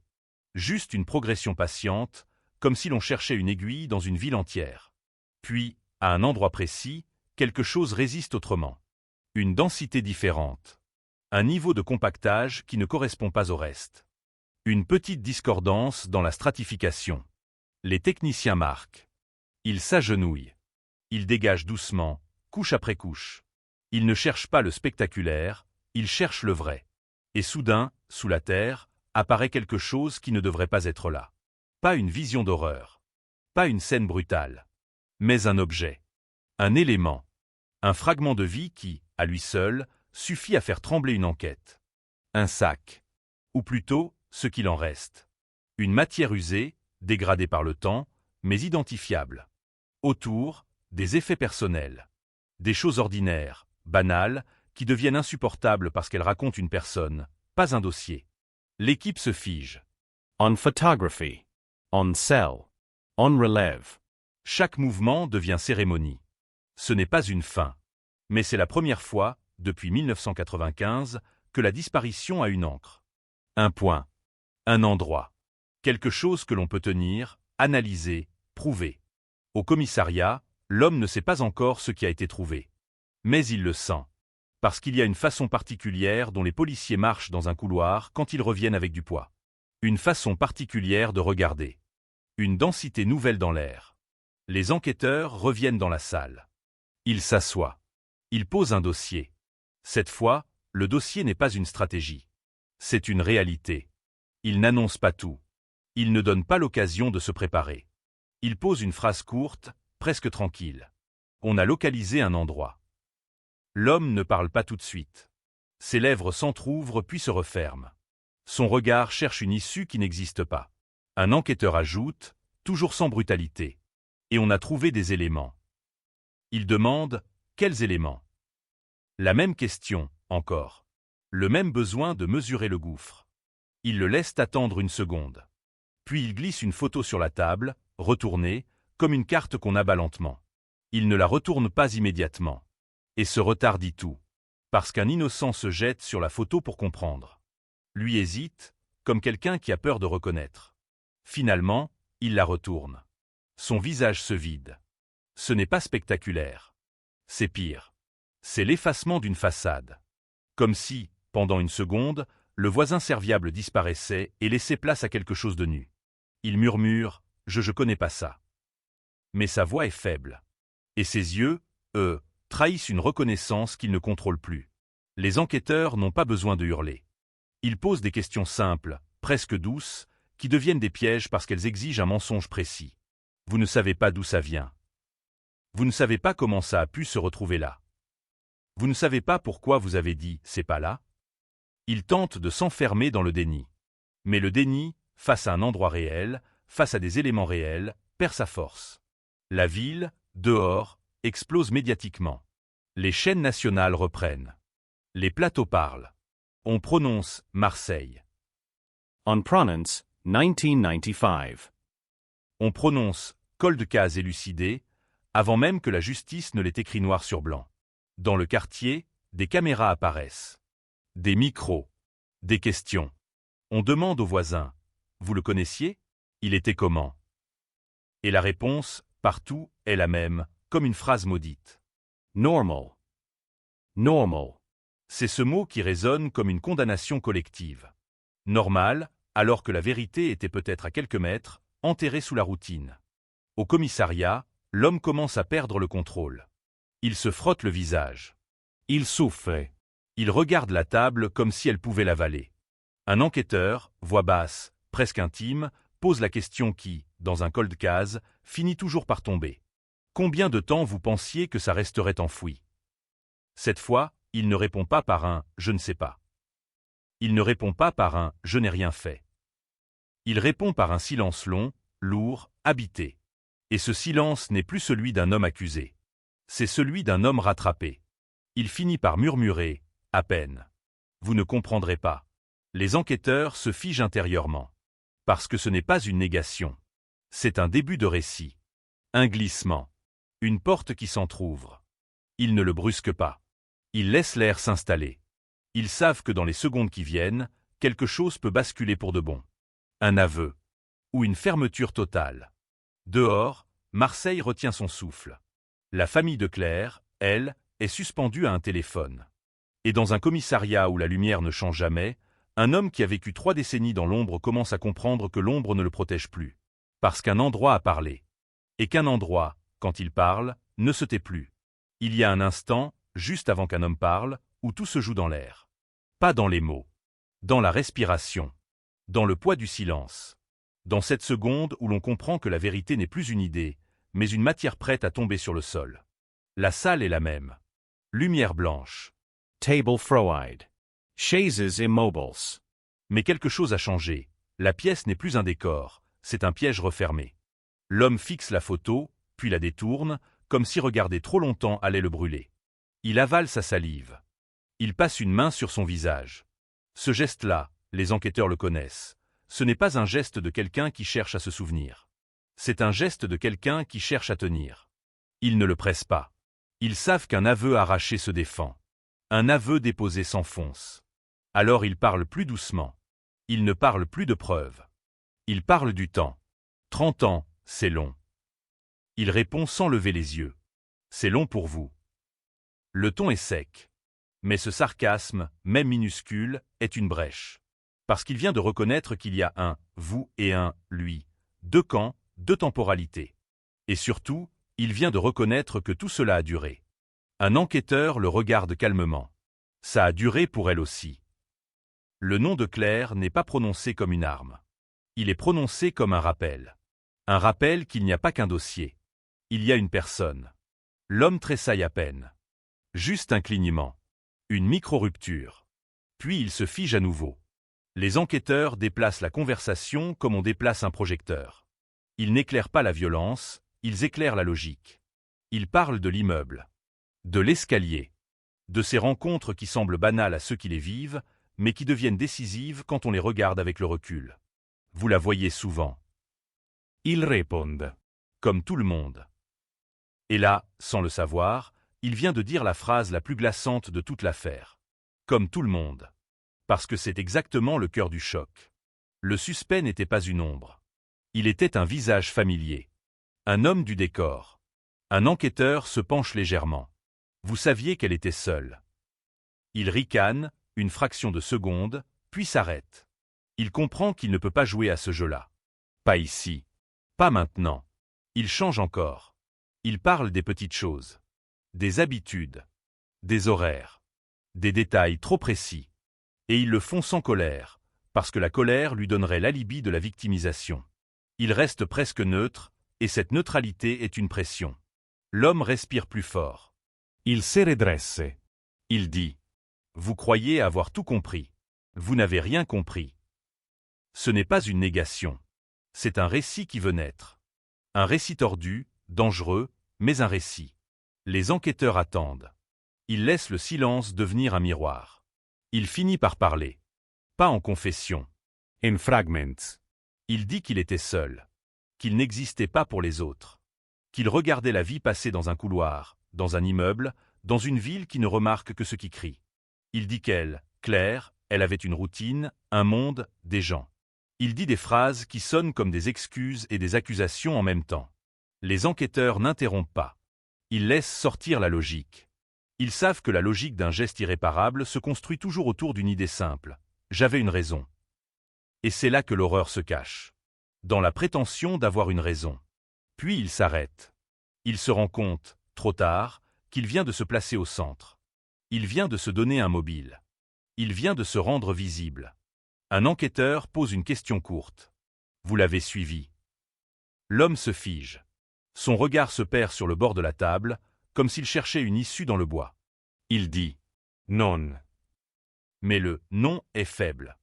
Juste une progression patiente, comme si l'on cherchait une aiguille dans une ville entière. Puis, à un endroit précis, quelque chose résiste autrement. Une densité différente. Un niveau de compactage qui ne correspond pas au reste. Une petite discordance dans la stratification. Les techniciens marquent. Ils s'agenouillent. Ils dégagent doucement, couche après couche. Ils ne cherchent pas le spectaculaire, ils cherchent le vrai. Et soudain, sous la terre, apparaît quelque chose qui ne devrait pas être là. Pas une vision d'horreur. Pas une scène brutale. Mais un objet. Un élément. Un fragment de vie qui, à lui seul, suffit à faire trembler une enquête. Un sac. Ou plutôt, ce qu'il en reste. Une matière usée, dégradée par le temps, mais identifiable. Autour, des effets personnels. Des choses ordinaires, banales, qui deviennent insupportables parce qu'elles racontent une personne, pas un dossier. L'équipe se fige. On photography. On cell. On relève. Chaque mouvement devient cérémonie. Ce n'est pas une fin. Mais c'est la première fois, depuis 1995, que la disparition a une encre. Un point. Un endroit. Quelque chose que l'on peut tenir, analyser, prouver. Au commissariat, l'homme ne sait pas encore ce qui a été trouvé. Mais il le sent. Parce qu'il y a une façon particulière dont les policiers marchent dans un couloir quand ils reviennent avec du poids. Une façon particulière de regarder. Une densité nouvelle dans l'air. Les enquêteurs reviennent dans la salle. Ils s'assoient. Ils posent un dossier. Cette fois, le dossier n'est pas une stratégie. C'est une réalité. Ils n'annoncent pas tout. Ils ne donnent pas l'occasion de se préparer. Ils posent une phrase courte, presque tranquille. On a localisé un endroit. L'homme ne parle pas tout de suite. Ses lèvres s'entr'ouvrent puis se referment. Son regard cherche une issue qui n'existe pas. Un enquêteur ajoute, toujours sans brutalité. Et on a trouvé des éléments. Il demande, quels éléments? La même question, encore. Le même besoin de mesurer le gouffre. Il le laisse attendre une seconde. Puis il glisse une photo sur la table, retournée, comme une carte qu'on abat lentement. Il ne la retourne pas immédiatement. Et ce retard dit tout. Parce qu'un innocent se jette sur la photo pour comprendre. Lui hésite, comme quelqu'un qui a peur de reconnaître. Finalement, il la retourne. Son visage se vide. Ce n'est pas spectaculaire. C'est pire. C'est l'effacement d'une façade. Comme si, pendant une seconde, le voisin serviable disparaissait et laissait place à quelque chose de nu. Il murmure « Je connais pas ça ». Mais sa voix est faible. Et ses yeux, eux, trahissent une reconnaissance qu'il ne contrôle plus. Les enquêteurs n'ont pas besoin de hurler. Il pose des questions simples, presque douces, qui deviennent des pièges parce qu'elles exigent un mensonge précis. Vous ne savez pas d'où ça vient. Vous ne savez pas comment ça a pu se retrouver là. Vous ne savez pas pourquoi vous avez dit « c'est pas là ». Il tente de s'enfermer dans le déni. Mais le déni, face à un endroit réel, face à des éléments réels, perd sa force. La ville, dehors, explose médiatiquement. Les chaînes nationales reprennent. Les plateaux parlent. On prononce Marseille. On Pronounce, 1995. On prononce cold case élucidé, avant même que la justice ne l'ait écrit noir sur blanc. Dans le quartier, des caméras apparaissent. Des micros. Des questions. On demande aux voisins. Vous le connaissiez? Il était comment? Et la réponse, partout, est la même, comme une phrase maudite. Normal. Normal. C'est ce mot qui résonne comme une condamnation collective. Normal, alors que la vérité était peut-être à quelques mètres, enterrée sous la routine. Au commissariat, l'homme commence à perdre le contrôle. Il se frotte le visage. Il souffre. Il regarde la table comme si elle pouvait l'avaler. Un enquêteur, voix basse, presque intime, pose la question qui, dans un cold case, finit toujours par tomber. Combien de temps vous pensiez que ça resterait enfoui? Cette fois, il ne répond pas par un « je ne sais pas ». Il ne répond pas par un « je n'ai rien fait ». Il répond par un silence long, lourd, habité. Et ce silence n'est plus celui d'un homme accusé. C'est celui d'un homme rattrapé. Il finit par murmurer, à peine. Vous ne comprendrez pas. Les enquêteurs se figent intérieurement. Parce que ce n'est pas une négation. C'est un début de récit. Un glissement. Une porte qui s'entr'ouvre. Ils ne le brusquent pas. Ils laissent l'air s'installer. Ils savent que dans les secondes qui viennent, quelque chose peut basculer pour de bon. Un aveu. Ou une fermeture totale. Dehors, Marseille retient son souffle. La famille de Claire, elle, est suspendue à un téléphone. Et dans un commissariat où la lumière ne change jamais, un homme qui a vécu 3 décennies dans l'ombre commence à comprendre que l'ombre ne le protège plus. Parce qu'un endroit a parlé. Et qu'un endroit, quand il parle, ne se tait plus. Il y a un instant, juste avant qu'un homme parle, où tout se joue dans l'air. Pas dans les mots. Dans la respiration. Dans le poids du silence. Dans cette seconde où l'on comprend que la vérité n'est plus une idée, mais une matière prête à tomber sur le sol. La salle est la même. Lumière blanche. Table froid. Chaises immobiles. Mais quelque chose a changé. La pièce n'est plus un décor, c'est un piège refermé. L'homme fixe la photo, puis la détourne, comme si regarder trop longtemps allait le brûler. Il avale sa salive. Il passe une main sur son visage. Ce geste-là, les enquêteurs le connaissent. Ce n'est pas un geste de quelqu'un qui cherche à se souvenir. C'est un geste de quelqu'un qui cherche à tenir. Ils ne le pressent pas. Ils savent qu'un aveu arraché se défend. Un aveu déposé s'enfonce. Alors ils parlent plus doucement. Ils ne parlent plus de preuves. Ils parlent du temps. 30 ans, c'est long. Il répond sans lever les yeux. C'est long pour vous. Le ton est sec. Mais ce sarcasme, même minuscule, est une brèche. Parce qu'il vient de reconnaître qu'il y a un « vous » et un « lui », 2 camps, 2 temporalités. Et surtout, il vient de reconnaître que tout cela a duré. Un enquêteur le regarde calmement. Ça a duré pour elle aussi. Le nom de Claire n'est pas prononcé comme une arme. Il est prononcé comme un rappel. Un rappel qu'il n'y a pas qu'un dossier. Il y a une personne. L'homme tressaille à peine. Juste un clignement. Une micro-rupture. Puis il se fige à nouveau. Les enquêteurs déplacent la conversation comme on déplace un projecteur. Ils n'éclairent pas la violence, ils éclairent la logique. Ils parlent de l'immeuble, de l'escalier, de ces rencontres qui semblent banales à ceux qui les vivent, mais qui deviennent décisives quand on les regarde avec le recul. Vous la voyez souvent. Ils répondent, comme tout le monde. Et là, sans le savoir, il vient de dire la phrase la plus glaçante de toute l'affaire. Comme tout le monde. Parce que c'est exactement le cœur du choc. Le suspect n'était pas une ombre. Il était un visage familier. Un homme du décor. Un enquêteur se penche légèrement. Vous saviez qu'elle était seule. Il ricane, une fraction de seconde, puis s'arrête. Il comprend qu'il ne peut pas jouer à ce jeu-là. Pas ici. Pas maintenant. Il change encore. Il parle des petites choses. Des habitudes. Des horaires. Des détails trop précis. Et ils le font sans colère, parce que la colère lui donnerait l'alibi de la victimisation. Il reste presque neutre, et cette neutralité est une pression. L'homme respire plus fort. Il se redresse. Il dit « Vous croyez avoir tout compris. Vous n'avez rien compris. » Ce n'est pas une négation. C'est un récit qui veut naître. Un récit tordu, dangereux, mais un récit. Les enquêteurs attendent. Il laisse le silence devenir un miroir. Il finit par parler. Pas en confession. In fragments. Il dit qu'il était seul. Qu'il n'existait pas pour les autres. Qu'il regardait la vie passer dans un couloir, dans un immeuble, dans une ville qui ne remarque que ce qui crie. Il dit qu'elle, Claire, elle avait une routine, un monde, des gens. Il dit des phrases qui sonnent comme des excuses et des accusations en même temps. Les enquêteurs n'interrompent pas. Ils laissent sortir la logique. Ils savent que la logique d'un geste irréparable se construit toujours autour d'une idée simple. J'avais une raison. Et c'est là que l'horreur se cache. Dans la prétention d'avoir une raison. Puis il s'arrête. Il se rend compte, trop tard, qu'il vient de se placer au centre. Il vient de se donner un mobile. Il vient de se rendre visible. Un enquêteur pose une question courte. Vous l'avez suivi. L'homme se fige. Son regard se perd sur le bord de la table, comme s'il cherchait une issue dans le bois. Il dit « Non ». Mais le « non » est faible.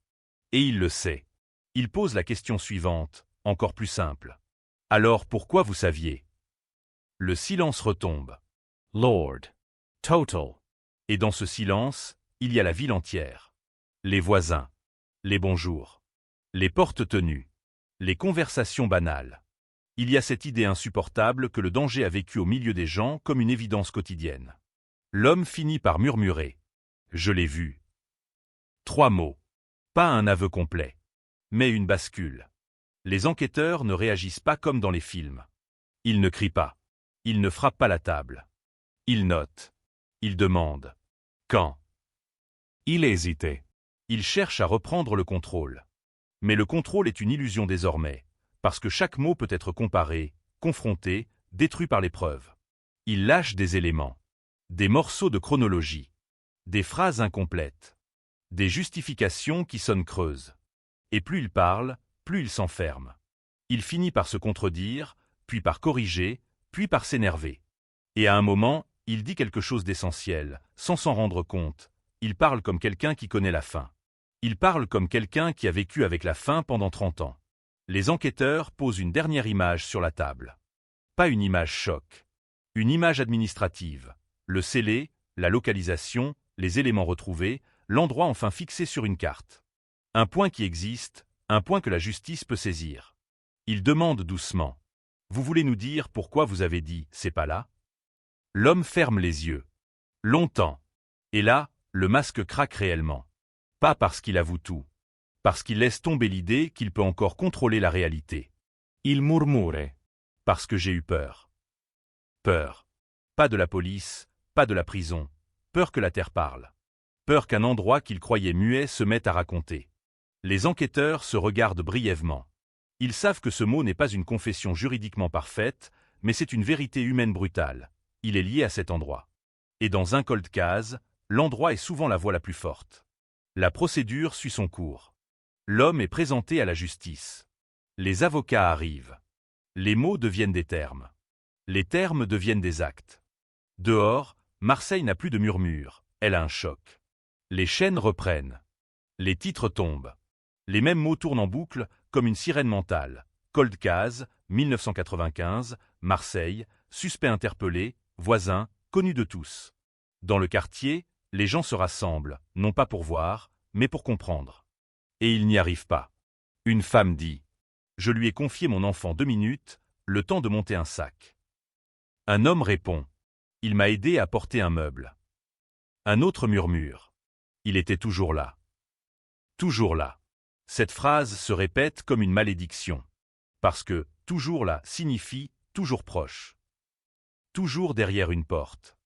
Et il le sait. Il pose la question suivante, encore plus simple. Alors pourquoi vous saviez? Le silence retombe. Lord. Total. Et dans ce silence, il y a la ville entière. Les voisins. Les bonjours. Les portes tenues. Les conversations banales. Il y a cette idée insupportable que le danger a vécu au milieu des gens comme une évidence quotidienne. L'homme finit par murmurer. Je l'ai vu. 3 mots. Pas un aveu complet. Mais une bascule. Les enquêteurs ne réagissent pas comme dans les films. Ils ne crient pas. Ils ne frappent pas la table. Ils notent. Ils demandent. Quand? Il hésitait. Ils cherchent à reprendre le contrôle. Mais le contrôle est une illusion désormais, parce que chaque mot peut être comparé, confronté, détruit par les preuves. Ils lâchent des éléments. Des morceaux de chronologie. Des phrases incomplètes. Des justifications qui sonnent creuses. Et plus il parle, plus il s'enferme. Il finit par se contredire, puis par corriger, puis par s'énerver. Et à un moment, il dit quelque chose d'essentiel, sans s'en rendre compte. Il parle comme quelqu'un qui connaît la faim. Il parle comme quelqu'un qui a vécu avec la faim pendant 30 ans. Les enquêteurs posent une dernière image sur la table. Pas une image choc. Une image administrative. Le scellé, la localisation, les éléments retrouvés, l'endroit enfin fixé sur une carte. Un point qui existe, un point que la justice peut saisir. Il demande doucement. Vous voulez nous dire pourquoi vous avez dit « c'est pas là » L'homme ferme les yeux. Longtemps. Et là, le masque craque réellement. Pas parce qu'il avoue tout. Parce qu'il laisse tomber l'idée qu'il peut encore contrôler la réalité. Il murmure. Parce que j'ai eu peur. Peur. Pas de la police, pas de la prison. Peur que la terre parle. Peur qu'un endroit qu'il croyait muet se mette à raconter. Les enquêteurs se regardent brièvement. Ils savent que ce mot n'est pas une confession juridiquement parfaite, mais c'est une vérité humaine brutale. Il est lié à cet endroit. Et dans un cold case, l'endroit est souvent la voie la plus forte. La procédure suit son cours. L'homme est présenté à la justice. Les avocats arrivent. Les mots deviennent des termes. Les termes deviennent des actes. Dehors, Marseille n'a plus de murmure, elle a un choc. Les chaînes reprennent. Les titres tombent. Les mêmes mots tournent en boucle comme une sirène mentale. Cold case, 1995, Marseille, suspect interpellé, voisin, connu de tous. Dans le quartier, les gens se rassemblent, non pas pour voir, mais pour comprendre. Et ils n'y arrivent pas. Une femme dit « Je lui ai confié mon enfant 2 minutes, le temps de monter un sac. » Un homme répond « Il m'a aidé à porter un meuble. » Un autre murmure « Il était toujours là. » Toujours là. Cette phrase se répète comme une malédiction. Parce que « toujours là » signifie « toujours proche ». Toujours derrière une porte.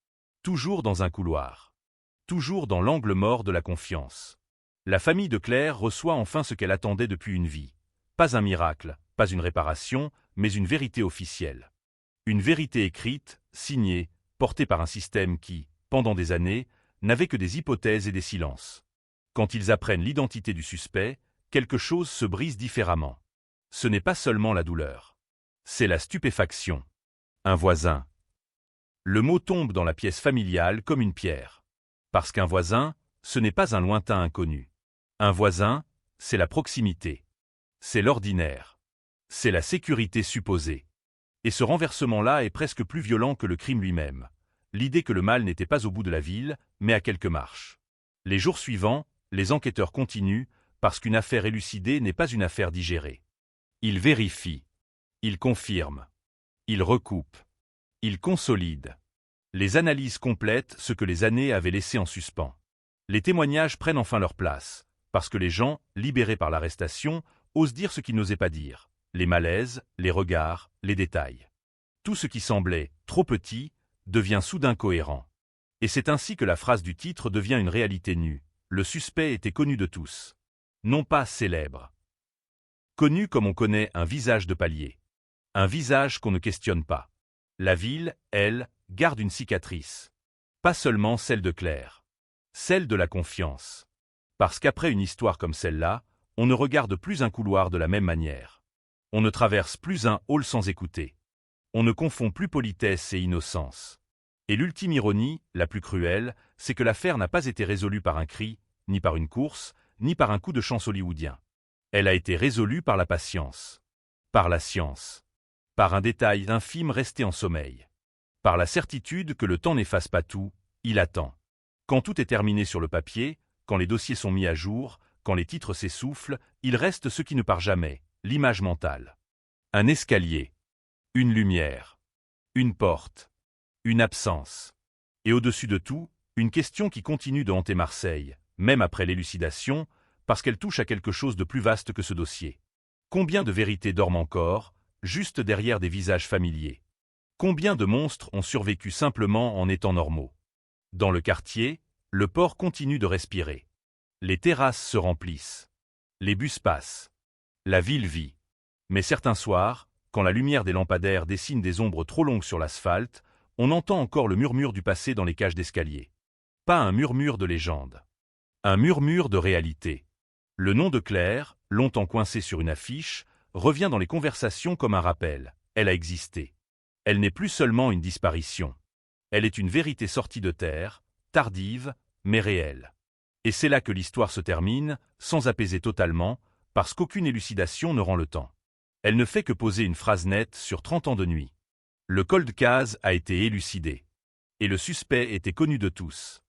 Toujours dans un couloir. Toujours dans l'angle mort de la confiance. La famille de Claire reçoit enfin ce qu'elle attendait depuis une vie. Pas un miracle, pas une réparation, mais une vérité officielle. Une vérité écrite, signée, portée par un système qui, pendant des années, n'avait que des hypothèses et des silences. Quand ils apprennent l'identité du suspect, quelque chose se brise différemment. Ce n'est pas seulement la douleur. C'est la stupéfaction. Un voisin. Le mot tombe dans la pièce familiale comme une pierre. Parce qu'un voisin, ce n'est pas un lointain inconnu. Un voisin, c'est la proximité. C'est l'ordinaire. C'est la sécurité supposée. Et ce renversement-là est presque plus violent que le crime lui-même. L'idée que le mal n'était pas au bout de la ville, mais à quelques marches. Les jours suivants, les enquêteurs continuent, parce qu'une affaire élucidée n'est pas une affaire digérée. Ils vérifient. Ils confirment. Ils recoupent. Ils consolident. Les analyses complètent ce que les années avaient laissé en suspens. Les témoignages prennent enfin leur place, parce que les gens, libérés par l'arrestation, osent dire ce qu'ils n'osaient pas dire. Les malaises, les regards, les détails. Tout ce qui semblait trop petit devient soudain cohérent. Et c'est ainsi que la phrase du titre devient une réalité nue. Le suspect était connu de tous. Non pas célèbre. Connu comme on connaît un visage de palier. Un visage qu'on ne questionne pas. La ville, elle, garde une cicatrice. Pas seulement celle de Claire. Celle de la confiance. Parce qu'après une histoire comme celle-là, on ne regarde plus un couloir de la même manière. On ne traverse plus un hall sans écouter. On ne confond plus politesse et innocence. Et l'ultime ironie, la plus cruelle, c'est que l'affaire n'a pas été résolue par un cri, ni par une course, ni par un coup de chance hollywoodien. Elle a été résolue par la patience. Par la science. Par un détail infime resté en sommeil. Par la certitude que le temps n'efface pas tout, il attend. Quand tout est terminé sur le papier, quand les dossiers sont mis à jour, quand les titres s'essoufflent, il reste ce qui ne part jamais, l'image mentale. Un escalier. Une lumière. Une porte. Une absence. Et au-dessus de tout, une question qui continue de hanter Marseille, même après l'élucidation, parce qu'elle touche à quelque chose de plus vaste que ce dossier. Combien de vérités dorment encore, juste derrière des visages familiers? Combien de monstres ont survécu simplement en étant normaux? Dans le quartier, le port continue de respirer. Les terrasses se remplissent. Les bus passent. La ville vit. Mais certains soirs, quand la lumière des lampadaires dessine des ombres trop longues sur l'asphalte, on entend encore le murmure du passé dans les cages d'escalier. Pas un murmure de légende. Un murmure de réalité. Le nom de Claire, longtemps coincé sur une affiche, revient dans les conversations comme un rappel. Elle a existé. Elle n'est plus seulement une disparition. Elle est une vérité sortie de terre, tardive, mais réelle. Et c'est là que l'histoire se termine, sans apaiser totalement, parce qu'aucune élucidation ne rend le temps. Elle ne fait que poser une phrase nette sur 30 ans de nuit. Le cold case a été élucidé. Et le suspect était connu de tous.